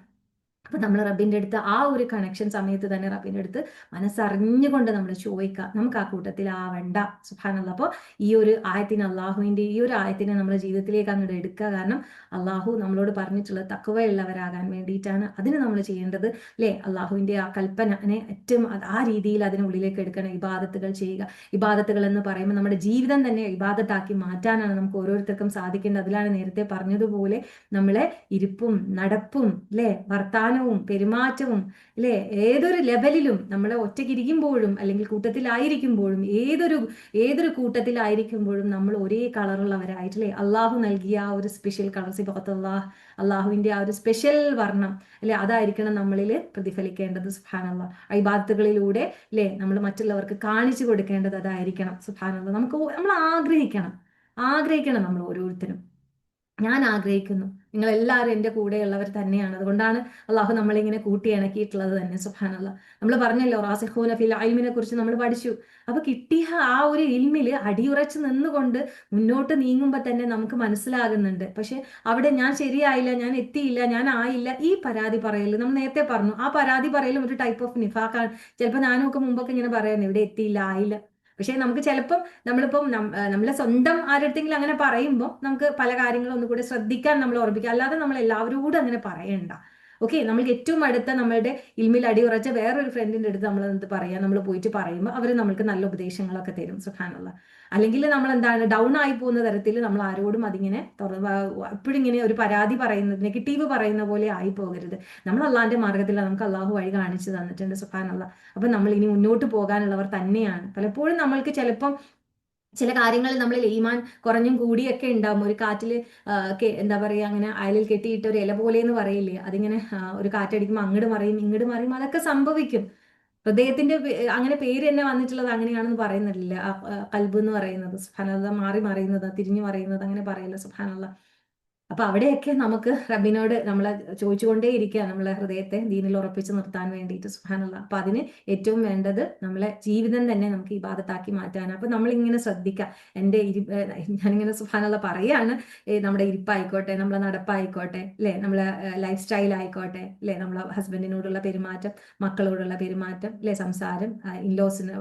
അപ്പൊ നമ്മൾ റബ്ബിന്റെ അടുത്ത് ആ ഒരു കണക്ഷൻ സമയത്ത് തന്നെ റബ്ബിന്റെ അടുത്ത് മനസ്സറിഞ്ഞുകൊണ്ട് നമ്മൾ ചോദിക്കുക. നമുക്ക് ആ കൂട്ടത്തിൽ ആവണ്ട. സുബ്ഹാനല്ലാഹ്. അപ്പോൾ ഈ ഒരു ആയത്തിന്, അള്ളാഹുവിന്റെ ഈ ഒരു ആയത്തിനെ നമ്മുടെ ജീവിതത്തിലേക്ക് അങ്ങോട്ട് എടുക്കുക. കാരണം അള്ളാഹു നമ്മളോട് പറഞ്ഞിട്ടുള്ളത് തഖ്വയുള്ളവരാകാൻ വേണ്ടിയിട്ടാണ്. അതിന് നമ്മൾ ചെയ്യേണ്ടത് അല്ലേ, അള്ളാഹുവിന്റെ ആ കൽപ്പനനെ ഏറ്റവും ആ രീതിയിൽ അതിനുള്ളിലേക്ക് എടുക്കണം. ഇബാദത്തുകൾ ചെയ്യുക. ഇബാദത്തുകൾ എന്ന് പറയുമ്പോൾ നമ്മുടെ ജീവിതം തന്നെ ഇബാദത്താക്കി മാറ്റാനാണ് നമുക്ക് ഓരോരുത്തർക്കും സാധിക്കേണ്ടത്. അതിലാണ് നേരത്തെ പറഞ്ഞതുപോലെ നമ്മളെ ഇരിപ്പും നടപ്പും അല്ലേ, വർത്താനവും പെരുമാറ്റവും അല്ലെ, ഏതൊരു ലെവലിലും നമ്മൾ ഒറ്റയ്ക്കിരിക്കുമ്പോഴും അല്ലെങ്കിൽ കൂട്ടത്തിലായിരിക്കുമ്പോഴും ഏതൊരു കൂട്ടത്തിലായിരിക്കുമ്പോഴും നമ്മൾ ഒരേ കളറുള്ളവരായിട്ടല്ലേ, അള്ളാഹു നൽകിയ ആ ഒരു സ്പെഷ്യൽ കളർ, സിബഖത്തുല്ലാഹ്, അള്ളാഹുവിന്റെ ആ ഒരു സ്പെഷ്യൽ വർണ്ണം അല്ലെ, അതായിരിക്കണം നമ്മളിൽ പ്രതിഫലിക്കേണ്ടത്. സുബ്ഹാനല്ലാഹ്. ഇബാദത്തുകളിലൂടെ അല്ലെ നമ്മൾ മറ്റുള്ളവർക്ക് കാണിച്ചു കൊടുക്കേണ്ടത് അതായിരിക്കണം. സുബ്ഹാനല്ലാഹ്. നമ്മൾ ആഗ്രഹിക്കണം നമ്മൾ ഓരോരുത്തരും. ഞാൻ ആഗ്രഹിക്കുന്നു നിങ്ങൾ എല്ലാവരും എൻ്റെ കൂടെയുള്ളവർ തന്നെയാണ്. അതുകൊണ്ടാണ് അള്ളാഹു നമ്മളിങ്ങനെ കൂട്ടി ഇണക്കിയിട്ടുള്ളത് തന്നെ. സുബ്ഹാനല്ലാഹ്. നമ്മൾ പറഞ്ഞല്ലോ റാസിഖൂന ഫിൽ ഇൽമിനെ കുറിച്ച് നമ്മൾ പഠിച്ചു. അപ്പൊ കിട്ടിയ ആ ഒരു ഇൽമിൽ അടിയുറച്ച് നിന്നുകൊണ്ട് മുന്നോട്ട് നീങ്ങുമ്പോൾ തന്നെ നമുക്ക് മനസ്സിലാകുന്നുണ്ട്. പക്ഷെ അവിടെ ഞാൻ ശരിയായില്ല, ഞാൻ എത്തിയില്ല, ഞാൻ ആയില്ല, ഈ പരാതി പറയൽ നമ്മൾ നേരത്തെ പറഞ്ഞു. ആ പരാതി പറയലും ഒരു ടൈപ്പ് ഓഫ് നിഫാഖാണ്. ചിലപ്പോൾ ഞാനും ഒക്കെ മുമ്പൊക്കെ ഇങ്ങനെ പറയായിരുന്നു, ഇവിടെ എത്തിയില്ല, ആയില്ല. പക്ഷെ നമുക്ക് ചിലപ്പം നമ്മളിപ്പം നമ്മളെ സ്വന്തം ആരുടെങ്കിലും അങ്ങനെ പറയുമ്പോൾ നമുക്ക് പല കാര്യങ്ങളും ഒന്നുകൂടെ ശ്രദ്ധിക്കാൻ നമ്മൾ ഓർമ്മിക്കുക. അല്ലാതെ നമ്മൾ എല്ലാവരോടും അങ്ങനെ പറയണ്ട. ഓക്കെ, നമ്മൾക്ക് ഏറ്റവും അടുത്ത നമ്മളുടെ ഇൽമിൽ അടിയുറച്ച വേറൊരു ഫ്രണ്ടിന്റെ അടുത്ത് നമ്മൾ എന്ത് പറയാം, നമ്മൾ പോയിട്ട് പറയുമ്പോൾ അവർ നമ്മൾക്ക് നല്ല ഉപദേശങ്ങളൊക്കെ തരും. സുബ്ഹാനല്ലാഹ്. അല്ലെങ്കിൽ നമ്മൾ എന്താണ് ഡൗൺ ആയി പോകുന്ന തരത്തിൽ നമ്മൾ ആരോടും അതിങ്ങനെ എപ്പോഴും ഇങ്ങനെ ഒരു പരാതി പറയുന്നത്, നെഗറ്റീവ് പറയുന്ന പോലെ ആയി പോകരുത്. നമ്മൾ അള്ളാഹിന്റെ മാർഗത്തിൽ നമുക്ക് അള്ളാഹു വഴി കാണിച്ചു തന്നിട്ടുണ്ട്. സുബ്ഹാനല്ലാഹ്. അപ്പൊ നമ്മൾ ഇനി മുന്നോട്ട് പോകാനുള്ളവർ തന്നെയാണ്. പലപ്പോഴും നമ്മൾക്ക് ചിലപ്പം ചില കാര്യങ്ങളിൽ നമ്മൾ ഈമാൻ കുറഞ്ഞും കൂടിയൊക്കെ ഉണ്ടാവും. ഒരു കാറ്റിൽ എന്താ പറയുക, അങ്ങനെ അയലിൽ കെട്ടിയിട്ട് ഒരു ഇല പോലെ എന്ന് പറയില്ലേ, അതിങ്ങനെ ഒരു കാറ്റടിക്കുമ്പോൾ അങ്ങോട്ട് മറിയും ഇങ്ങോട്ട് മറിയും, അതൊക്കെ സംഭവിക്കും. ഹൃദയത്തിന്റെ അങ്ങനെ പേര് തന്നെ വന്നിട്ടുള്ളത് അങ്ങനെയാണെന്ന് പറയുന്നില്ല. കൽബ് എന്ന് പറയുന്നത് സുബ്ഹാനല്ലാഹ്, മാറി മറിയുന്നത്, തിരിഞ്ഞു മറിയുന്നത്, അങ്ങനെ പറയില്ല. സുബ്ഹാനല്ലാഹ്. അപ്പൊ അവിടെയൊക്കെ നമുക്ക് റബ്ബിനോട് നമ്മളെ ചോദിച്ചുകൊണ്ടേ ഇരിക്കുക, നമ്മളെ ഹൃദയത്തെ ദീനിൽ ഉറപ്പിച്ച് നിർത്താൻ വേണ്ടിയിട്ട്. സുബ്ഹാനല്ലാഹ്. അപ്പൊ അതിന് ഏറ്റവും വേണ്ടത് നമ്മളെ ജീവിതം തന്നെ നമുക്ക് ഇബാദത്താക്കി മാറ്റാൻ. അപ്പൊ നമ്മളിങ്ങനെ ശ്രദ്ധിക്കുക. ഞാനിങ്ങനെ സുബ്ഹാനല്ലാഹ് പറയാണ്, നമ്മുടെ ഇരിപ്പായിക്കോട്ടെ, നമ്മളെ നടപ്പായിക്കോട്ടെ അല്ലെ, നമ്മളെ ലൈഫ് സ്റ്റൈൽ ആയിക്കോട്ടെ അല്ലെ, നമ്മളെ ഹസ്ബൻഡിനോടുള്ള പെരുമാറ്റം, മക്കളോടുള്ള പെരുമാറ്റം അല്ലെ, സംസാരം, ഇൻലോസിന്,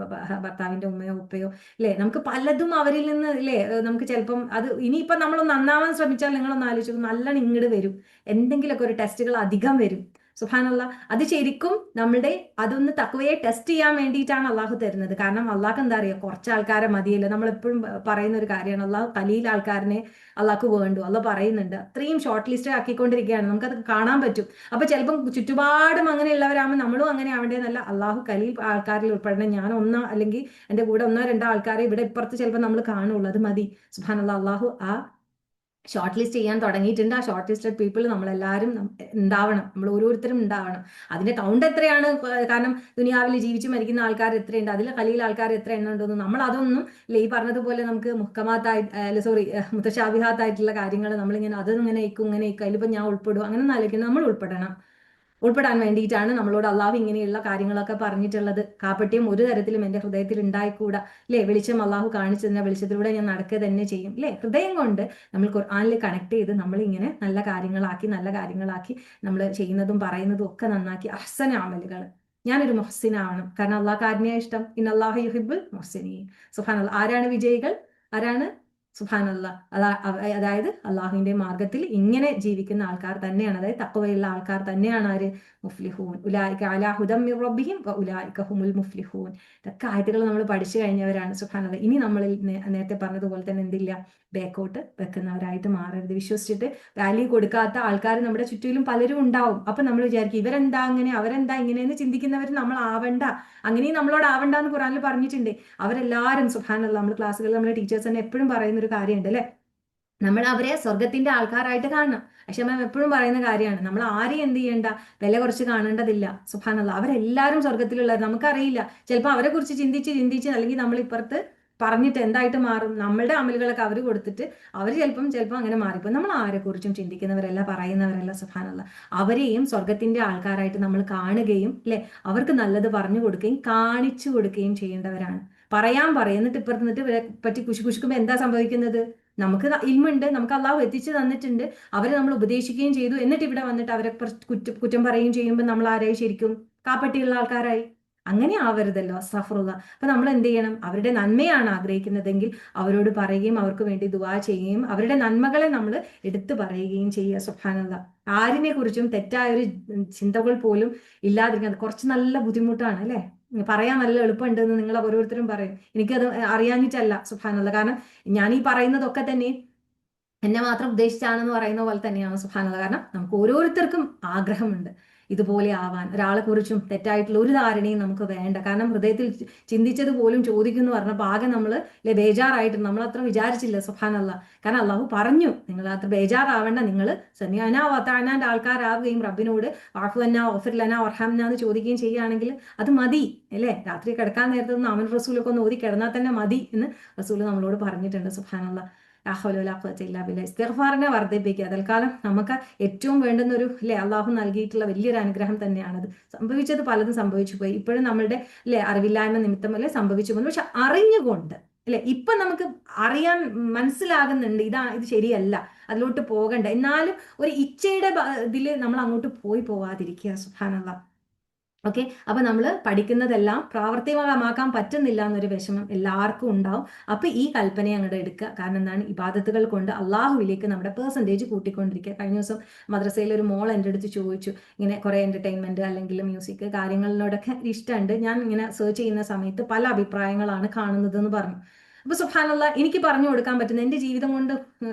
ഭർത്താവിന്റെ ഉമ്മയോ ഉപ്പയോ അല്ലെ, നമുക്ക് പലതും അവരിൽ നിന്ന് അല്ലെ, നമുക്ക് ചിലപ്പം അത് ഇനിയിപ്പം നമ്മളൊന്ന് നന്നാവാൻ ശ്രമിച്ചാൽ നിങ്ങളൊന്ന് ആലോചിച്ചു നല്ലോണം ഇങ്ങോട്ട് വരും, എന്തെങ്കിലുമൊക്കെ ഒരു ടെസ്റ്റുകൾ അധികം വരും. സുബ്ഹാനല്ലാഹ്. അത് ശരിക്കും നമ്മുടെ അതൊന്ന് തഖ്വയെ ടെസ്റ്റ് ചെയ്യാൻ വേണ്ടിയിട്ടാണ് അള്ളാഹു തരുന്നത്. കാരണം അള്ളാഹ് എന്താ അറിയുക, കുറച്ച് ആൾക്കാരെ മതിയല്ലോ. നമ്മൾ എപ്പോഴും പറയുന്ന ഒരു കാര്യമാണ്, അള്ളാഹു ഖലീൽ ആൾക്കാരനെ അള്ളാഹ്ക്ക് വേണ്ടു. അള്ളാഹ് പറയുന്നുണ്ട്, അത്രയും ഷോർട്ട് ലിസ്റ്റ് ആക്കിക്കൊണ്ടിരിക്കുകയാണ്, നമുക്കത് കാണാൻ പറ്റും. അപ്പൊ ചിലപ്പം ചുറ്റുപാടും അങ്ങനെയുള്ളവരാകുമ്പോൾ നമ്മളും അങ്ങനെ ആവേണ്ടതെന്നല്ല, അള്ളാഹു ഖലീൽ ആൾക്കാരിൽ ഉൾപ്പെടണം. ഞാൻ ഒന്നോ അല്ലെങ്കിൽ എൻ്റെ കൂടെ ഒന്നോ രണ്ടോ ആൾക്കാരെ ഇവിടെ ഇപ്പുറത്ത് ചിലപ്പോൾ നമ്മൾ കാണുള്ളൂ, അത് മതി. സുബ്ഹാനല്ലാഹ്. അള്ളാഹു ആ ഷോർട്ട് ലിസ്റ്റ് ചെയ്യാൻ തുടങ്ങിയിട്ടുണ്ട്. ആ ഷോർട്ട് ലിസ്റ്റഡ് പീപ്പിൾ നമ്മളെല്ലാവരും ഉണ്ടാവണം, നമ്മൾ ഓരോരുത്തരും ഉണ്ടാവണം. അതിന്റെ കൗണ്ട് എത്രയാണ്, കാരണം ദുനിയാവിൽ ജീവിച്ചു മരിക്കുന്ന ആൾക്കാർ എത്രയുണ്ട്, അതിൽ ഖലീൽ ആൾക്കാർ എത്ര എണ്ണം ഉണ്ടെന്ന് നമ്മൾ അതൊന്നും ഈ പറഞ്ഞതുപോലെ നമുക്ക് മുത്തശാബിഹാത്തായിട്ടുള്ള കാര്യങ്ങൾ നമ്മളിങ്ങനെ അതിങ്ങനെ ഇക്കും ഇങ്ങനെ ഇക്കും അതിലിപ്പോൾ ഞാൻ ഉൾപ്പെടും അങ്ങനെ ആലോചിക്കുന്നത്. നമ്മൾ ഉൾപ്പെടാൻ വേണ്ടിയിട്ടാണ് നമ്മളോട് അള്ളാഹു ഇങ്ങനെയുള്ള കാര്യങ്ങളൊക്കെ പറഞ്ഞിട്ടുള്ളത്. കാപ്പട്യം ഒരു തരത്തിലും എൻ്റെ ഹൃദയത്തിൽ ഉണ്ടായിക്കൂടാ അല്ലേ. വെളിച്ചം അള്ളാഹു കാണിച്ചതിനെ വെളിച്ചത്തിലൂടെ ഞാൻ നടക്കുക തന്നെ ചെയ്യും അല്ലേ. ഹൃദയം കൊണ്ട് നമ്മൾ ഖുർആനിൽ കണക്ട് ചെയ്ത് നമ്മളിങ്ങനെ നല്ല കാര്യങ്ങളാക്കി നമ്മൾ ചെയ്യുന്നതും പറയുന്നതും ഒക്കെ നന്നാക്കി അഹ്സന അമലുകൾ. ഞാനൊരു മുഹ്സിനാവണം, കാരണം അള്ളാഹ് ആജ്ഞയെ ഇഷ്ടം, ഇന്നല്ലാഹ യുഹിബ്ബുൽ മുഹ്സിനീൻ. സുബ്ഹാനല്ലാഹ്. ആരാണ് വിജയികൾ, ആരാണ്? സുബ്ഹാനല്ലാഹ്. അതായത് അള്ളാഹുവിന്റെ മാർഗത്തിൽ ഇങ്ങനെ ജീവിക്കുന്ന ആൾക്കാർ തന്നെയാണ്, അതായത് തഖ്വയുള്ള ആൾക്കാർ തന്നെയാണ് ആര്? മുഫ്ലിഹൂൻ. ഉലൈക അലാ ഹുദം മിർ റബ്ബിഹിം വ ഉലൈക ഹുമുൽ മുഫ്ലിഹൂൻ. ഇതൊക്കെ ആയത്തുകൾ നമ്മൾ പഠിച്ചു കഴിഞ്ഞവരാണ്. സുബ്ഹാനല്ലാഹ്. ഇനി നമ്മൾ നേരത്തെ പറഞ്ഞതുപോലെ തന്നെ എന്തില്ല, ബാക്കോട്ട് വെക്കുന്നവരായിട്ട് മാറരുത്. വിശ്വസിച്ചിട്ട് വാല്യൂ കൊടുക്കാത്ത ആൾക്കാർ നമ്മുടെ ചുറ്റിലും പലരും ഉണ്ടാവും. അപ്പൊ നമ്മൾ വിചാരിക്കും ഇവരെന്താ അങ്ങനെ, അവരെന്താ ഇങ്ങനെയെന്ന് ചിന്തിക്കുന്നവർ നമ്മൾ ആവണ്ട. അങ്ങനെയും നമ്മളോട് ആവണ്ട എന്ന് ഖുർആനിൽ പറഞ്ഞിട്ടുണ്ട്. അവരെല്ലാവരും സുബ്ഹാനല്ലാഹ്, നമ്മൾ ക്ലാസ്സുകളിൽ നമ്മുടെ ടീച്ചേഴ്സ് തന്നെ എപ്പോഴും പറയുന്ന ഒരു കാര്യമുണ്ട് അല്ലെ, നമ്മൾ അവരെ സ്വർഗത്തിന്റെ ആൾക്കാരായിട്ട് കാണണം. പക്ഷെ മാം എപ്പോഴും പറയുന്ന കാര്യമാണ്, നമ്മൾ ആരെയും എന്ത് ചെയ്യേണ്ട, വില കുറച്ച് കാണേണ്ടതില്ല. സുബ്ഹാനല്ലാഹ്, അവരെല്ലാവരും സ്വർഗത്തിലുള്ളത് നമുക്കറിയില്ല. ചിലപ്പോൾ അവരെ കുറിച്ച് ചിന്തിച്ച് ചിന്തിച്ച് അല്ലെങ്കിൽ നമ്മൾ ഇപ്പുറത്ത് പറഞ്ഞിട്ട് എന്തായിട്ട് മാറും, നമ്മളുടെ അമലുകളൊക്കെ അവർ കൊടുത്തിട്ട് അവർ ചിലപ്പം അങ്ങനെ മാറിപ്പോ. നമ്മൾ ആരെക്കുറിച്ചും ചിന്തിക്കുന്നവരല്ല, പറയുന്നവരല്ല. സുബ്ഹാനല്ലാഹ്, അവരെയും സ്വർഗത്തിന്റെ ആൾക്കാരായിട്ട് നമ്മൾ കാണുകയും അല്ലെ, അവർക്ക് നല്ലത് പറഞ്ഞു കൊടുക്കുകയും കാണിച്ചു കൊടുക്കുകയും ചെയ്യേണ്ടവരാണ്. പറയും എന്നിട്ട് ഇപ്പുറത്ത് നിന്നിട്ട് ഇവരെ പറ്റി കുശിക്കുമ്പോൾ എന്താ സംഭവിക്കുന്നത്? നമുക്ക് ഇൽമുണ്ട്, നമുക്ക് അള്ളാഹു എത്തിച്ചു തന്നിട്ടുണ്ട്, അവരെ നമ്മൾ ഉപദേശിക്കുകയും ചെയ്തു, എന്നിട്ട് ഇവിടെ വന്നിട്ട് അവരെ കുറ്റം പറയുകയും ചെയ്യുമ്പോൾ നമ്മൾ ആരായി ശരിക്കും? കാപ്പട്ടിയുള്ള ആൾക്കാരായി. അങ്ങനെ ആവരുതല്ലോ, അസ്തഗ്ഫിറുല്ലാ. അപ്പൊ നമ്മൾ എന്ത് ചെയ്യണം? അവരുടെ നന്മയാണ് ആഗ്രഹിക്കുന്നതെങ്കിൽ അവരോട് പറയുകയും അവർക്ക് വേണ്ടി ദുആ ചെയ്യുകയും അവരുടെ നന്മകളെ നമ്മൾ എടുത്തു പറയുകയും ചെയ്യുക. സുബ്ഹാനല്ലാഹ്, ആരിനെ കുറിച്ചും തെറ്റായ ഒരു ചിന്തകൾ പോലും ഇല്ലാതിരിക്കുന്നത് കുറച്ച് നല്ല ബുദ്ധിമുട്ടാണ് അല്ലെ. പറയാൻ നല്ല എളുപ്പമുണ്ട് എന്ന് നിങ്ങൾ ഓരോരുത്തരും പറയും. എനിക്കത് അറിയാഞ്ഞിട്ടല്ല, സുബ്ഹാനല്ലാഹ്. കാരണം ഞാൻ ഈ പറയുന്നതൊക്കെ തന്നെ എന്നെ മാത്രം ഉദ്ദേശിച്ചാണെന്ന് പറയുന്ന പോലെ തന്നെയാണ്, സുബ്ഹാനല്ലാഹ്. കാരണം നമുക്ക് ഓരോരുത്തർക്കും ആഗ്രഹമുണ്ട് ഇതുപോലെ ആവാൻ. ഒരാളെ കുറിച്ചും തെറ്റായിട്ടുള്ള ഒരു ധാരണയും നമുക്ക് വേണ്ട. കാരണം ഹൃദയത്തിൽ ചിന്തിച്ചത് പോലും ചോദിക്കുന്നു പറഞ്ഞപ്പോൾ ആകെ നമ്മൾ ബേജാറായിട്ട് നമ്മൾ അത്ര വിചാരിച്ചില്ല. സുബ്ഹാനല്ലാഹ്, കാരണം അള്ളാഹു പറഞ്ഞു നിങ്ങൾ അത്ര ബേജാറാവേണ്ട, നിങ്ങൾ സമീഅനാ വഅതഅനാന്റെ ആൾക്കാരാവുകയും റബ്ബിനോട് വഅഫുഅന്നാ വഗ്ഫിർ ലനാ വർഹംനാ എന്ന് ചോദിക്കുകയും ചെയ്യുകയാണെങ്കിൽ അത് മതി അല്ലേ. രാത്രി കിടക്കാൻ നേരത്ത് നിന്ന് അമൻ റസൂലൊക്കെ ഒന്ന് ഓതി കിടന്നാൽ തന്നെ മതി എന്ന് റസൂൽ നമ്മളോട് പറഞ്ഞിട്ടുണ്ട്. സുബ്ഹാനല്ലാഹ്, ഇസ്തിഗ്ഫാറിനെ വർദ്ധിപ്പിക്കുക. തൽക്കാലം നമുക്ക് ഏറ്റവും വേണ്ടുന്ന ഒരു അല്ലെ, അള്ളാഹു നൽകിയിട്ടുള്ള വലിയൊരു അനുഗ്രഹം തന്നെയാണത്. സംഭവിച്ചത് പലതും സംഭവിച്ചു പോയി, ഇപ്പോഴും നമ്മളുടെ അല്ലെ അറിവില്ലായ്മ നിമിത്തം അല്ലെ സംഭവിച്ചു പോകുന്നു. പക്ഷെ അറിഞ്ഞുകൊണ്ട് അല്ലെ, ഇപ്പൊ നമുക്ക് അറിയാൻ മനസ്സിലാകുന്നുണ്ട് ഇത് ശരിയല്ല, അതിലോട്ട് പോകണ്ട. എന്നാലും ഒരു ഇച്ഛയുടെ ഇതിൽ നമ്മൾ അങ്ങോട്ട് പോവാതിരിക്കുക. സുബ്ഹാനല്ലാഹ്. ഓക്കെ, അപ്പൊ നമ്മൾ പഠിക്കുന്നതെല്ലാം പ്രാവർത്തികമാക്കാൻ പറ്റുന്നില്ല എന്നൊരു വിഷമം എല്ലാവർക്കും ഉണ്ടാവും. അപ്പൊ ഈ കൽപ്പനയെ അങ്ങോട്ട് എടുക്കുക. കാരണം എന്താണ്? ഇബാദത്തുകൾ കൊണ്ട് അള്ളാഹുവിലേക്ക് നമ്മുടെ പെർസെൻറ്റേജ് കൂട്ടിക്കൊണ്ടിരിക്കുക. കഴിഞ്ഞ ദിവസം മദ്രസയിൽ ഒരു മോൾ എൻ്റെ അടുത്ത് ചോദിച്ചു, ഇങ്ങനെ കുറെ എന്റർടൈൻമെന്റ് അല്ലെങ്കിൽ മ്യൂസിക് കാര്യങ്ങളിലോടൊക്കെ ഇഷ്ടമുണ്ട്, ഞാൻ ഇങ്ങനെ സെർച്ച് ചെയ്യുന്ന സമയത്ത് പല അഭിപ്രായങ്ങളാണ് കാണുന്നത് എന്ന് പറഞ്ഞു. അപ്പൊ സുബ്ഹാനല്ലാഹ്, എനിക്ക് പറഞ്ഞു കൊടുക്കാൻ പറ്റുന്ന എൻ്റെ ജീവിതം കൊണ്ട്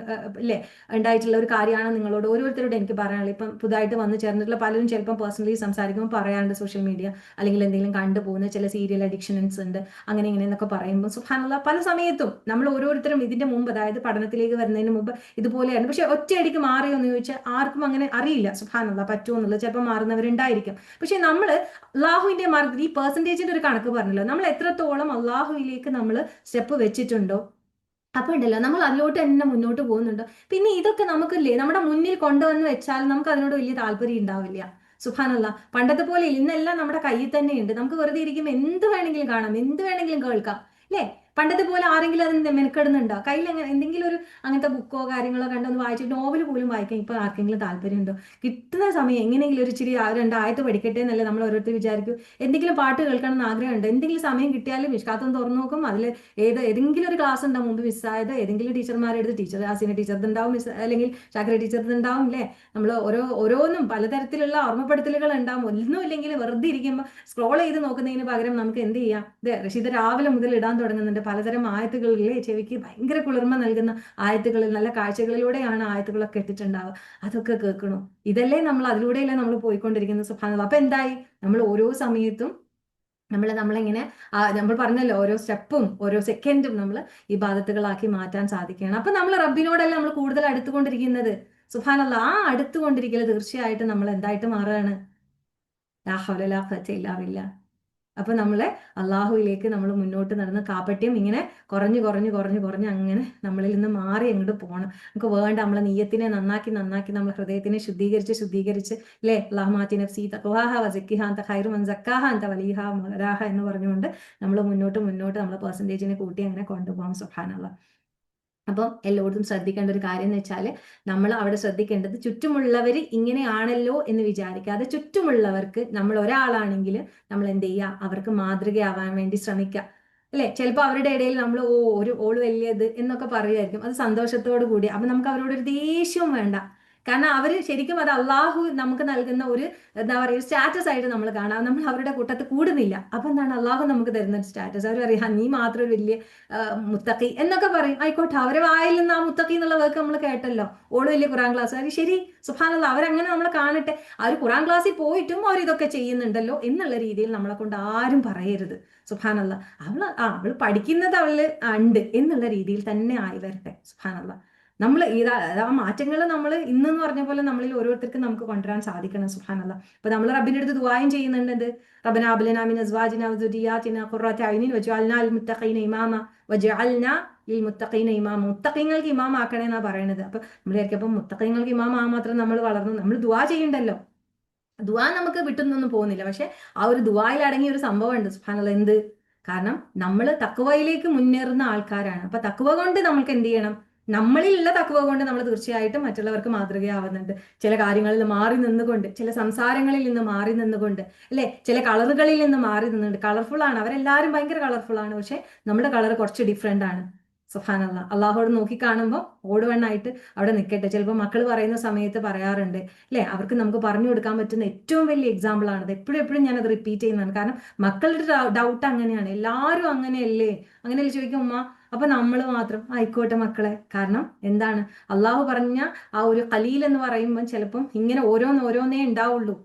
അല്ലേ ഉണ്ടായിട്ടുള്ള ഒരു കാര്യമാണ് നിങ്ങളോട് ഓരോരുത്തരോട് എനിക്ക് പറയാനുള്ളത്. ഇപ്പം പുതുതായിട്ട് വന്നു ചേർന്നിട്ടുള്ള പലരും ചിലപ്പോൾ പേഴ്സണലി സംസാരിക്കുമ്പോൾ പറയാറുണ്ട്, സോഷ്യൽ മീഡിയ അല്ലെങ്കിൽ എന്തെങ്കിലും കണ്ടുപോകുന്ന ചില സീരിയൽ അഡിക്ഷൻസ് ഉണ്ട് അങ്ങനെ ഇങ്ങനെ എന്നൊക്കെ പറയുമ്പോൾ സുബ്ഹാനല്ലാഹ്, പല സമയത്തും നമ്മൾ ഓരോരുത്തരും ഇതിന്റെ മുമ്പ്, അതായത് പഠനത്തിലേക്ക് വരുന്നതിന് മുമ്പ് ഇതുപോലെയായിരുന്നു. പക്ഷെ ഒറ്റയടിക്ക് മാറിയോ എന്ന് ചോദിച്ചാൽ ആർക്കും അങ്ങനെ അറിയില്ല. സുബ്ഹാനല്ലാഹ്, പറ്റുമോ എന്നുള്ളത്. ചിലപ്പോൾ മാറുന്നവരുണ്ടായിരിക്കും. പക്ഷെ നമ്മൾ അള്ളാഹുവിന്റെ മാർഗത്തിൽ ഈ പെർസെൻറ്റേജിന്റെ ഒരു കണക്ക് പറഞ്ഞല്ലോ, നമ്മൾ എത്രത്തോളം അള്ളാഹുവിലേക്ക് നമ്മൾ സ്റ്റെപ്പ് വെച്ചിട്ടുണ്ടോ അപ്പൊ ഉണ്ടല്ലോ നമ്മൾ അതിലോട്ട് തന്നെ മുന്നോട്ട് പോകുന്നുണ്ടോ. പിന്നെ ഇതൊക്കെ നമുക്കില്ലേ നമ്മുടെ മുന്നിൽ കൊണ്ടുവന്ന് വെച്ചാൽ നമുക്ക് അതിനോട് വലിയ താല്പര്യം ഉണ്ടാവില്ല. സുബ്ഹാനല്ലാഹ്, പണ്ടത്തെ പോലെ ഇന്നെല്ലാം നമ്മുടെ കയ്യിൽ തന്നെയുണ്ട്. നമുക്ക് വെറുതെ ഇരിക്കുമ്പോൾ എന്ത് വേണമെങ്കിലും കാണാം, എന്ത് വേണമെങ്കിലും കേൾക്കാം അല്ലേ. പണ്ടത്തെ പോലെ ആരെങ്കിലും അതിന് മെനക്കെടുന്നുണ്ടോ? കയ്യിൽ അങ്ങനെ എന്തെങ്കിലും ഒരു അങ്ങനത്തെ ബുക്കോ കാര്യങ്ങളോ കണ്ടൊന്ന് വായിച്ചിട്ട് നോവൽ പോലും വായിക്കാൻ ഇപ്പൊ ആർക്കെങ്കിലും താല്പര്യമുണ്ടോ? കിട്ടുന്ന സമയം എങ്ങനെയെങ്കിലും ഒരു ഇച്ചിരി രണ്ടായത്ത് പഠിക്കട്ടെ എന്നല്ലേ നമ്മൾ ഓരോരുത്തർ വിചാരിക്കും. എന്തെങ്കിലും പാട്ട് കേൾക്കണം എന്ന് ആഗ്രഹമുണ്ട്, എന്തെങ്കിലും സമയം കിട്ടിയാലും മിഷ്കാത്തൊന്ന് തുറന്നു നോക്കും, അതിൽ ഏതെങ്കിലും ഒരു ക്ലാസ് ഉണ്ടാവും മുമ്പ് മിസ്സായത്, ഏതെങ്കിലും ടീച്ചർമാരെടുത്ത് ആസിന ടീച്ചർ ഉണ്ടാവും, അല്ലെങ്കിൽ ഷാക്കിര ടീച്ചർ ഉണ്ടാവും അല്ലേ. നമ്മൾ ഓരോന്നും പലതരത്തിലുള്ള ഓർമ്മപ്പെടുത്തലുകൾ ഉണ്ടാവും. ഒന്നും ഇല്ലെങ്കിൽ വെറുതെ ഇരിക്കുമ്പോൾ സ്ക്രോൾ ചെയ്ത് നോക്കുന്നതിന് പകരം നമുക്ക് എന്ത് ചെയ്യാം? റഷീദ് രാവിലെ മുതൽ ഇടാൻ തുടങ്ങുന്നുണ്ട് പലതരം ആയത്തുകളിലെ, ചെവിക്ക് ഭയങ്കര കുളിർമ നൽകുന്ന ആയത്തുകളിൽ, നല്ല കാഴ്ചകളിലൂടെയാണ് ആയത്തുകളൊക്കെ ഇട്ടിട്ടുണ്ടാവുക. അതൊക്കെ കേൾക്കണു. ഇതല്ലേ നമ്മൾ അതിലൂടെയല്ലേ നമ്മൾ പോയിക്കൊണ്ടിരിക്കുന്നത്. സുബ്ഹാനല്ലാഹ്, അപ്പൊ എന്തായി? നമ്മൾ ഓരോ സമയത്തും നമ്മളിങ്ങനെ നമ്മൾ പറഞ്ഞല്ലോ, ഓരോ സ്റ്റെപ്പും ഓരോ സെക്കൻഡും നമ്മൾ ഇബാദത്തുകളാക്കി മാറ്റാൻ സാധിക്കുകയാണ്. അപ്പൊ നമ്മൾ റബ്ബിനോടല്ല നമ്മൾ കൂടുതൽ അടുത്തുകൊണ്ടിരിക്കുന്നത്. സുബ്ഹാനല്ലാഹ്, ആ അടുത്തുകൊണ്ടിരിക്കൽ തീർച്ചയായിട്ടും നമ്മൾ എന്തായിട്ട് മാറുകയാണ്? ലാ ഹൗല ലാ ഖുവത ഇല്ലാ ബില്ലാ. അപ്പൊ നമ്മളെ അള്ളാഹുവിലേക്ക് നമ്മൾ മുന്നോട്ട് നടന്ന് കാപ്പട്യം ഇങ്ങനെ കുറഞ്ഞ് അങ്ങനെ നമ്മളിൽ നിന്ന് മാറി അങ്ങോട്ട് പോകണം. നമുക്ക് വേണ്ട നമ്മളെ നീയത്തിനെ നന്നാക്കി നമ്മളെ ഹൃദയത്തിനെ ശുദ്ധീകരിച്ച് അല്ലേ, അല്ലാഹുമ്മ നഫ്സി തഖ്വാഹ വസക്കിഹ അൻത ഖൈറു മൻ സക്കാഹ അൻത വലിയഹ മൗലാഹ എന്ന് പറഞ്ഞുകൊണ്ട് നമ്മൾ മുന്നോട്ട് നമ്മളെ പെർസെൻറ്റേജിനെ കൂട്ടി അങ്ങനെ കൊണ്ടുപോകാം. സുബ്ഹാനല്ലാഹ്. അപ്പം എല്ലായിടത്തും ശ്രദ്ധിക്കേണ്ട ഒരു കാര്യം എന്ന് വെച്ചാൽ നമ്മൾ അവിടെ ശ്രദ്ധിക്കേണ്ടത് ചുറ്റുമുള്ളവർ ഇങ്ങനെയാണല്ലോ എന്ന് വിചാരിക്കാതെ ചുറ്റുമുള്ളവർക്ക് നമ്മൾ ഒരാളാണെങ്കിൽ നമ്മൾ എന്ത് ചെയ്യുക? അവർക്ക് മാതൃകയാവാൻ വേണ്ടി ശ്രമിക്കുക അല്ലെ. ചിലപ്പോൾ അവരുടെ ഇടയിൽ നമ്മൾ ഓള് വലിയത് എന്നൊക്കെ പറയുമായിരിക്കും, അത് സന്തോഷത്തോടു കൂടി. അപ്പൊ നമുക്ക് അവരോട് ഒരു ദേഷ്യവും വേണ്ട. കാരണം അവര് ശരിക്കും അത് അള്ളാഹു നമുക്ക് നൽകുന്ന ഒരു എന്താ പറയുക സ്റ്റാറ്റസ് ആയിട്ട് നമ്മൾ കാണാം. നമ്മൾ അവരുടെ കൂട്ടത്തിൽ കൂടുന്നില്ല. അപ്പൊ എന്താണ് അള്ളാഹു നമുക്ക് തരുന്ന ഒരു സ്റ്റാറ്റസ്? അവർ അറിയാം നീ മാത്രം ഒരു വലിയ മുത്തഖി എന്നൊക്കെ പറയും. ആയിക്കോട്ടെ, അവരെ വായിൽ നിന്ന് ആ മുത്തഖി എന്നുള്ള വാക്ക് നമ്മൾ കേട്ടല്ലോ. ഓള് വലിയ ഖുറാൻ ക്ലാസ്, അത് ശരി, സുബ്ഹാനല്ലാഹ്, അവരങ്ങനെ നമ്മളെ കാണട്ടെ. അവർ ഖുറാൻ ക്ലാസ്സിൽ പോയിട്ടും അവർ ഇതൊക്കെ ചെയ്യുന്നുണ്ടല്ലോ എന്നുള്ള രീതിയിൽ നമ്മളെ കൊണ്ട് ആരും പറയരുത്. സുബ്ഹാനല്ലാഹ്, അവള് പഠിക്കുന്നത് അവള് ഉണ്ട് എന്നുള്ള രീതിയിൽ തന്നെ ആയി വരട്ടെ. സുബ്ഹാനല്ലാഹ്, നമ്മൾ ആ മാറ്റങ്ങൾ നമ്മൾ ഇന്നെന്ന് പറഞ്ഞ പോലെ നമ്മളിൽ ഓരോരുത്തർക്കും നമുക്ക് കൊണ്ടുവരാൻ സാധിക്കണം. സുബ്ഹാനല്ലാഹ്. അപ്പൊ നമ്മൾ റബ്ബിന്റെ അടുത്ത് ദുആയും ചെയ്യുന്നുണ്ട്. എന്ത്? റബ്ബനാ ഹബ് ലനാ മിൻ അസ്വാജിനാ വദുരിയാതിനാ ഖുർറത അയ്നിൻ വജഅൽനാ ലിൽ മുത്തഖീന ഇമാമ വജഅൽനാ ലിൽ മുത്തഖീന ഇമാമ. മുത്തഖീങ്ങൾക്ക് ഇമാം ആക്കണേ എന്നാ പറയണത്. അപ്പൊ നമ്മൾ വിചാരിക്കും മുത്തഖീങ്ങൾക്ക് ഇമാം ആ മാത്രം നമ്മൾ വളർന്നു, നമ്മൾ ദുആ ചെയ്യണ്ടല്ലോ. ദുആ നമുക്ക് വിട്ടുന്നൊന്നും പോകുന്നില്ല. പക്ഷെ ആ ഒരു ദുആയിൽ അടങ്ങിയ ഒരു സംഭവം ഉണ്ട്. സുബ്ഹാനല്ലാഹ്. എന്ത്? കാരണം നമ്മൾ തഖ്വയിലേക്ക് മുന്നേറുന്ന ആൾക്കാരാണ്. അപ്പൊ തഖ്വ കൊണ്ട് നമുക്ക് എന്ത് ചെയ്യണം? നമ്മളിലുള്ള തഖ്വ കൊണ്ട് നമ്മൾ തീർച്ചയായിട്ടും മറ്റുള്ളവർക്ക് മാതൃകയാവുന്നുണ്ട്. ചില കാര്യങ്ങളിൽ മാറി നിന്നുകൊണ്ട്, ചില സംസാരങ്ങളിൽ നിന്ന് മാറി നിന്നുകൊണ്ട്, അല്ലെ, ചില കളറുകളിൽ നിന്ന് മാറി നിന്നുകൊണ്ട്. കളർഫുൾ ആണ്, അവരെല്ലാവരും ഭയങ്കര കളർഫുൾ ആണ്. പക്ഷെ നമ്മുടെ കളർ കുറച്ച് ഡിഫറെന്റ് ആണ്. സുബ്ഹാനല്ലാഹ്. അള്ളാഹുവോട് നോക്കി കാണുമ്പോൾ ഓടുവണ്ണായിട്ട് അവിടെ നിൽക്കട്ടെ. ചിലപ്പോൾ മക്കൾ പറയുന്ന സമയത്ത് പറയാറുണ്ട്, അല്ലെ, അവർക്ക് നമുക്ക് പറഞ്ഞു കൊടുക്കാൻ പറ്റുന്ന ഏറ്റവും വലിയ എക്സാമ്പിൾ ആണത്. എപ്പോഴും എപ്പോഴും ഞാനത് റിപ്പീറ്റ് ചെയ്യുന്നതാണ്. കാരണം മക്കളുടെ ഡൗട്ട് അങ്ങനെയാണ്. എല്ലാവരും അങ്ങനെയല്ലേ, അങ്ങനെയല്ലേ ചോദിക്കും ഉമ്മ. അപ്പൊ നമ്മൾ മാത്രം ആയിക്കോട്ടെ മക്കളെ. കാരണം എന്താണ്? അള്ളാഹു പറഞ്ഞ ആ ഒരു ഖലീൽ എന്ന് പറയുമ്പോൾ ചിലപ്പം ഇങ്ങനെ ഓരോന്നോരോന്നേ ഉണ്ടാവുള്ളൂ.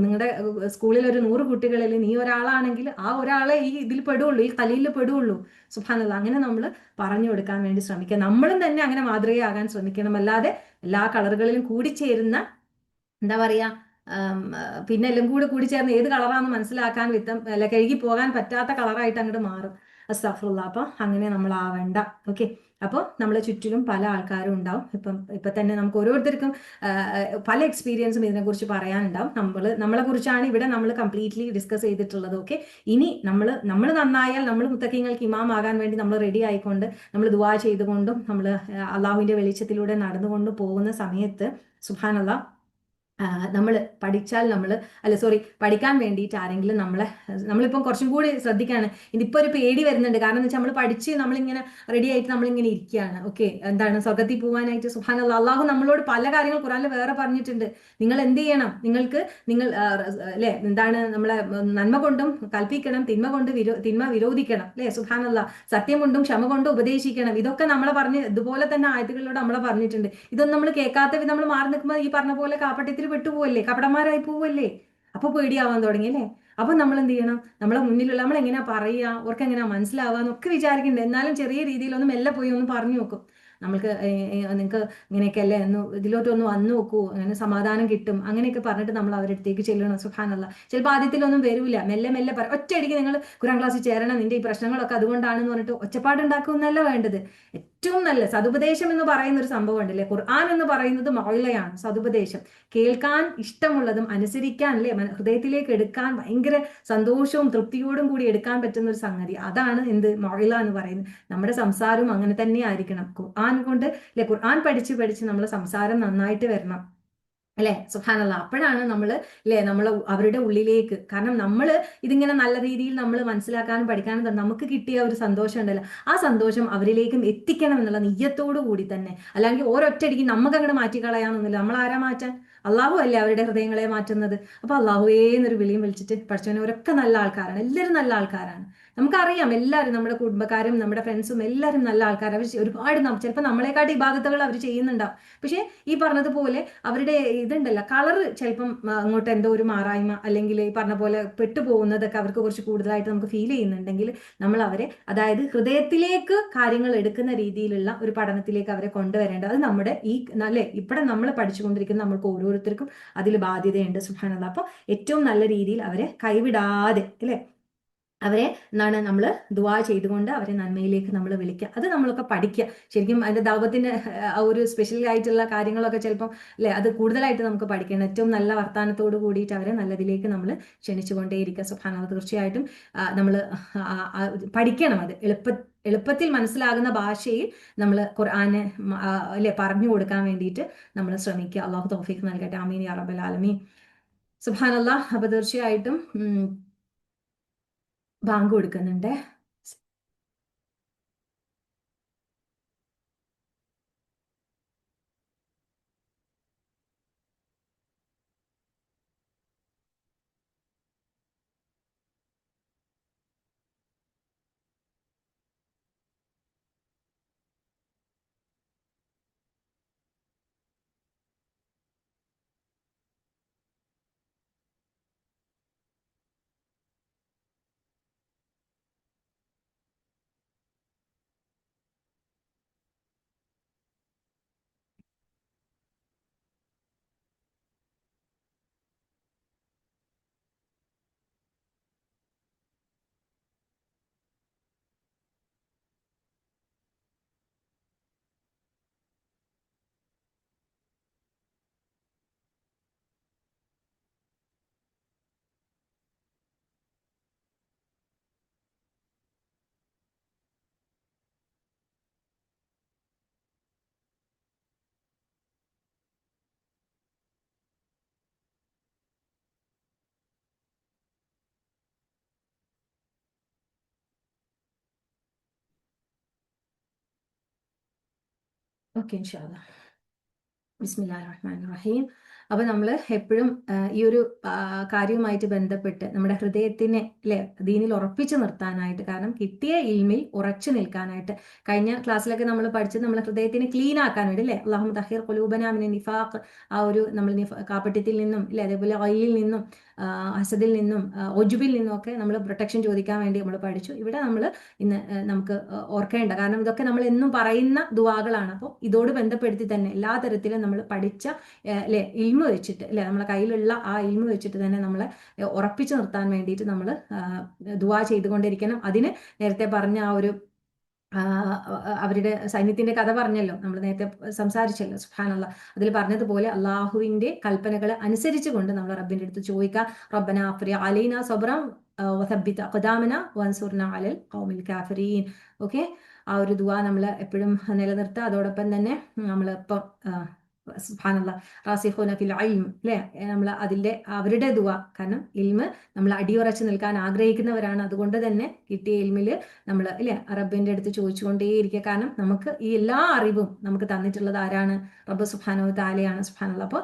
നിങ്ങളുടെ സ്കൂളിൽ ഒരു 100 കുട്ടികളിൽ നീ ഒരാളാണെങ്കിൽ ആ ഒരാളെ ഈ ഇതിൽ പെടുള്ളൂ, ഈ ഖലീലിൽ പെടുള്ളൂ. സുബ്ഹാനല്ലാഹ്. അങ്ങനെ നമ്മൾ പറഞ്ഞു കൊടുക്കാൻ വേണ്ടി ശ്രമിക്കുക. നമ്മളും തന്നെ അങ്ങനെ മാതൃകയാകാൻ ശ്രമിക്കണം. അല്ലാതെ എല്ലാ കളറുകളിലും കൂടിച്ചേരുന്ന, എന്താ പറയാ, പിന്നെ എല്ലാം കൂടി കൂടി ചേർന്ന് ഏത് കളറാണെന്ന് മനസ്സിലാക്കാൻ വിധം അല്ല, കഴുകി പോകാൻ പറ്റാത്ത കളറായിട്ട് അങ്ങോട്ട് മാറും. അസ്തഗ്ഫിറുല്ലാ. അപ്പൊ അങ്ങനെ നമ്മൾ ആവണ്ട. ഓക്കെ. അപ്പോൾ നമ്മളെ ചുറ്റിലും പല ആൾക്കാരും ഉണ്ടാവും. ഇപ്പൊ തന്നെ നമുക്ക് ഓരോരുത്തർക്കും പല എക്സ്പീരിയൻസും ഇതിനെക്കുറിച്ച് പറയാനുണ്ടാവും. നമ്മളെ കുറിച്ചാണ് ഇവിടെ നമ്മൾ കംപ്ലീറ്റ്ലി ഡിസ്കസ് ചെയ്തിട്ടുള്ളത്. ഓക്കെ. ഇനി നമ്മൾ നന്നായാൽ, നമ്മൾ മുത്തഖീങ്ങൾക്ക് ഇമാം ആകാൻ വേണ്ടി നമ്മൾ റെഡി ആയിക്കൊണ്ട്, നമ്മൾ ദുആ ചെയ്തുകൊണ്ടും, നമ്മൾ അള്ളാഹുവിന്റെ വെളിച്ചത്തിലൂടെ നടന്നുകൊണ്ട് പോകുന്ന സമയത്ത് സുബ്ഹാനല്ലാഹ്, നമ്മൾ പഠിച്ചാൽ നമ്മൾ, അല്ല സോറി, പഠിക്കാൻ വേണ്ടിയിട്ട് ആരെങ്കിലും നമ്മളിപ്പം കുറച്ചും കൂടി ശ്രദ്ധിക്കുകയാണ്. ഇതിപ്പോൾ ഒരു പേടി വരുന്നുണ്ട്. കാരണം എന്ന് വെച്ചാൽ നമ്മൾ പഠിച്ച് നമ്മളിങ്ങനെ റെഡി ആയിട്ട് നമ്മളിങ്ങനെ ഇരിക്കുകയാണ്. ഓക്കെ. എന്താണ്? സ്വർഗ്ഗത്തിൽ പോകാനായിട്ട്. സുബ്ഹാനല്ലാഹ്. അള്ളാഹു നമ്മളോട് പല കാര്യങ്ങൾ ഖുർആനിൽ വേറെ പറഞ്ഞിട്ടുണ്ട്. നിങ്ങൾ എന്ത് ചെയ്യണം? നിങ്ങൾ അല്ലെ, എന്താണ്, നമ്മളെ നന്മ കൊണ്ടും കൽപ്പിക്കണം, തിന്മ വിരോധിക്കണം, അല്ലെ. സുബ്ഹാനല്ലാഹ്. സത്യം കൊണ്ടും ക്ഷമ കൊണ്ടും ഉപദേശിക്കണം. ഇതൊക്കെ നമ്മളെ പറഞ്ഞ് ഇതുപോലെ തന്നെ ആയത്തുകളിലൂടെ നമ്മളെ പറഞ്ഞിട്ടുണ്ട്. ഇതൊന്നും നമ്മൾ കേൾക്കാത്ത വിധം നമ്മൾ മാറി നിൽക്കുമ്പോൾ ഈ പറഞ്ഞ പോലെ കാപ്പട്യത്തിൽ പെട്ടുപോവല്ലേ, കപടന്മാരായി പോവല്ലേ. അപ്പൊ പേടിയാവാൻ തുടങ്ങി, അല്ലേ. അപ്പൊ നമ്മൾ എന്ത് ചെയ്യണം? നമ്മളെ മുന്നിലുള്ള, നമ്മൾ എങ്ങനെയാ പറയുക, അവർക്ക് എങ്ങനെയാ മനസ്സിലാവുക എന്നൊക്കെ വിചാരിക്കുന്നുണ്ട്. എന്നാലും ചെറിയ രീതിയിൽ ഒന്ന് മെല്ലെ പോയി ഒന്ന് പറഞ്ഞു നോക്കും. നമുക്ക് നിങ്ങൾക്ക് ഇങ്ങനെയൊക്കെ അല്ലേ, ഇതിലോട്ടൊന്ന് വന്നു നോക്കൂ, അങ്ങനെ സമാധാനം കിട്ടും, അങ്ങനെയൊക്കെ പറഞ്ഞിട്ട് നമ്മൾ അവരുടെ അടുത്തേക്ക് ചെല്ലണം. സുബ്ഹാനല്ലാഹ്. ചിലപ്പോൾ ആദ്യത്തിലൊന്നും വരൂല. മെല്ലെ മെല്ലെ ഒറ്റയടിക്ക് നിങ്ങൾ ഖുർആൻ ക്ലാസ്സിൽ ചേരണം, നിന്റെ ഈ പ്രശ്നങ്ങളൊക്കെ അതുകൊണ്ടാണെന്ന് പറഞ്ഞിട്ട് ഒച്ചപ്പാടുണ്ടാക്കുന്നല്ല വേണ്ടത്. ഏറ്റവും നല്ല സതുപദേശം എന്ന് പറയുന്ന ഒരു സംഭവം ഉണ്ടല്ലേ. ഖുർആൻ എന്ന് പറയുന്നത് മൗഇലയാണ്, സതുപദേശം. കേൾക്കാൻ ഇഷ്ടമുള്ളതും അനുസരിക്കാൻ, അല്ലെ, ഹൃദയത്തിലേക്ക് എടുക്കാൻ ഭയങ്കര സന്തോഷവും തൃപ്തിയോടും കൂടി എടുക്കാൻ പറ്റുന്ന ഒരു സംഗതി. അതാണ് എന്ത്? മൗഇല എന്ന് പറയുന്നത്. നമ്മുടെ സംസാരവും അങ്ങനെ തന്നെ ആയിരിക്കണം. ഖുർആൻ കൊണ്ട്, അല്ലെ, ഖുർആൻ പഠിച്ച് പഠിച്ച് നമ്മുടെ സംസാരം നന്നായിട്ട് വരണം, അല്ലെ. സുബ്ഹാനല്ലാഹ്. അപ്പോഴാണ് നമ്മൾ, അല്ലെ, നമ്മൾ അവരുടെ ഉള്ളിലേക്ക്, കാരണം നമ്മൾ ഇതിങ്ങനെ നല്ല രീതിയിൽ നമ്മൾ മനസ്സിലാക്കാനും പഠിക്കാനും നമുക്ക് കിട്ടിയ ഒരു സന്തോഷം ഉണ്ടല്ലോ, ആ സന്തോഷം അവരിലേക്കും എത്തിക്കണം എന്നുള്ള നിയ്യത്തോടു കൂടി തന്നെ. അല്ലെങ്കിൽ ഓരോറ്റടിക്ക് നമുക്ക് അങ്ങോട്ട് മാറ്റിക്കളയാന്നൊന്നുമില്ല. നമ്മൾ ആരാ മാറ്റാൻ? അള്ളാഹു അല്ലേ അവരുടെ ഹൃദയങ്ങളെ മാറ്റുന്നത്. അപ്പൊ അള്ളാഹുവേ എന്നൊരു വിളിയും വിളിച്ചിട്ട് പഠിച്ചവനവരൊക്കെ നല്ല ആൾക്കാരാണ്, എല്ലാവരും നല്ല ആൾക്കാരാണ്. നമുക്കറിയാം എല്ലാവരും, നമ്മുടെ കുടുംബക്കാരും നമ്മുടെ ഫ്രണ്ട്സും എല്ലാവരും നല്ല ആൾക്കാർ. അവർ ഒരുപാട് ചിലപ്പോൾ നമ്മളെക്കാട്ടി ഇബാദത്തുകൾ അവർ ചെയ്യുന്നുണ്ടാവും. പക്ഷേ ഈ പറഞ്ഞതുപോലെ അവരുടെ ഇതുണ്ടല്ലോ, കളറ് ചിലപ്പം അങ്ങോട്ട് എന്തോ ഒരു മാറായ്മ, അല്ലെങ്കിൽ ഈ പറഞ്ഞ പോലെ പെട്ടുപോകുന്നതൊക്കെ അവർക്ക് കുറച്ച് കൂടുതലായിട്ട് നമുക്ക് ഫീൽ ചെയ്യുന്നുണ്ടെങ്കിൽ നമ്മൾ അവരെ, അതായത് ഹൃദയത്തിലേക്ക് കാര്യങ്ങൾ എടുക്കുന്ന രീതിയിലുള്ള ഒരു പഠനത്തിലേക്ക് അവരെ കൊണ്ടുവരേണ്ടത് അത് നമ്മുടെ ഈ, അല്ലെ, ഇവിടെ നമ്മൾ പഠിച്ചുകൊണ്ടിരിക്കുന്ന നമ്മൾക്ക് ഓരോരുത്തർക്കും അതിൽ ബാധ്യതയുണ്ട്. സുബ്ഹാനല്ലാഹ്. അപ്പോൾ ഏറ്റവും നല്ല രീതിയിൽ അവരെ കൈവിടാതെ, അല്ലെ, അവരെ എന്താണ് നമ്മൾ ദുആ ചെയ്തുകൊണ്ട് അവരെ നന്മയിലേക്ക് നമ്മൾ വിളിക്കുക. അത് നമ്മളൊക്കെ പഠിക്കുക. ശരിക്കും അതിന്റെ ദാവത്തിന്റെ ആ ഒരു സ്പെഷ്യൽ ആയിട്ടുള്ള കാര്യങ്ങളൊക്കെ ചിലപ്പം, അല്ലെ, അത് കൂടുതലായിട്ട് നമുക്ക് പഠിക്കണം. ഏറ്റവും നല്ല വർത്താനത്തോട് കൂടിയിട്ട് അവരെ നല്ലതിലേക്ക് നമ്മൾ ക്ഷണിച്ചുകൊണ്ടേയിരിക്കുക. സുബ്ഹാനല്ലാഹ്. തീർച്ചയായിട്ടും നമ്മൾ പഠിക്കണം. അത് എളുപ്പത്തിൽ മനസ്സിലാകുന്ന ഭാഷയിൽ നമ്മൾ ഖുർആനെ, അല്ലെ, പറഞ്ഞു കൊടുക്കാൻ വേണ്ടിയിട്ട് നമ്മൾ ശ്രമിക്കുക. അള്ളാഹു തൗഫീഖ് നൽകട്ടെ. ആമീൻ യാ റബ്ബൽ ആലമീൻ. സുബ്ഹാനല്ലാഹ്. അപ്പൊ തീർച്ചയായിട്ടും ബാങ്ക് കൊടുക്കുന്നുണ്ട്. ഓക്കെ ഇൻഷാല്ലാ. ബിസ്മില്ലാഹിർ റഹ്മാനിർ റഹീം. അപ്പൊ നമ്മൾ എപ്പോഴും ഈ ഒരു കാര്യവുമായിട്ട് ബന്ധപ്പെട്ട് നമ്മുടെ ഹൃദയത്തിനെ അല്ലെ ദീനിൽ ഉറപ്പിച്ചു നിർത്താനായിട്ട്, കാരണം കിട്ടിയ ഇൽമിൽ ഉറച്ചു നിൽക്കാനായിട്ട്, കഴിഞ്ഞ ക്ലാസ്സിലൊക്കെ നമ്മൾ പഠിച്ചത് നമ്മളെ ഹൃദയത്തിനെ ക്ലീൻ ആക്കാൻ വേണ്ടി അല്ലെ, അല്ലാഹുമ്മ തഹിർ ഖുലൂബനാ മിനൻ നിഫാഖ്, ആ ഒരു നമ്മൾ കാപ്പട്യത്തിൽ നിന്നും അല്ലെ, അതേപോലെ ഓയിലിൽ നിന്നും ഹസദിൽ നിന്നും ഒജുബിൽ നിന്നും ഒക്കെ നമ്മൾ പ്രൊട്ടക്ഷൻ ചോദിക്കാൻ വേണ്ടി നമ്മൾ പഠിച്ചു. ഇവിടെ നമ്മൾ ഇന്ന് നമുക്ക് ഓർക്കേണ്ട, കാരണം ഇതൊക്കെ നമ്മൾ എന്നും പറയുന്ന ദുആകളാണ്. അപ്പോൾ ഇതോട് ബന്ധപ്പെടുത്തി തന്നെ എല്ലാ തരത്തിലും നമ്മൾ പഠിച്ച അല്ലെ ഇൽമ വെച്ചിട്ട് അല്ലെ, നമ്മളെ കയ്യിലുള്ള ആ ഇൽമ വെച്ചിട്ട് തന്നെ നമ്മളെ ഉറപ്പിച്ചു നിർത്താൻ വേണ്ടിയിട്ട് നമ്മൾ ദുആ ചെയ്തുകൊണ്ടിരിക്കണം. അതിന് നേരത്തെ പറഞ്ഞ ആ ഒരു അവരുടെ സൈന്യത്തിന്റെ കഥ പറഞ്ഞല്ലോ, നമ്മൾ നേരത്തെ സംസാരിച്ചല്ലോ, സുബ്ഹാനല്ലാഹ്. അതിൽ പറഞ്ഞതുപോലെ അള്ളാഹുവിന്റെ കൽപ്പനകൾ അനുസരിച്ചുകൊണ്ട് നമ്മൾ റബ്ബിന്റെ അടുത്ത് ചോദിക്കുക, റബ്ബന അഫ്രി അലൈന സബ്റൻ വസബ്ബിത് അഖ്ദാമന വൻസുർന അലൽ ഖൗമിൽ കാഫിരീൻ. ഓക്കെ, ആ ഒരു ദുആ നമ്മൾ എപ്പോഴും നിലനിർത്തുക. അതോടൊപ്പം തന്നെ നമ്മൾ ഇപ്പം സുബ്ഹാനല്ലാഹ് റാസിഖൂന ഫിൽ ഇൽം അല്ലേ, നമ്മൾ അതിന്റെ അവരുടെ ദുആ, കാരണം ഇൽമ് നമ്മൾ അടിയുറച്ച് നിൽക്കാൻ ആഗ്രഹിക്കുന്നവരാണ്. അതുകൊണ്ട് തന്നെ കിട്ടിയ ഇൽമിൽ നമ്മൾ അല്ലെ റബ്ബിന്റെ അടുത്ത് ചോദിച്ചുകൊണ്ടേയിരിക്കുക. കാരണം നമുക്ക് ഈ എല്ലാ അറിവും നമുക്ക് തന്നിട്ടുള്ളത് ആരാണ്? റബ്ബ് സുബ്ഹാനഹു തആലയാണ്. സുബ്ഹാനല്ലാഹ്. അപ്പോൾ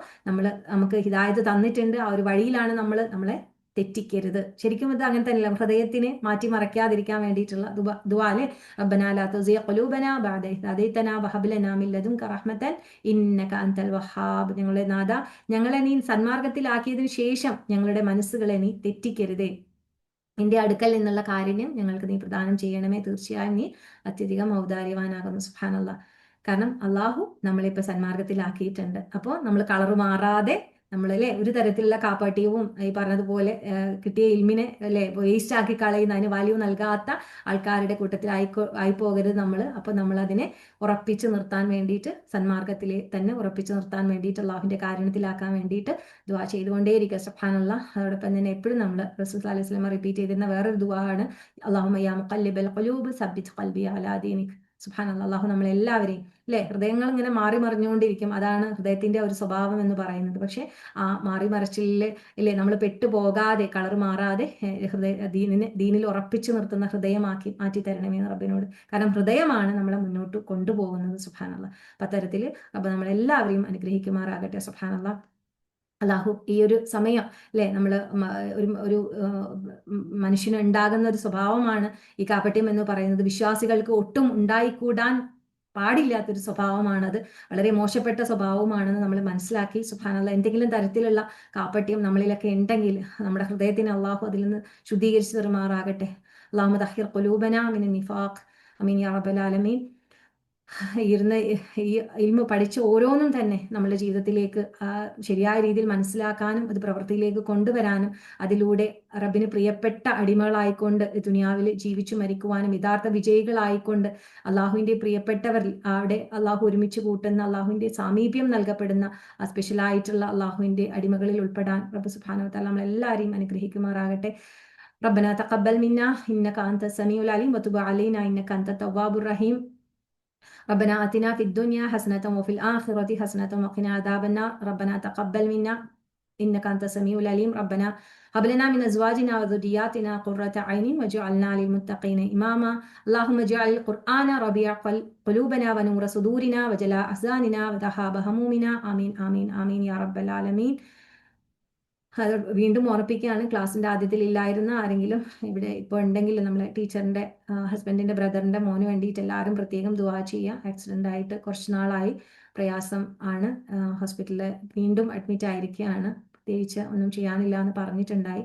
നമുക്ക് ഹിദായത്ത് തന്നിട്ടുണ്ട്. ആ ഒരു വഴിയിലാണ് നമ്മളെ തെറ്റിക്കരുത്. ശരിക്കും ഇത് അങ്ങനെ തന്നെയല്ല, ഹൃദയത്തിനെ മാറ്റിമറിക്കാതിരിക്കാൻ വേണ്ടിയിട്ടുള്ള ദുആലെ, റബ്ബനാ ലാ തുസിഗ ഖുലൂബനാ ബഅദ ഇദ് ഹദൈതനാ വഹബ് ലനാ മിൻ ലദുൻക റഹ്മതൻ ഇന്നക അൻതൽ വഹാബ്. ഞങ്ങളുടെ നാഥ, ഞങ്ങളെ നീ സന്മാർഗത്തിലാക്കിയതിനു ശേഷം ഞങ്ങളുടെ മനസ്സുകളെ നീ തെറ്റിക്കരുതേ. നിന്റെ അടുക്കൽ നിന്നുള്ള കാരുണ്യം ഞങ്ങൾക്ക് നീ പ്രദാനം ചെയ്യണമേ. തീർച്ചയായും നീ അത്യധികം ഔദാര്യവാനാകുന്നു. സുബ്ഹാനല്ലാഹ്. കാരണം അള്ളാഹു നമ്മളിപ്പോൾ സന്മാർഗത്തിലാക്കിയിട്ടുണ്ട്. അപ്പോൾ നമ്മൾ കളറ് മാറാതെ നമ്മളല്ലേ ഒരു തരത്തിലുള്ള കാപ്പാട്ടിയവും ഈ പറഞ്ഞതുപോലെ കിട്ടിയ ഇൽമിനെ അല്ലെ വേസ്റ്റ് ആക്കി കളയുന്ന, അതിന് വാല്യൂ നൽകാത്ത ആൾക്കാരുടെ കൂട്ടത്തിൽ ആയിപ്പോകരുത് നമ്മൾ. അപ്പോൾ നമ്മൾ അതിനെ ഉറപ്പിച്ചു നിർത്താൻ വേണ്ടിയിട്ട്, സന്മാർഗത്തിൽ തന്നെ ഉറപ്പിച്ചു നിർത്താൻ വേണ്ടിയിട്ട്, അള്ളാഹുവിന്റെ കാരുണ്യത്തിലാക്കാൻ വേണ്ടിയിട്ട് ദുആ ചെയ്തുകൊണ്ടേയിരിക്കുക. സുബ്ഹാനല്ലാഹ്. അതോടൊപ്പം തന്നെ എപ്പോഴും നമ്മൾ റസൂൽ സല്ലല്ലാഹു അലൈഹി വസല്ലം റിപ്പീറ്റ് ചെയ്തിരുന്ന വേറൊരു ദുആ ആണ്, അല്ലാഹുമ്മ യാ മുഖല്ലിബൽ ഖുലൂബ് സബ്ബിത് ഖൽബി അലാ ദീനിക്. സുബ്ഹാനല്ലാഹ്. അള്ളാഹു നമ്മളെല്ലാവരെയും അല്ലെ, ഹൃദയങ്ങൾ ഇങ്ങനെ മാറി മറിഞ്ഞുകൊണ്ടിരിക്കും. അതാണ് ഹൃദയത്തിന്റെ ഒരു സ്വഭാവം എന്ന് പറയുന്നത്. പക്ഷെ ആ മാറി മറിച്ചില് ഇല്ലേ, നമ്മൾ പെട്ടുപോകാതെ, കളർ മാറാതെ ദീനിൽ ഉറപ്പിച്ചു നിർത്തുന്ന ഹൃദയമാക്കി മാറ്റി തരണമേ റബ്ബിനോട്. കാരണം ഹൃദയമാണ് നമ്മളെ മുന്നോട്ട് കൊണ്ടുപോകുന്നത്. സുബ്ഹാനല്ലാഹ്. അപ്പൊ അത്തരത്തിൽ അപ്പൊ നമ്മളെല്ലാവരെയും അനുഗ്രഹിക്കുമാറാകട്ടെ. സുബ്ഹാനല്ലാഹ്. അല്ലാഹു ഈ ഒരു സമയം അല്ലെ, നമ്മൾ ഒരു മനുഷ്യന് ഉണ്ടാകുന്ന ഒരു സ്വഭാവമാണ് ഈ കാപട്യം എന്ന് പറയുന്നത്. വിശ്വാസികൾക്ക് ഒട്ടും ഉണ്ടായിക്കൂടാൻ പാടില്ലാത്തൊരു സ്വഭാവമാണത്. വളരെ മോശപ്പെട്ട സ്വഭാവമാണെന്ന് നമ്മൾ മനസ്സിലാക്കി. സുബ്ഹാനല്ലാഹ്. എന്തെങ്കിലും തരത്തിലുള്ള കാപട്യം നമ്മളിലൊക്കെ ഉണ്ടെങ്കിൽ നമ്മുടെ ഹൃദയത്തിന് അള്ളാഹു അതിൽ നിന്ന് ശുദ്ധീകരിച്ചു തരുമാറാകട്ടെ. അല്ലാഹുമ്മ തഹിർ ഖുലൂബനാ മിനൻ നിഫാഖ്. അമീൻ യാ റബ്ബൽ ആലമീൻ. ഇരുന്ന് ഈ ഇൽമ പഠിച്ച ഓരോന്നും തന്നെ നമ്മുടെ ജീവിതത്തിലേക്ക് ശരിയായ രീതിയിൽ മനസ്സിലാക്കാനും അത് പ്രവൃത്തിയിലേക്ക് കൊണ്ടുവരാനും, അതിലൂടെ റബ്ബിന് പ്രിയപ്പെട്ട അടിമകളായിക്കൊണ്ട് ദുനിയാവിൽ ജീവിച്ചു മരിക്കുവാനും, യഥാർത്ഥ വിജയികളായിക്കൊണ്ട് അള്ളാഹുവിന്റെ പ്രിയപ്പെട്ടവരിൽ അവിടെ അള്ളാഹു ഒരുമിച്ച് കൂട്ടുന്ന, അള്ളാഹുവിന്റെ സാമീപ്യം നൽകപ്പെടുന്ന സ്പെഷ്യലായിട്ടുള്ള അള്ളാഹുവിന്റെ അടിമകളിൽ ഉൾപ്പെടാൻ റബ്ബ് സുബ്ഹാനഹു വ തആല നമ്മളെല്ലാവരെയും അനുഗ്രഹിക്കുമാറാകട്ടെ. ربنا تقبل منا إنك أنت السميع العليم وتب علينا إنك أنت التواب الرحيم. ربنا آتنا في الدنيا حسنة وفي الآخرة حسنة وقنا عذاب النار. ربنا تقبل منا إنك أنت السميع العليم. ربنا هب لنا من أزواجنا وذرياتنا قرة عين واجعلنا للمتقين إماما. اللهم اجعل القرآن ربيع قلوبنا ونور صدورنا وجلاء أحزاننا وذهاب همومنا. آمين آمين آمين يا رب العالمين. അത് വീണ്ടും ഓർപ്പിക്കുകയാണ്, ക്ലാസ്സിന്റെ ആദ്യത്തിൽ ഇല്ലായിരുന്ന ആരെങ്കിലും ഇവിടെ ഇപ്പോൾ ഉണ്ടെങ്കിൽ നമ്മളെ ടീച്ചറിന്റെ ഹസ്ബൻഡിന്റെ ബ്രദറിന്റെ മോന് വേണ്ടിയിട്ട് എല്ലാവരും പ്രത്യേകം ദുആ ചെയ്യുക. ആക്സിഡന്റ് ആയിട്ട് കുറച്ച് നാളായി, പ്രയാസം ആണ്, ഹോസ്പിറ്റലിൽ വീണ്ടും അഡ്മിറ്റ് ആയിരിക്കുകയാണ്. പ്രത്യേകിച്ച് ഒന്നും ചെയ്യാനില്ല എന്ന് പറഞ്ഞിട്ടുണ്ടായി.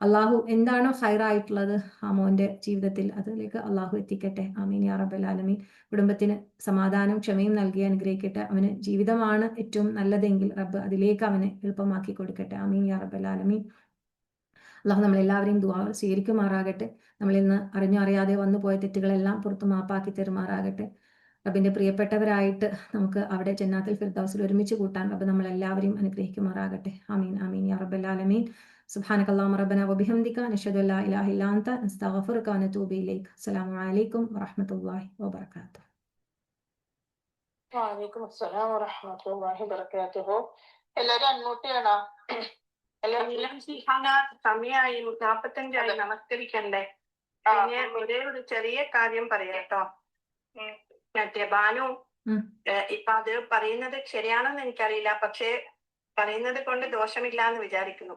അള്ളാഹു എന്താണോ ഹൈറായിട്ടുള്ളത് ആ മോന്റെ ജീവിതത്തിൽ അതിലേക്ക് അള്ളാഹു എത്തിക്കട്ടെ. ആമീൻ യാ റബ്ബൽ ആലമീൻ. കുടുംബത്തിന് സമാധാനവും ക്ഷമയും നൽകി അനുഗ്രഹിക്കട്ടെ. അവന് ജീവിതമാണ് ഏറ്റവും നല്ലതെങ്കിൽ റബ്ബ് അതിലേക്ക് അവനെ എളുപ്പമാക്കി കൊടുക്കട്ടെ. ആമീൻ യാ റബ്ബൽ ആലമീൻ. അള്ളാഹു നമ്മളെല്ലാവരെയും ദുആ സ്വീകരിക്കുമാറാകട്ടെ. നമ്മളിൽ നിന്ന് അറിഞ്ഞോ അറിയാതെ വന്നുപോയ തെറ്റുകളെല്ലാം പുറത്തു മാപ്പാക്കി തരുമാറാകട്ടെ. റബ്ബിന്റെ പ്രിയപ്പെട്ടവരായിട്ട് നമുക്ക് അവിടെ ജന്നാത്തുൽ ഫിർദൗസിൽ ഒരുമിച്ച് കൂട്ടാൻ റബ്ബ് നമ്മളെല്ലാവരെയും അനുഗ്രഹിക്കുമാറാകട്ടെ. ആമീൻ ആമീൻ യാ റബ്ബൽ ആലമീൻ. സുബ്ഹാനക അല്ലാഹുമ്മ റബ്ബനാ വബിഹംദിക നശ്ഹദു അല്ലാ ഇലാഹ ഇല്ലാ അൻത നസ്തഗ്ഫിറുക വനതൂബു ഇലൈക്. അസ്സലാമു അലൈക്കും വറഹ്മത്തുള്ളാഹി വബറകാതുഹു. വഅലൈക്കും അസ്സലാം വറഹ്മത്തുള്ളാഹി വബറകാതുഹു. എല്ലാവരും അൺമ്യൂട്ട് ചെയ്യണോ? എല്ലാം സമയമായി 45 നമസ്കരിക്കണ്ടേ. പിന്നെ ഒരേ ഒരു ചെറിയ കാര്യം പറയാം കേട്ടോ. മറ്റേ ബാനു ഉം. ഇപ്പൊ അത് പറയുന്നത് ശരിയാണെന്ന് എനിക്കറിയില്ല, പക്ഷേ പറയുന്നത് കൊണ്ട് ദോഷമില്ല എന്ന് വിചാരിക്കുന്നു.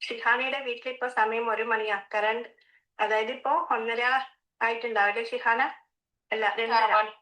ഷിഹാനയുടെ വീട്ടിൽ ഇപ്പൊ സമയം 1 മണിയാ. കറണ്ട് അതായത് ഇപ്പൊ 1:30 ആയിട്ടുണ്ടാവില്ലേ ഷിഹാന? അല്ല 2:30.